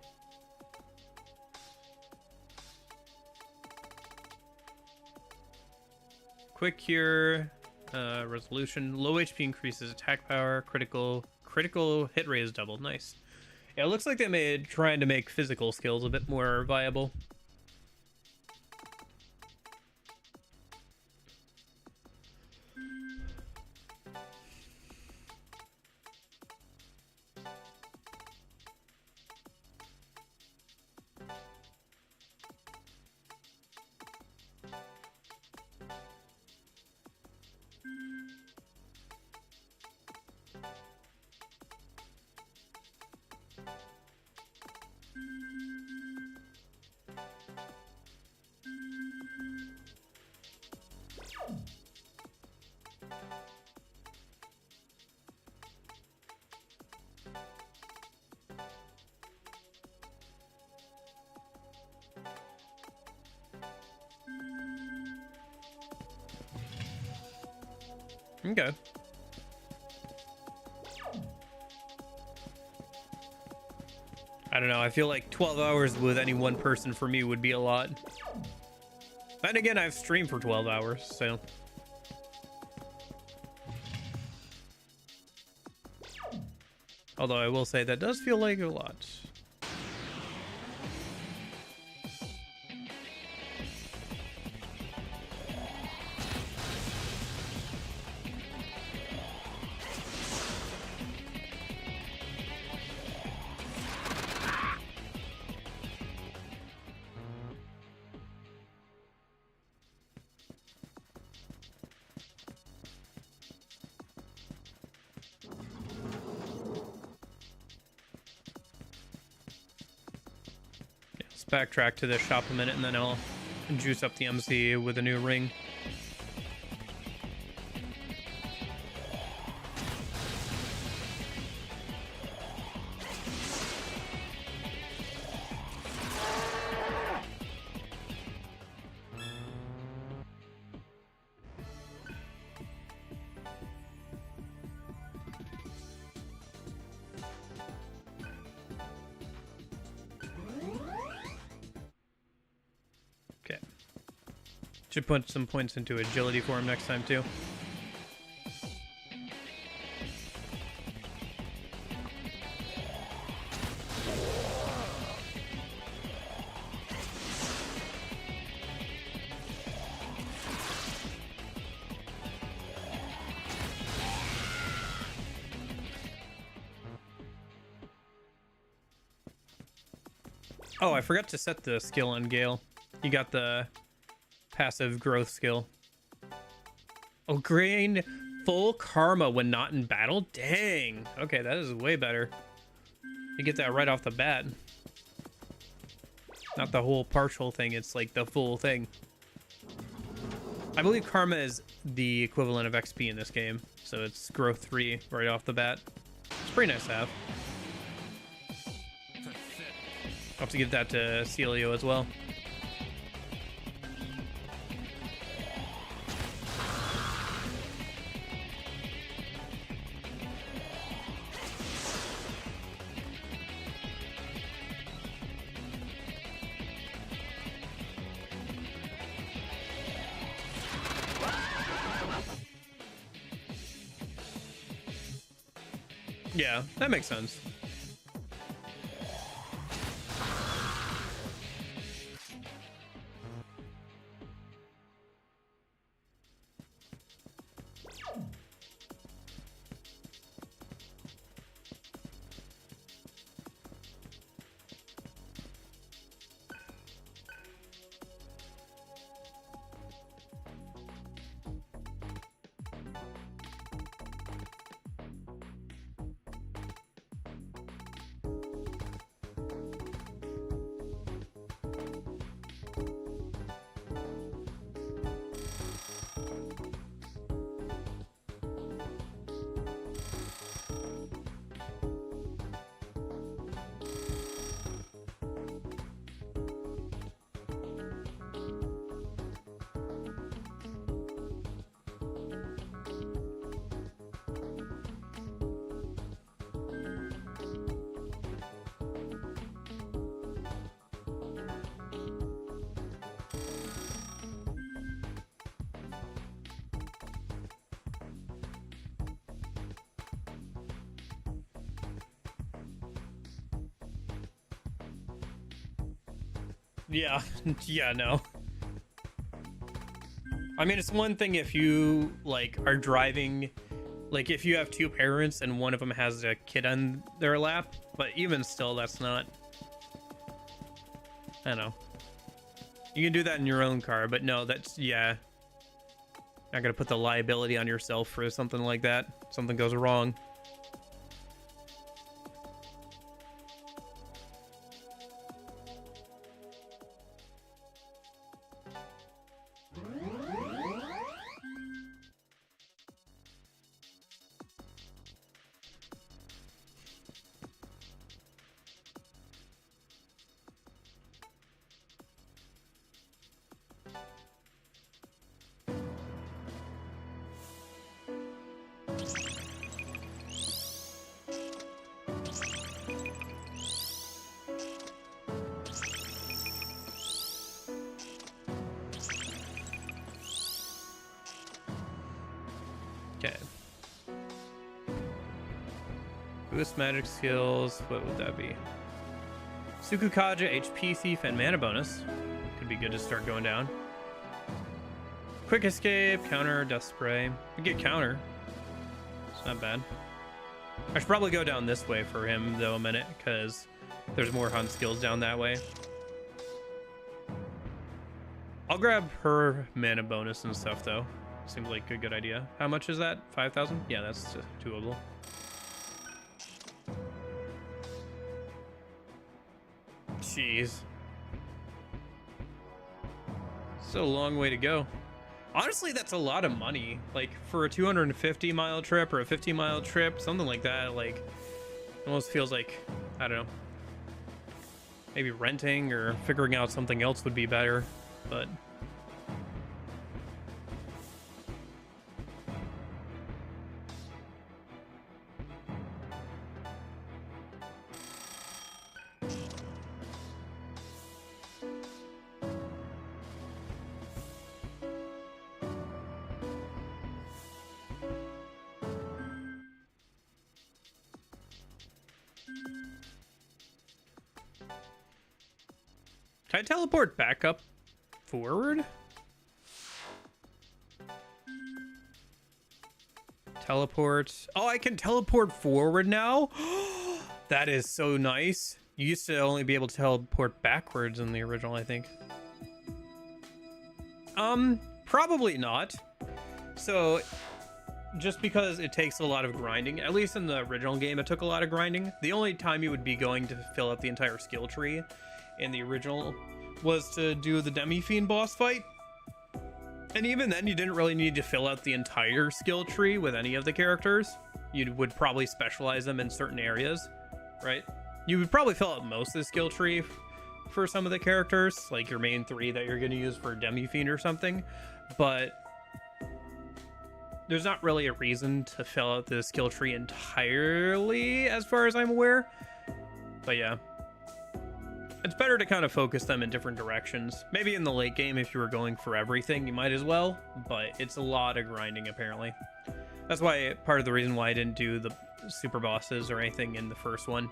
A: Quick cure, resolution, low HP increases attack power, critical hit rate is doubled. Nice. Yeah, it looks like they made trying to make physical skills a bit more viable. Okay. I don't know. I feel like 12 hours with any one person for me would be a lot. And again, I've streamed for 12 hours, so. Although I will say that does feel like a lot. Backtrack to the shop a minute and then I'll juice up the MC with a new ring. Should put some points into agility for him next time too. Oh, I forgot to set the skill on Gale. You got the passive growth skill. Oh, gain full karma when not in battle? Dang. Okay, that is way better. You get that right off the bat. Not the whole partial thing, it's like the full thing. I believe karma is the equivalent of XP in this game, so it's growth 3 right off the bat. It's pretty nice to have. I'll have to give that to Celio as well. Yeah, that makes sense. Yeah, yeah, no. I mean, it's one thing if you, like, are driving, like, if you have two parents and one of them has a kid on their lap, but even still, that's not, I don't know. You can do that in your own car, but no, that's, yeah. Not gonna put the liability on yourself for something like that. Something goes wrong. Okay. Boost magic skills. What would that be? Sukukaja, HP thief, and mana bonus. Could be good to start going down. Quick escape, counter, death spray. We get counter. It's not bad. I should probably go down this way for him though a minute, because there's more hunt skills down that way. I'll grab her mana bonus and stuff though. Seems like a good idea. How much is that? 5,000? Yeah, that's doable. Jeez. So a long way to go. Honestly, that's a lot of money. Like, for a 250-mile trip or a 50-mile trip, something like that, like, almost feels like, I don't know, maybe renting or figuring out something else would be better, but... Can I teleport back up forward? Teleport. Oh, I can teleport forward now? That is so nice. You used to only be able to teleport backwards in the original, I think. Probably not. So, just because it takes a lot of grinding, at least in the original game, it took a lot of grinding. The only time you would be going to fill out the entire skill tree in the original was to do the Demi-Fiend boss fight. And even then, you didn't really need to fill out the entire skill tree with any of the characters. You would probably specialize them in certain areas, right? You would probably fill out most of the skill tree for some of the characters, like your main three that you're going to use for Demi-Fiend or something. But there's not really a reason to fill out the skill tree entirely, as far as I'm aware. But yeah. It's better to kind of focus them in different directions. Maybe in the late game, if you were going for everything, you might as well, but it's a lot of grinding, apparently. That's why part of the reason why I didn't do the super bosses or anything in the first one.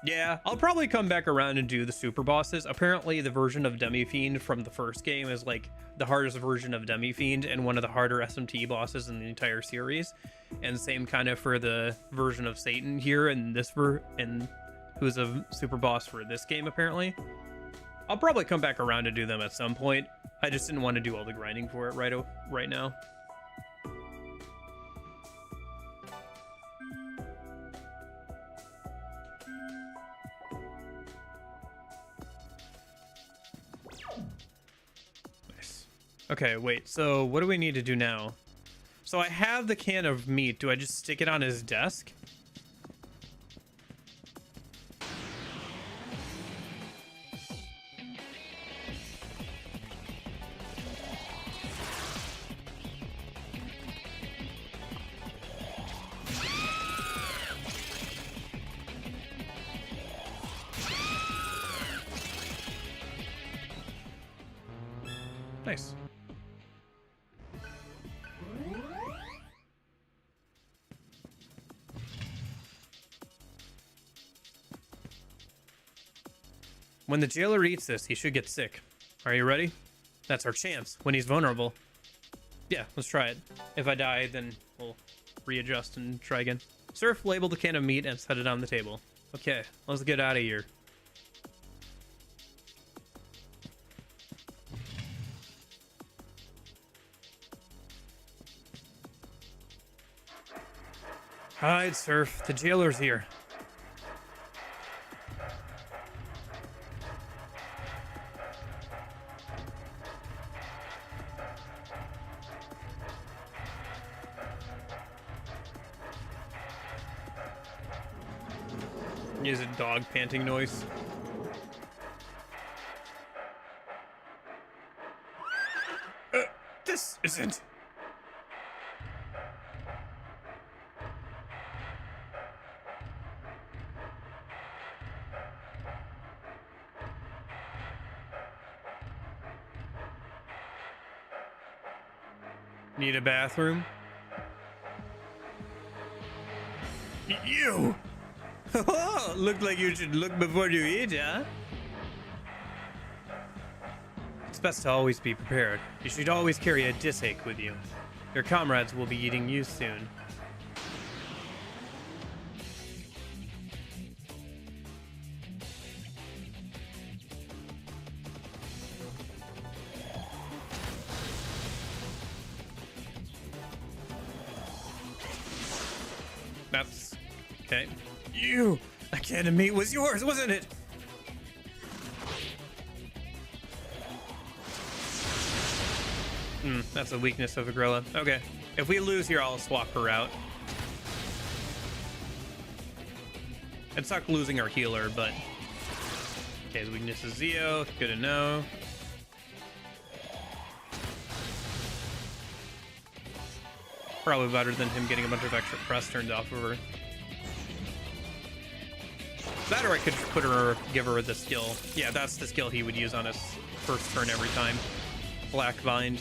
A: Yeah, I'll probably come back around and do the super bosses. Apparently, the version of Demi-Fiend from the first game is like the hardest version of Demi-Fiend and one of the harder SMT bosses in the entire series. And same kind of for the version of Satan here and who's a super boss for this game apparently. I'll probably come back around to do them at some point. I just didn't want to do all the grinding for it right now. Okay, wait, so what do we need to do now? So I have the can of meat. Do I just stick it on his desk? Nice. When the jailer eats this, he should get sick. Are you ready? That's our chance when he's vulnerable. Yeah, let's try it. If I die, then we'll readjust and try again. Surf labeled the can of meat and set it on the table. Okay, let's get out of here. Hide, Surf. The jailer's here. Use a dog panting noise. This isn't. Need a bathroom? You! Looked like you should look before you eat, huh? It's best to always be prepared. You should always carry a dishake with you. Your comrades will be eating you soon. That's okay. You! That can of meat was yours, wasn't it? That's a weakness of Agrilla. Okay. If we lose here, I'll swap her out. It sucked losing our healer, but... Okay, his weakness is Zeo. Good to know. Probably better than him getting a bunch of extra press turned off of her. That or I could put her, give her the skill. Yeah, that's the skill he would use on his first turn every time. Black Bind.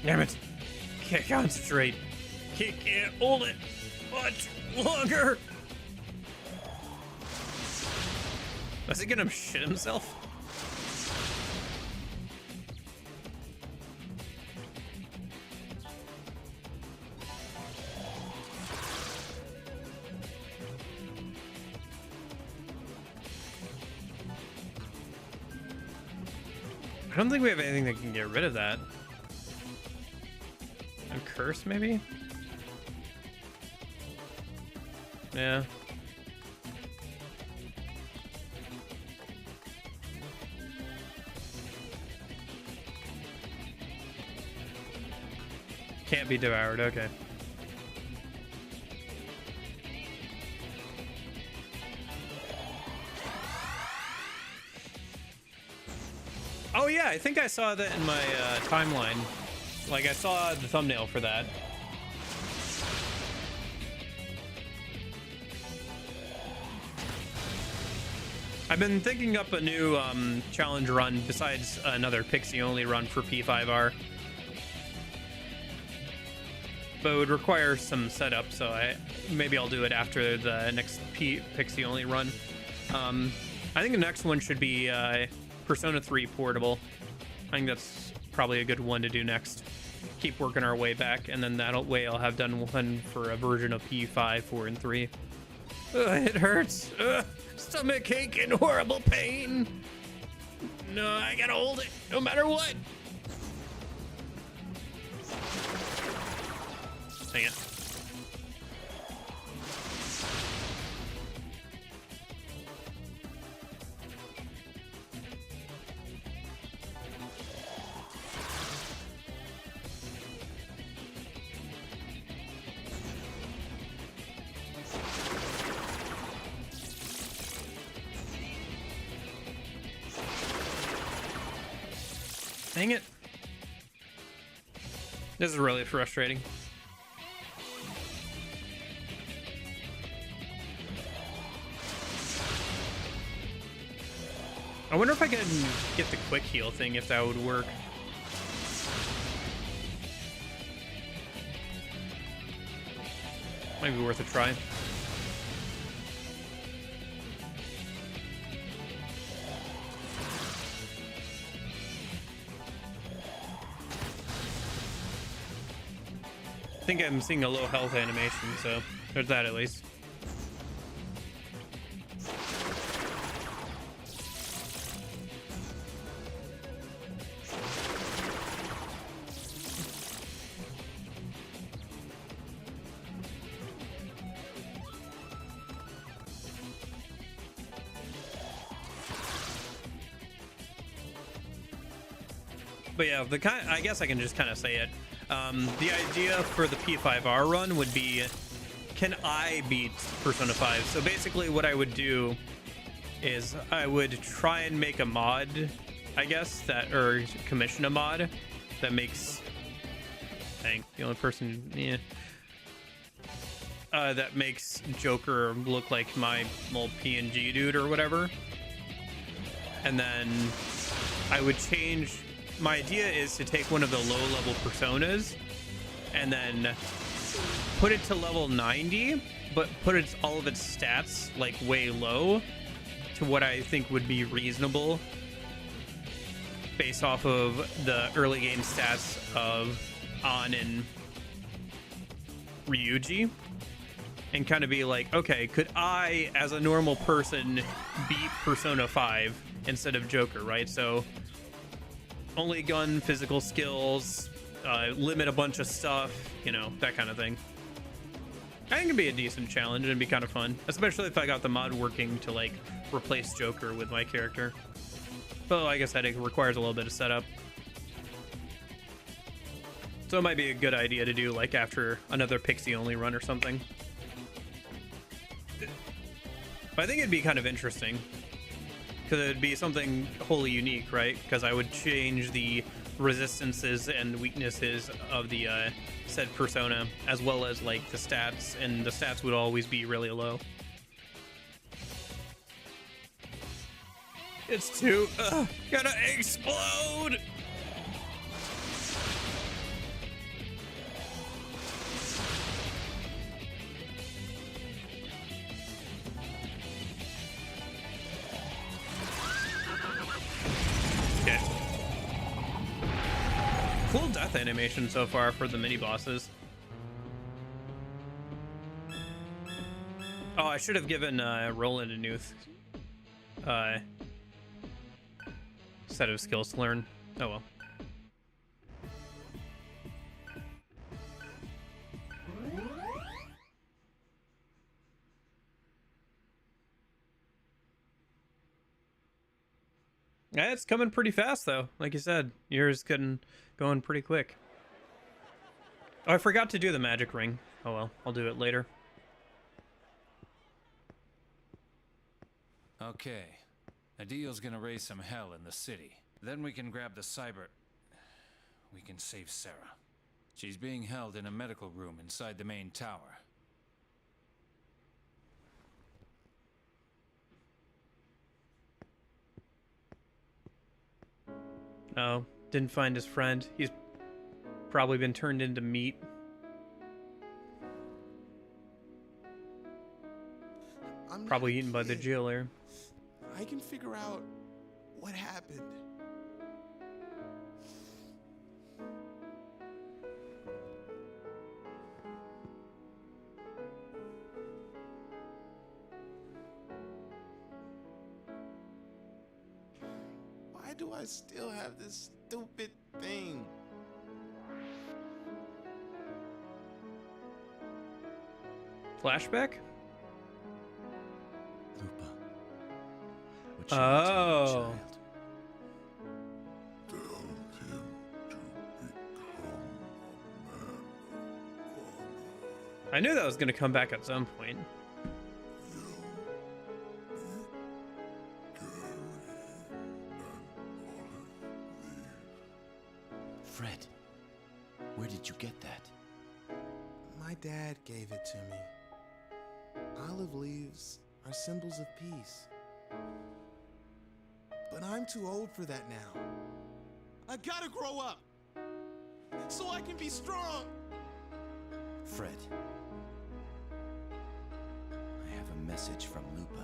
A: Damn it. Can't concentrate. Can't hold it much longer. Is he gonna shit himself? I don't think we have anything that can get rid of that. A curse, maybe? Yeah. Can't be devoured, okay. Oh yeah, I think I saw that in my timeline. Like, I saw the thumbnail for that. I've been thinking up a new challenge run besides another Pixie only run for P5R. But it would require some setup, so maybe I'll do it after the next Pixie only run. I think the next one should be Persona 3 Portable. I think that's probably a good one to do next. Keep working our way back, and then that way I'll have done one for a version of P5, 4, and 3. It hurts. Stomach ache and horrible pain. No, I gotta hold it no matter what. Dang it. Dang it. This is really frustrating. I wonder if I could get the quick heal thing, if that would work. Might be worth a try. I think I'm seeing a low health animation, so there's that at least. But yeah, I guess I can just kind of say it. The idea for the P5R run would be, can I beat Persona 5? So basically what I would do is I would try and make a mod, I guess, or commission a mod that makes, dang, the only person, yeah, that makes Joker look like my little PNG dude or whatever. And then I would change. My idea is to take one of the low-level personas and then put it to level 90, but put all of its stats like way low to what I think would be reasonable based off of the early game stats of An and Ryuji, and kind of be like, okay, could I, as a normal person, beat Persona 5 instead of Joker, right? So only gun, physical skills, limit a bunch of stuff, you know, that kind of thing. I think it'd be a decent challenge and it'd be kind of fun, especially if I got the mod working to like replace Joker with my character. But like I said, it requires a little bit of setup. So it might be a good idea to do like after another Pixie only run or something. But I think it'd be kind of interesting, because it'd be something wholly unique, right? Because I would change the resistances and weaknesses of the said persona, as well as like the stats, and the stats would always be really low. It's too gonna explode. Okay. Cool death animation so far for the mini bosses. Oh, I should have given Roland a new set of skills to learn. Oh well. Yeah, it's coming pretty fast though. Like you said, yours going pretty quick. Oh, I forgot to do the magic ring. Oh well, I'll do it later.
E: Okay. Adil's gonna raise some hell in the city. Then we can grab the cyber... We can save Sarah. She's being held in a medical room inside the main tower.
A: Oh, didn't find his friend. He's probably been turned into meat.
G: I'm not
A: Probably
G: a
A: eaten by the
G: kid.
A: jailer.
G: I can figure out what happened. Why do I still have this stupid thing?
A: Flashback?
D: Lupa. What shall I tell you,
A: Oh.
D: child?
A: I knew that was going to come back at some point.
D: Fred, where did you get that?
G: My dad gave it to me. Olive leaves are symbols of peace. But I'm too old for that now. I gotta grow up so I can be strong.
D: Fred, I have a message from Lupa,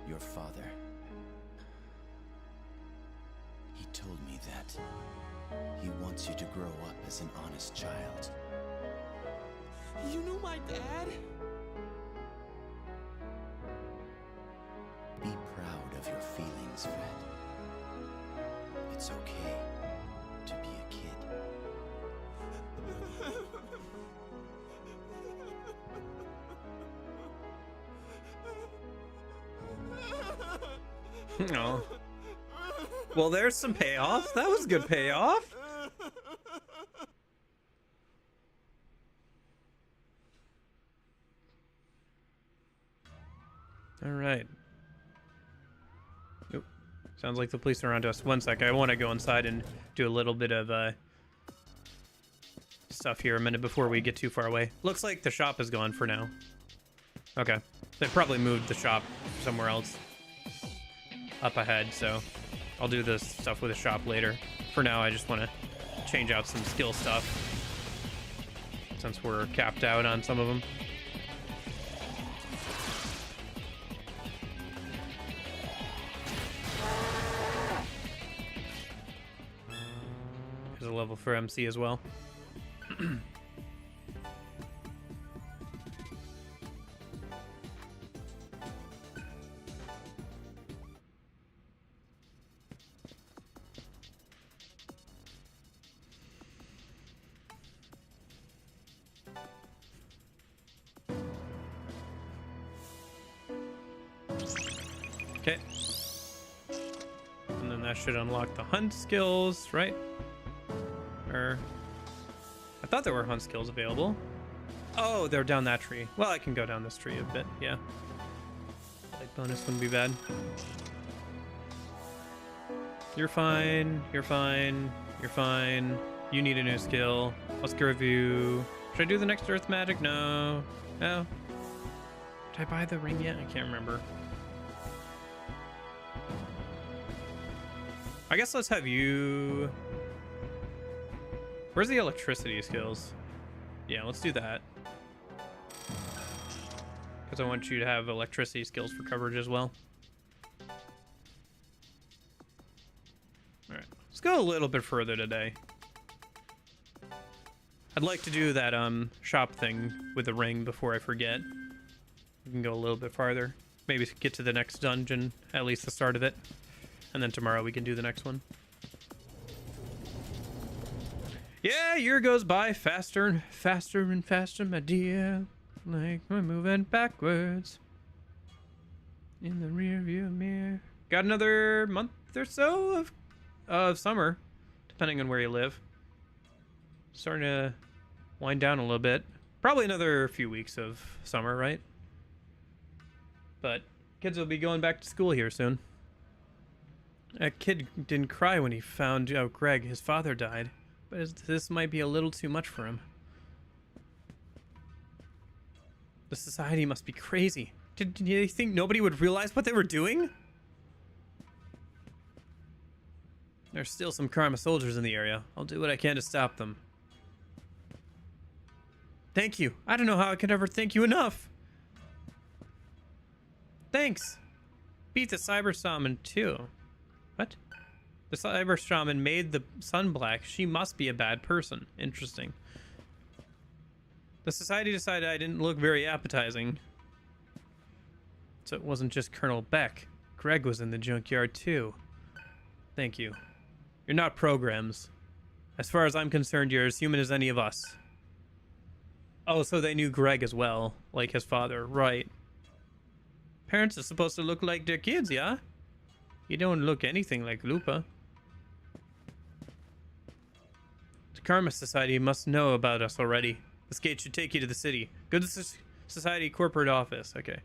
D: your father. He told me that he wants you to grow up as an honest child.
G: You knew my dad?
D: Be proud of your feelings, Fred. It's okay to be a kid.
A: Oh. Well, there's some payoff. That was good payoff. All right. Oop. Sounds like the police are onto us. One sec. I want to go inside and do a little bit of stuff here a minute before we get too far away. Looks like the shop is gone for now. Okay. They probably moved the shop somewhere else up ahead, so I'll do this stuff with the shop later. For now, I just want to change out some skill stuff since we're capped out on some of them. There's a level for MC as well. Okay. And then that should unlock the hunt skills, right? Or I thought there were hunt skills available. Oh, they're down that tree. Well, I can go down this tree a bit, yeah. Light bonus wouldn't be bad. You're fine, you're fine, you're fine. You need a new skill. Let's go review. Should I do the next Earth Magic? No. No. Did I buy the ring yet? I can't remember. I guess let's have you... Where's the electricity skills? Yeah, let's do that. Because I want you to have electricity skills for coverage as well. Alright, let's go a little bit further today. I'd like to do that shop thing with the ring before I forget. We can go a little bit farther. Maybe get to the next dungeon, at least the start of it. And then tomorrow we can do the next one. Yeah, year goes by faster and faster and faster, my dear. Like we're moving backwards in the rear view mirror. Got another month or so of summer, depending on where you live. Starting to wind down a little bit. Probably another few weeks of summer, right? But kids will be going back to school here soon. A kid didn't cry when he found out Greg, his father, died. But this might be a little too much for him. The society must be crazy. Did you think nobody would realize what they were doing? There's still some Karma soldiers in the area. I'll do what I can to stop them. Thank you. I don't know how I could ever thank you enough. Thanks. Beat the Cyber Shaman too. What? The Cyber Shaman made the sun black. She must be a bad person. Interesting. The society decided I didn't look very appetizing. So it wasn't just Colonel Beck. Greg was in the junkyard too. Thank you. You're not programs. As far as I'm concerned, you're as human as any of us. Oh, so they knew Greg as well, like his father, right. Parents are supposed to look like their kids, yeah? You don't look anything like Lupa. The Karma Society must know about us already. This gate should take you to the city. Go to the Society corporate office, okay.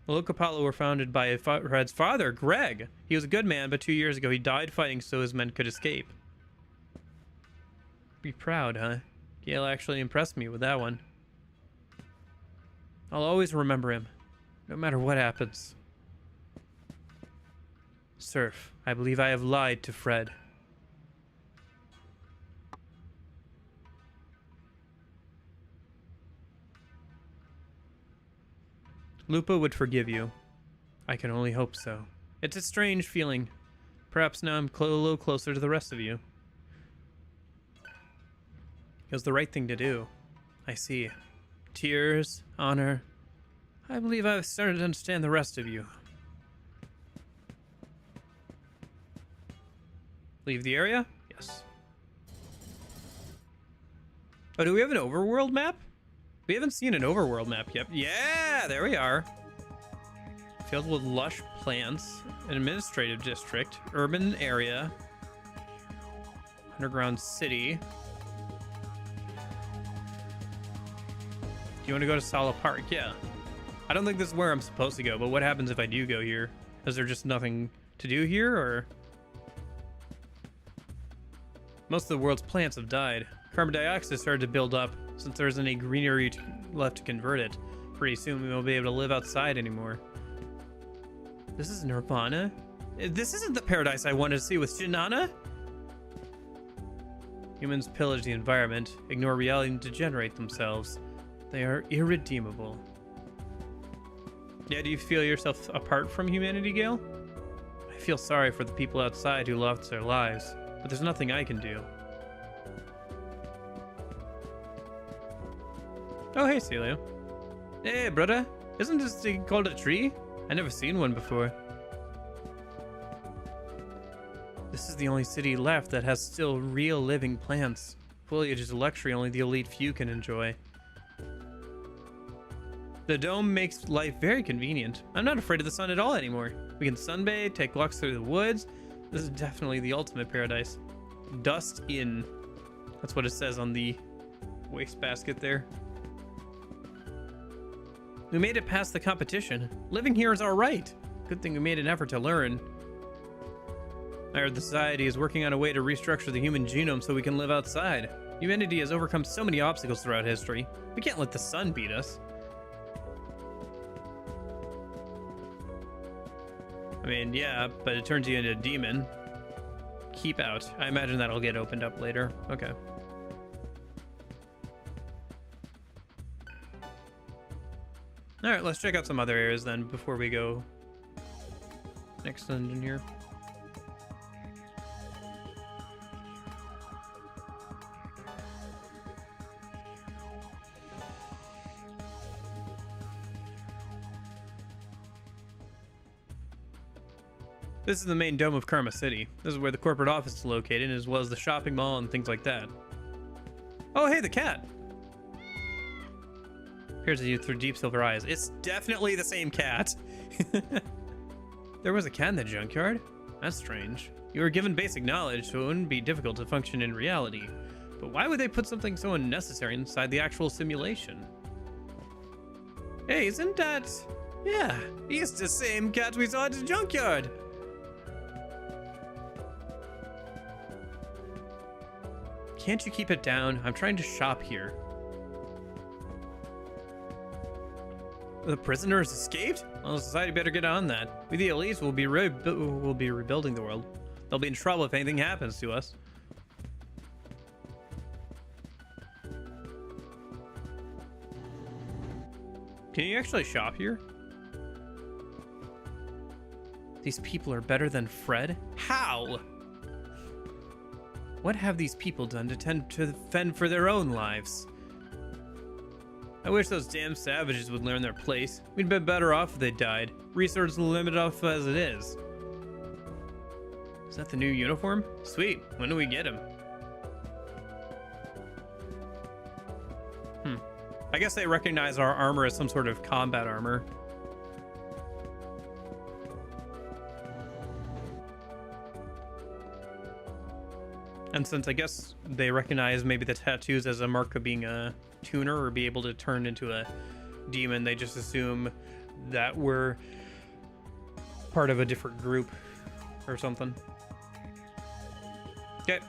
A: The local Apollo were founded by Red's father, Greg. He was a good man, but 2 years ago he died fighting so his men could escape. Be proud, huh? Gale actually impressed me with that one. I'll always remember him, no matter what happens. Surf, I believe I have lied to Fred. Lupa would forgive you. I can only hope so. It's a strange feeling. Perhaps now I'm a little closer to the rest of you. It was the right thing to do. I see. Tears, honor. I believe I've started to understand the rest of you. Leave the area? Yes. Oh, do we have an overworld map? We haven't seen an overworld map yet. Yeah, there we are. Filled with lush plants, an administrative district, urban area, underground city. Do you want to go to Sala Park? Yeah. I don't think this is where I'm supposed to go, but what happens if I do go here? Is there just nothing to do here, or? Most of the world's plants have died. Carbon dioxide started to build up. Since there isn't any greenery left to convert it, pretty soon we won't be able to live outside anymore. This is Nirvana? This isn't the paradise I wanted to see with Shinana? Humans pillage the environment, ignore reality, and degenerate themselves. They are irredeemable. Yeah, do you feel yourself apart from humanity, Gale? I feel sorry for the people outside who lost their lives, but there's nothing I can do. Oh, hey, Celio. Hey, brother. Isn't this thing called a tree? I never seen one before. This is the only city left that has still real living plants. Foliage is a luxury only the elite few can enjoy. The dome makes life very convenient. I'm not afraid of the sun at all anymore. We can sunbathe, take walks through the woods. This is definitely the ultimate paradise. Dust in. That's what it says on the wastebasket there. We made it past the competition. Living here is alright. Good thing we made an effort to learn. I heard the society is working on a way to restructure the human genome so we can live outside. Humanity has overcome so many obstacles throughout history. We can't let the sun beat us. I mean, yeah, but it turns you into a demon. Keep out. I imagine that'll get opened up later. Okay. Alright, let's check out some other areas then before we go next dungeon here. This is the main dome of Karma City. This is where the corporate office is located, as well as the shopping mall and things like that. Oh, hey, the cat! Appears at you through deep silver eyes. It's definitely the same cat. There was a cat in the junkyard? That's strange. You were given basic knowledge, so it wouldn't be difficult to function in reality. But why would they put something so unnecessary inside the actual simulation? Hey, isn't that... Yeah, he's the same cat we saw at the junkyard. Can't you keep it down? I'm trying to shop here. The prisoners escaped? Well, society better get on that. We the elites will be rebuilding the world. They'll be in trouble if anything happens to us. Can you actually shop here? These people are better than Fred? How? What have these people done to tend to fend for their own lives? I wish those damn savages would learn their place. We'd been better off if they died. Resources limited off as it is. Is that the new uniform? Sweet. When do we get him? I guess they recognize our armor as some sort of combat armor. And since I guess they recognize maybe the tattoos as a mark of being a tuner or be able to turn into a demon, they just assume that we're part of a different group or something. Okay.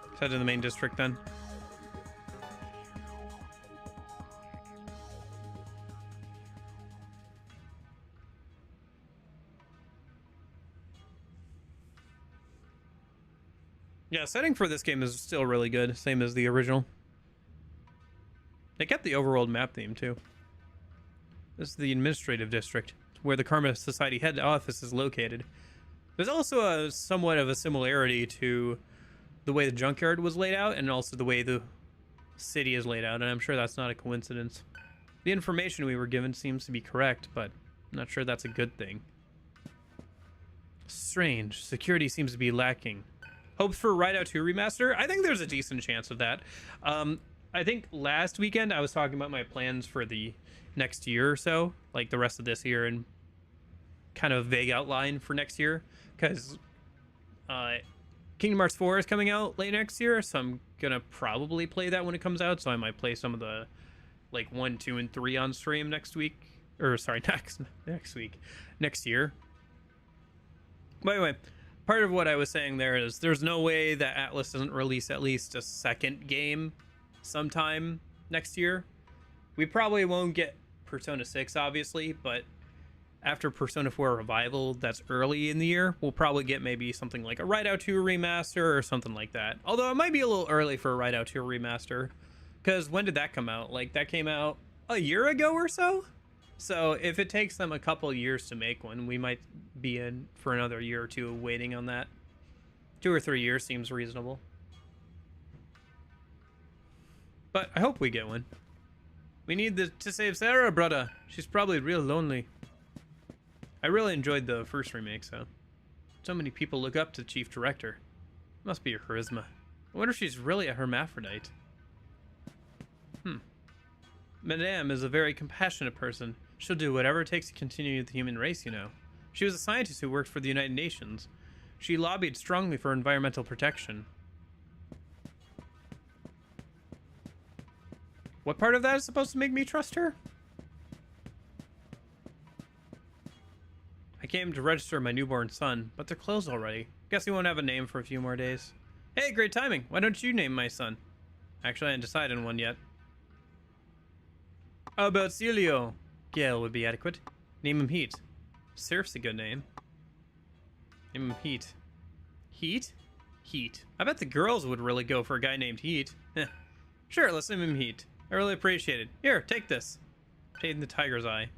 A: Let's head to the main district then. Yeah, setting for this game is still really good, same as the original. They kept the overworld map theme too. This is the administrative district, where the Karma Society head office is located. There's also a somewhat of a similarity to the way the junkyard was laid out and also the way the city is laid out, and I'm sure that's not a coincidence. The information we were given seems to be correct, but I'm not sure that's a good thing. Strange. Security seems to be lacking. Hopes for Ride Out 2 Remaster? I think there's a decent chance of that. I think last weekend I was talking about my plans for the next year or so, like the rest of this year, and kind of a vague outline for next year, because Kingdom Hearts 4 is coming out late next year, so I'm gonna probably play that when it comes out, so I might play some of the like 1, 2, and 3 on stream next week, or sorry, next year. By the way, part of what I was saying there is there's no way that Atlas doesn't release at least a second game sometime next year. We probably won't get Persona 6, obviously, but after Persona 4 Revival, that's early in the year, we'll probably get maybe something like a Ride Out 2 remaster or something like that. Although it might be a little early for a Ride Out 2 remaster, because when did that come out? Like, that came out a year ago or so? So if it takes them a couple years to make one, we might be in for another year or two waiting on that. 2 or 3 years seems reasonable. But I hope we get one. We need to save Sarah, brother. She's probably real lonely. I really enjoyed the first remake, so many people look up to the chief director. Must be her charisma. I wonder if she's really a hermaphrodite. Madame is a very compassionate person. She'll do whatever it takes to continue the human race, you know. She was a scientist who worked for the United Nations. She lobbied strongly for environmental protection. What part of that is supposed to make me trust her? I came to register my newborn son, but they're closed already. Guess he won't have a name for a few more days. Hey, great timing. Why don't you name my son? Actually, I haven't decided on one yet. How about Celio? Gale would be adequate. Name him Heat. Surf's a good name. Name him Heat. Heat? Heat. I bet the girls would really go for a guy named Heat. Sure, let's name him Heat. I really appreciate it. Here, take this. Taking the tiger's eye.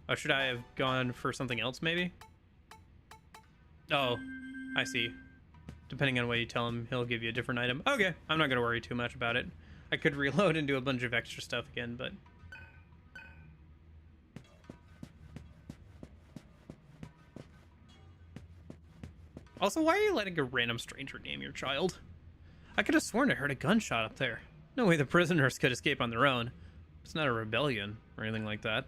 A: Oh, should I have gone for something else, maybe? Oh, I see. Depending on what you tell him, he'll give you a different item. Okay, I'm not going to worry too much about it. I could reload and do a bunch of extra stuff again, but... Also, why are you letting a random stranger name your child? I could have sworn I heard a gunshot up there. No way the prisoners could escape on their own. It's not a rebellion or anything like that.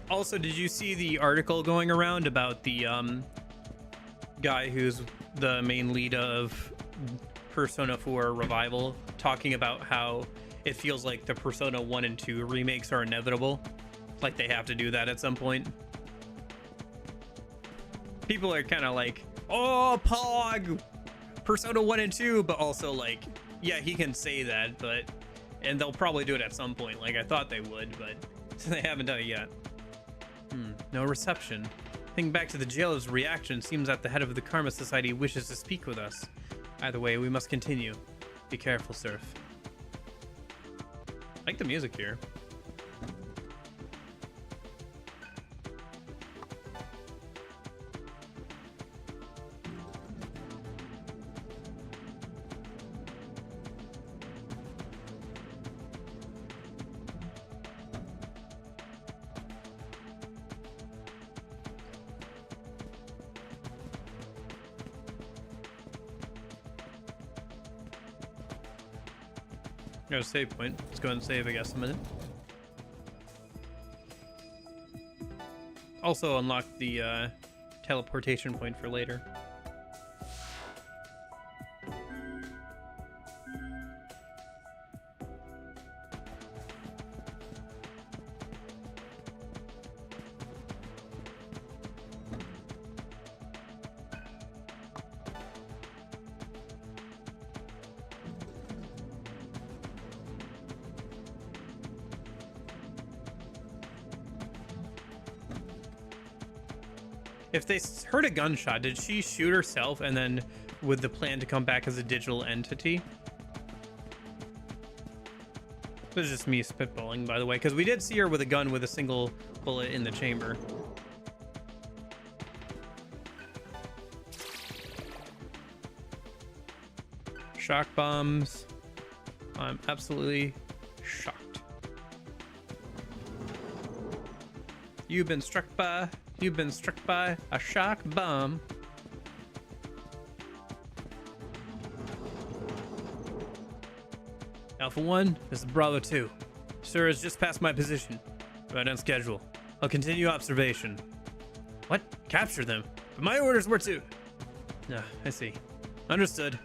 A: Also, did you see the article going around about the guy who's the main lead of Persona 4 Revival, talking about how it feels like the Persona 1 and 2 remakes are inevitable Like they have to do that at some point. People are kind of like, oh, Pog, Persona 1 and 2, but also like, yeah, he can say that, but, and they'll probably do it at some point. Like I thought they would, but they haven't done it yet. No reception. Thinking back to the jailer's reaction, seems that the head of the Karma Society wishes to speak with us. Either way, we must continue. Be careful, Surf. I like the music here. Got a save point. Let's go ahead and save, I guess, a minute. Also unlock the teleportation point for later. If they heard a gunshot, did she shoot herself and then with the plan to come back as a digital entity? This is just me spitballing, by the way, because we did see her with a gun with a single bullet in the chamber. Shock bombs. I'm absolutely shocked. You've been struck by a shock bomb. Alpha 1, this is Bravo 2. Sir has just passed my position. Right on schedule. I'll continue observation. What? Capture them? But my orders were to... Ah, I see. Understood.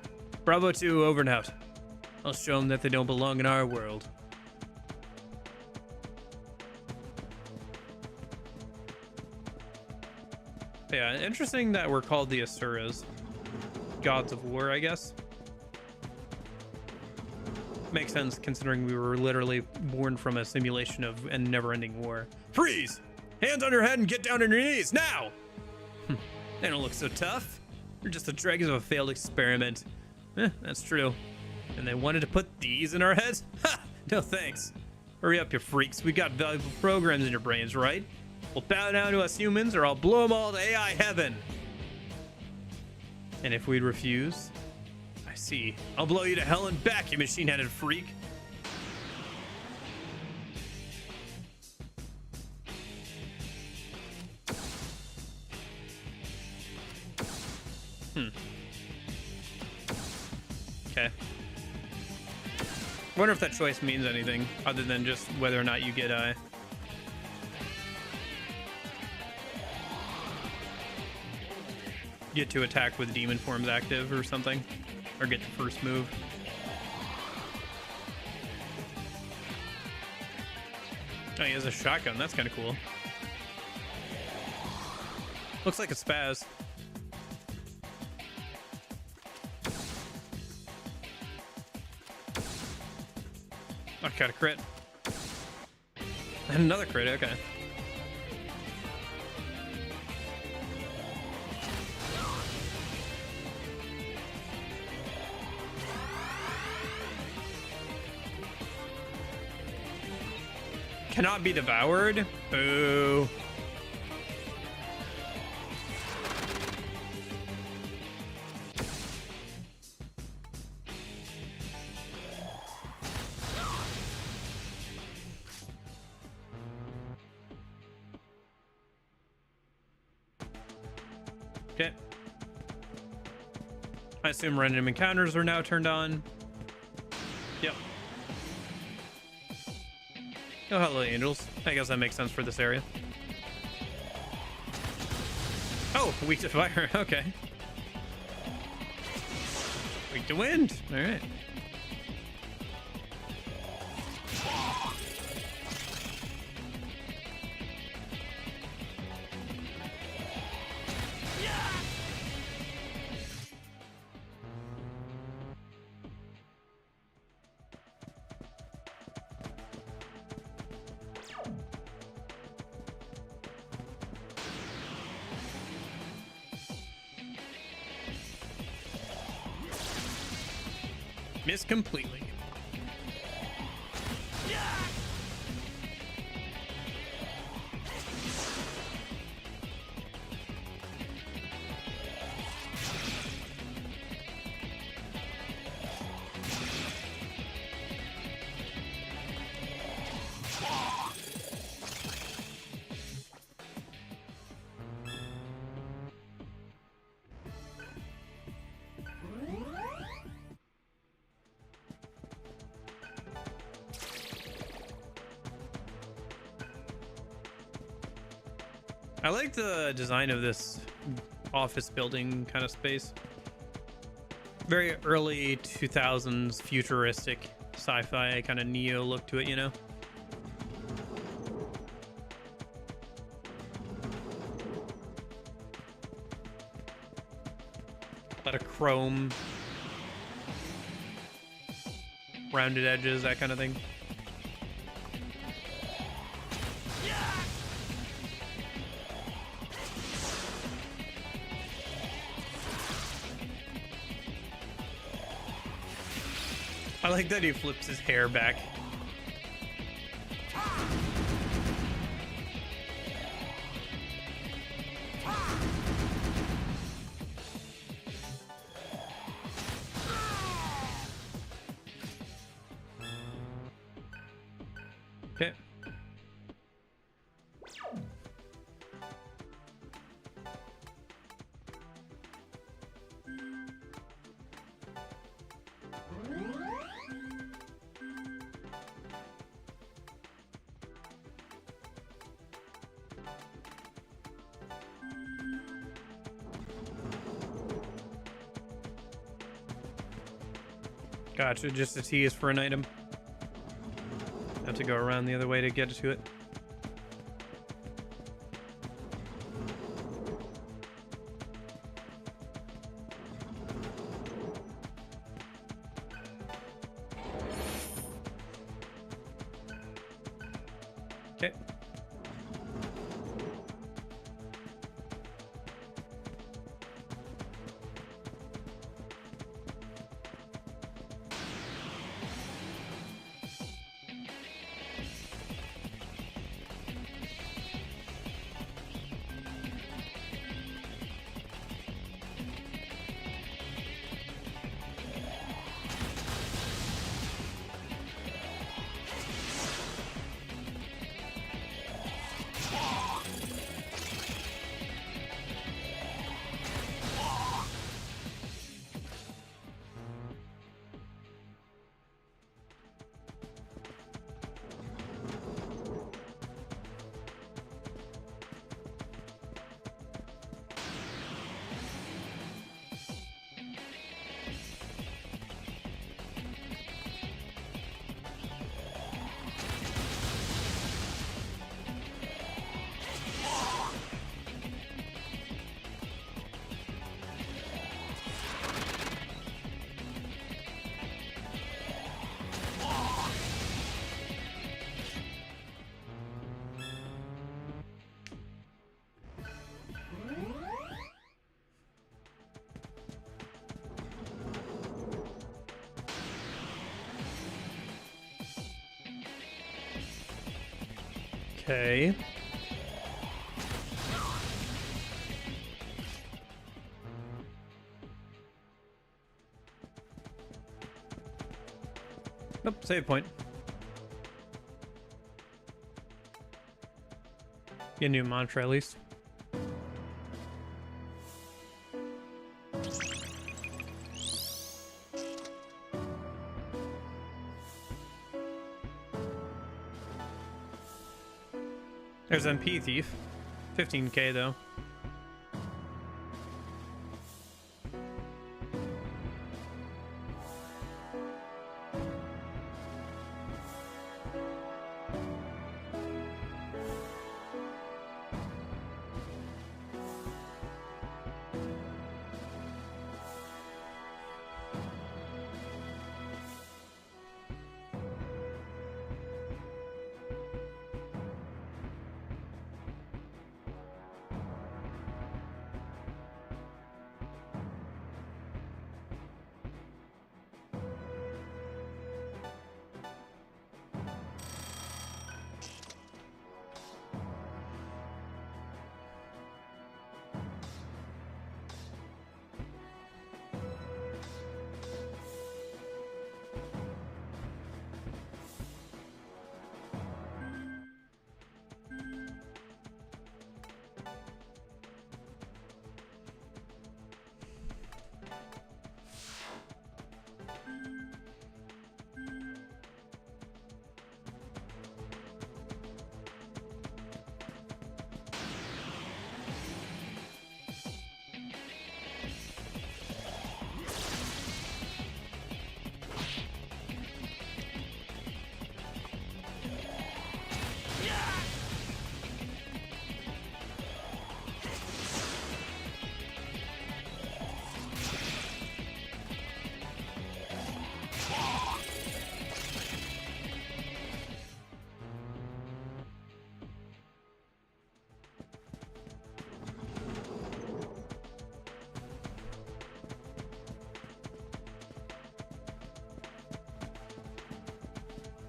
A: Bravo 2 over and out. I'll show them that they don't belong in our world. Yeah, interesting that we're called the Asuras. Gods of War, I guess. Makes sense considering we were literally born from a simulation of a never-ending war. Freeze! Hands on your head and get down on your knees, now! They don't look so tough. You're just the dregs of a failed experiment. That's true. And they wanted to put these in our heads? Ha! No thanks. Hurry up, you freaks. We got valuable programs in your brains, right? Well, bow down to us humans or I'll blow them all to AI heaven. And if we'd refuse? I see. I'll blow you to hell and back, you machine-headed freak. Okay. Wonder if that choice means anything other than just whether or not you get to attack with demon forms active or something, or get the first move. Oh, he has a shotgun. That's kind of cool. Looks like a spaz. I got a crit. And another crit, okay. Cannot be devoured? Boo. Okay. I assume random encounters are now turned on. Yep. Oh, hello, angels. I guess that makes sense for this area. Oh, weak to fire. Okay. Weak to wind. All right. Missed completely. I like the design of this office building kind of space. Very early 2000s futuristic sci-fi kind of neo look to it, you know? A lot of chrome, rounded edges, that kind of thing. I like that he flips his hair back. Okay. Gotcha, just a T is for an item. Have to go around the other way to get to it. Okay. Okay. Nope, save point. Get a new mantra at least. There's MP Thief. 15k though.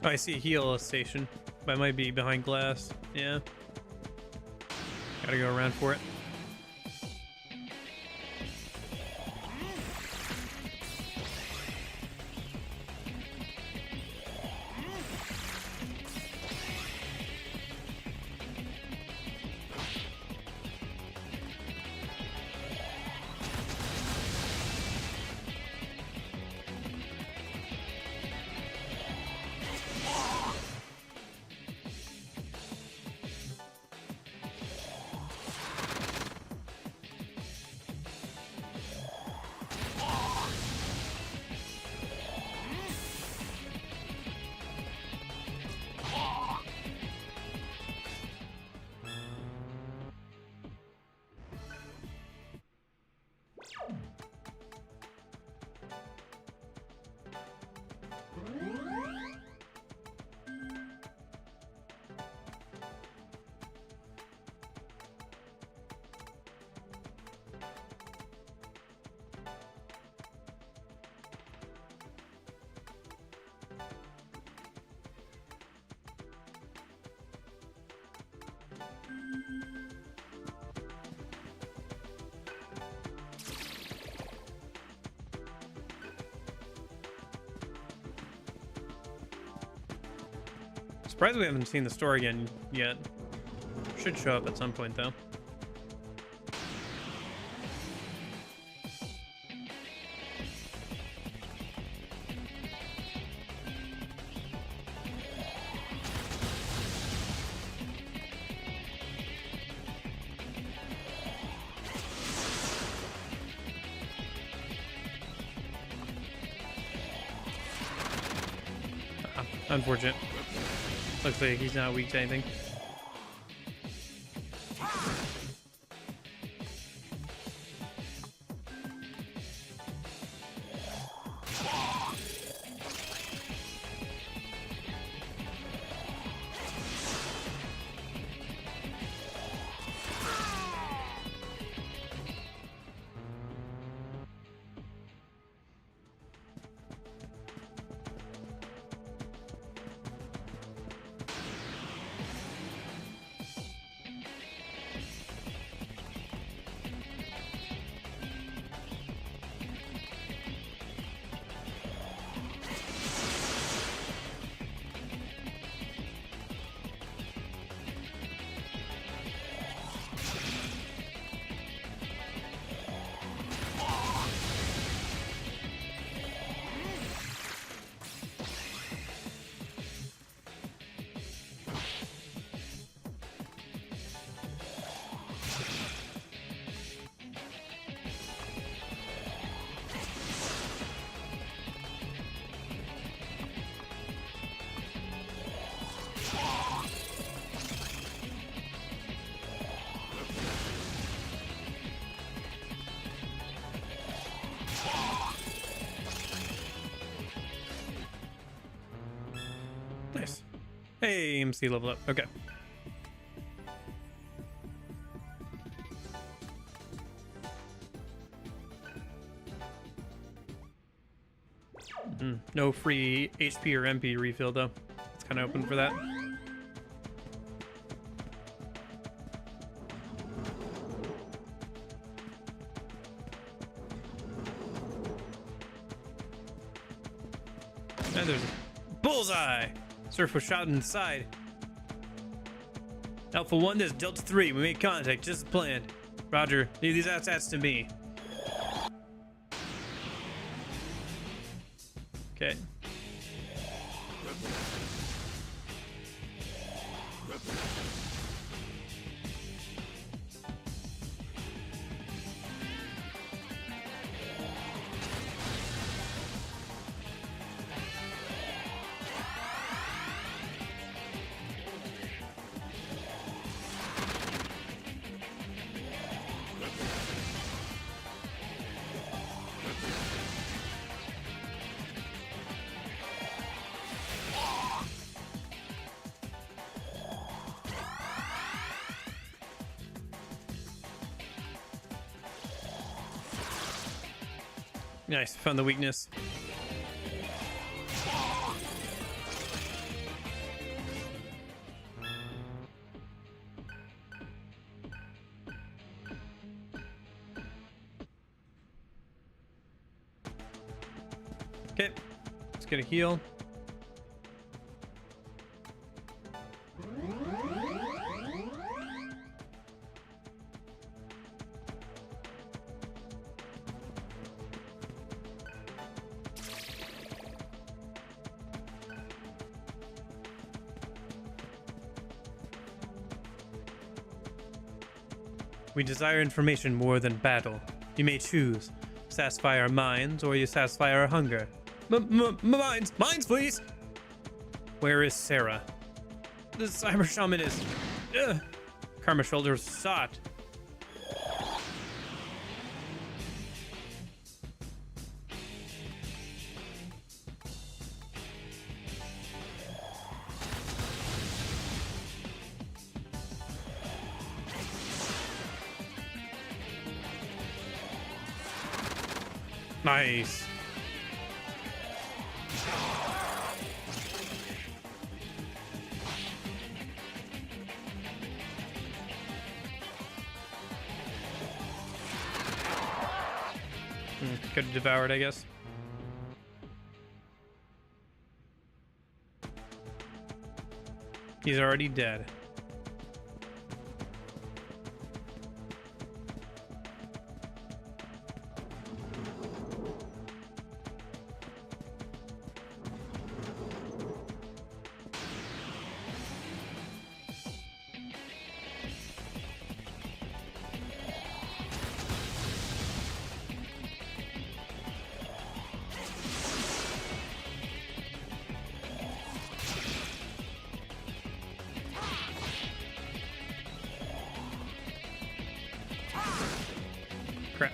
A: Oh, I see a heal station, but I might be behind glass. Yeah. Gotta go around for it. Surprised we haven't seen the store again yet. Should show up at some point though. Unfortunate. Looks like he's not weak to anything. Nice. Hey, MC level up. Okay. No free HP or MP refill though. It's kind of open for that. And there's a bullseye. Surf was shot in the side. Alpha 1, this is Delta 3. We made contact just as planned. Roger. Leave these assets to me. Okay. Nice, found the weakness. Okay, let's get a heal. We desire information more than battle. You may choose. Satisfy our minds, or you satisfy our hunger. Minds! Minds, please! Where is Sarah? The cyber shaman is... Karma shoulders sought. Nice. Could have devoured, I guess. He's already dead. Crap.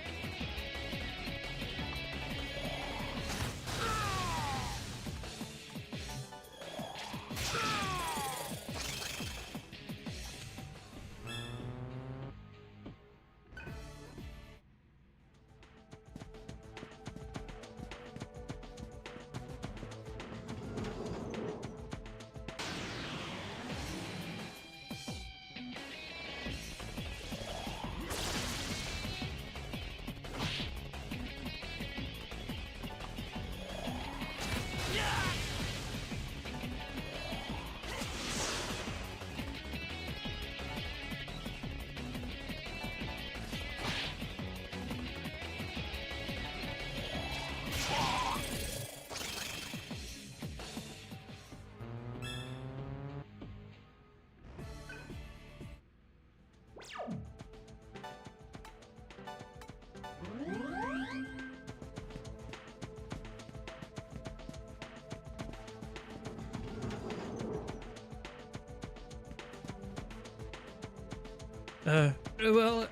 A: Well,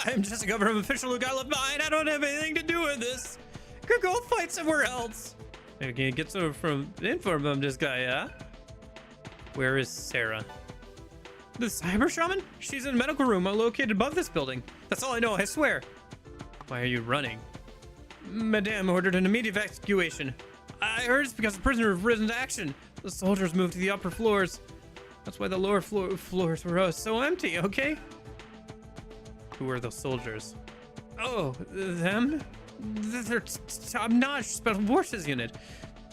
A: I'm just a government official who got left behind. I don't have anything to do with this. Could go fight somewhere else. I can get some info from this guy, yeah? Where is Sarah? The cyber shaman? She's in a medical room located above this building. That's all I know, I swear. Why are you running? Madame ordered an immediate evacuation. I heard it's because the prisoners have risen to action. The soldiers moved to the upper floors. That's why the lower floors were so empty, okay? Who are those soldiers? Oh, them? They're top-notch Special Forces unit.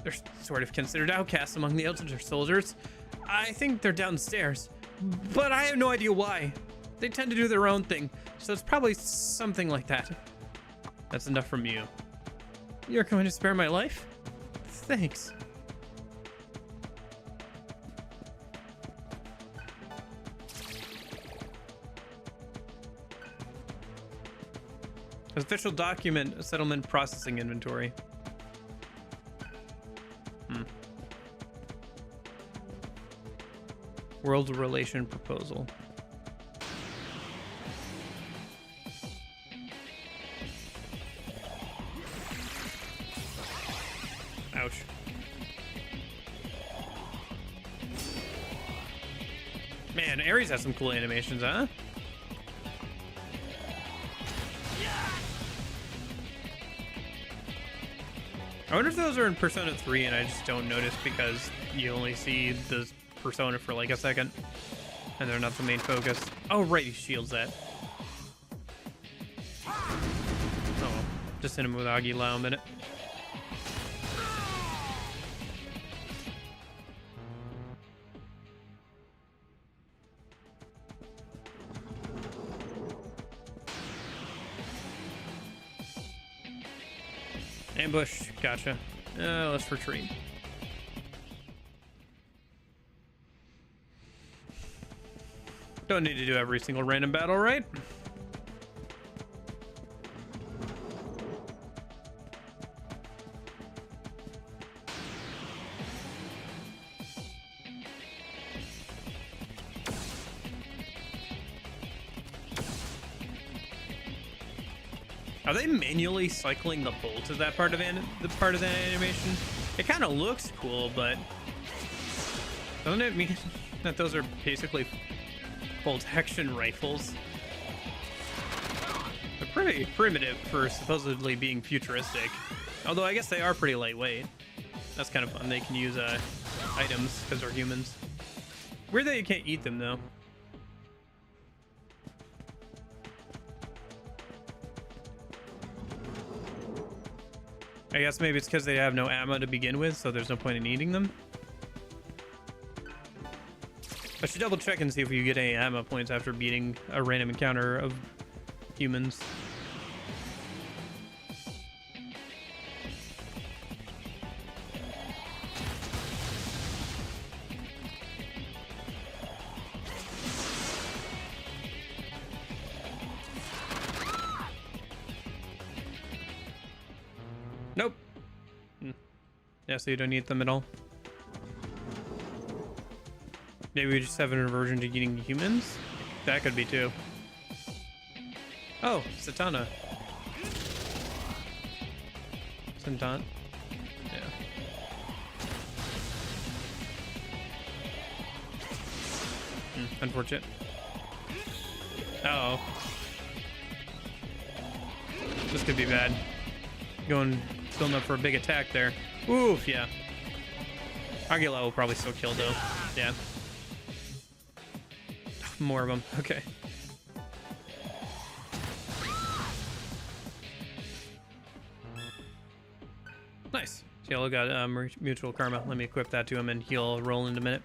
A: They're sort of considered outcasts among the elder soldiers. I think they're downstairs, but I have no idea why. They tend to do their own thing, so it's probably something like that. That's enough from you. You're going to spare my life? Thanks. Official document settlement processing inventory. World relation proposal. Ouch. Man, Ares has some cool animations, huh? I wonder if those are in Persona 3 and I just don't notice because you only see the Persona for like a second and they're not the main focus. Oh, right, he shields that. Oh, just hit him with Agilao a minute. Ambush. Gotcha. Let's retreat. Don't need to do every single random battle, right? Are they manually cycling the bolts? Is that part of that animation? It kind of looks cool, but doesn't it mean that those are basically bolt action rifles? They're pretty primitive for supposedly being futuristic. Although I guess they are pretty lightweight. That's kind of fun. They can use items because they're humans. Weird that you can't eat them though. I guess maybe it's because they have no ammo to begin with, so there's no point in eating them. I should double check and see if we get any ammo points after beating a random encounter of humans. Nope. Yeah, so you don't eat them at all. Maybe we just have an aversion to eating humans? That could be too. Oh, Satana. Santan. Yeah. Unfortunate. Uh-oh. This could be bad. Going up for a big attack there. Oof, yeah. Aguila will probably still kill though. Yeah. More of them. Okay. Nice. Cielo got mutual karma. Let me equip that to him and he'll roll in a minute.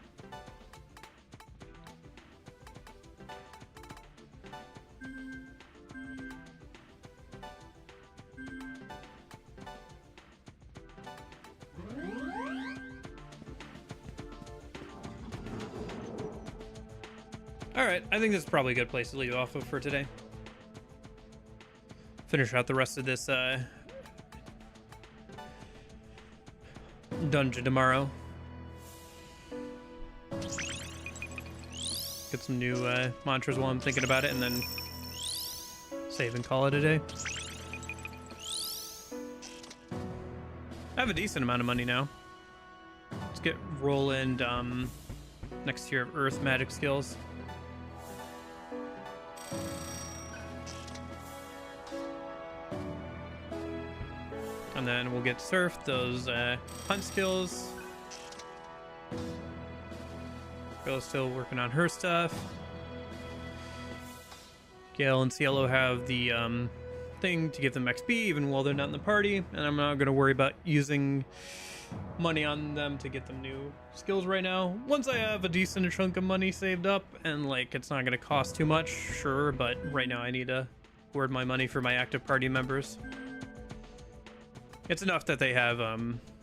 A: Alright, I think this is probably a good place to leave off of for today. Finish out the rest of this dungeon tomorrow. Get some new mantras while I'm thinking about it, and then save and call it a day. I have a decent amount of money now. Let's get Roland next tier of Earth magic skills. And then we'll get Surf, those hunt skills. Girl's still working on her stuff. Gale and Cielo have the thing to give them XP even while they're not in the party. And I'm not going to worry about using money on them to get them new skills right now. Once I have a decent chunk of money saved up and like it's not going to cost too much, sure. But right now I need to hoard my money for my active party members. It's enough that they have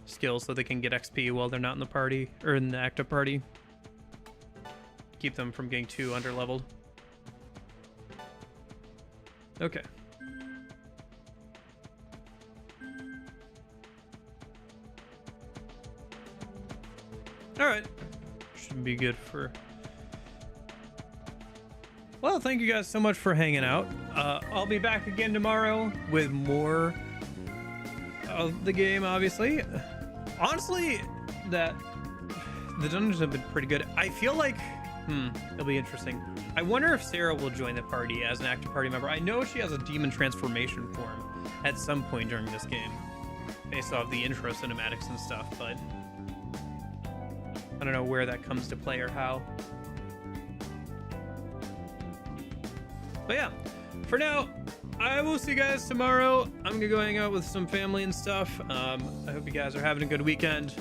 A: skills so they can get XP while they're not in the party or in the active party. Keep them from getting too underleveled. Okay. All right. Should be good for... Well, thank you guys so much for hanging out. I'll be back again tomorrow with more of the game, obviously. Honestly, the dungeons have been pretty good. I feel like it'll be interesting. I wonder if Sarah will join the party as an active party member. I know she has a demon transformation form at some point during this game based off the intro cinematics and stuff, but I don't know where that comes to play or how. But yeah, for now, I will see you guys tomorrow. I'm gonna go hang out with some family and stuff. I hope you guys are having a good weekend.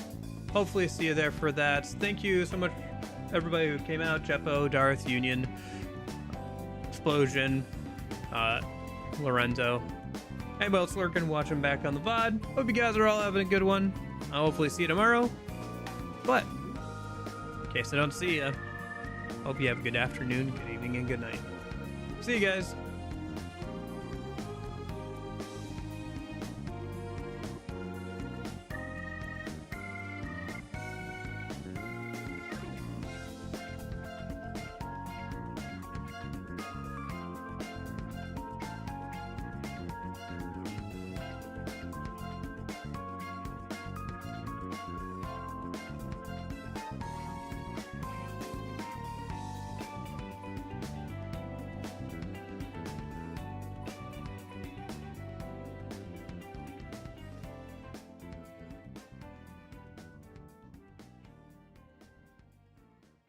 A: Hopefully see you there for that. Thank you so much, everybody who came out. Jeppo, Darth, Union, Explosion, Lorenzo. Anybody else lurking, watching back on the VOD. Hope you guys are all having a good one. I'll hopefully see you tomorrow. But in case I don't see you, hope you have a good afternoon, good evening, and good night. See you guys.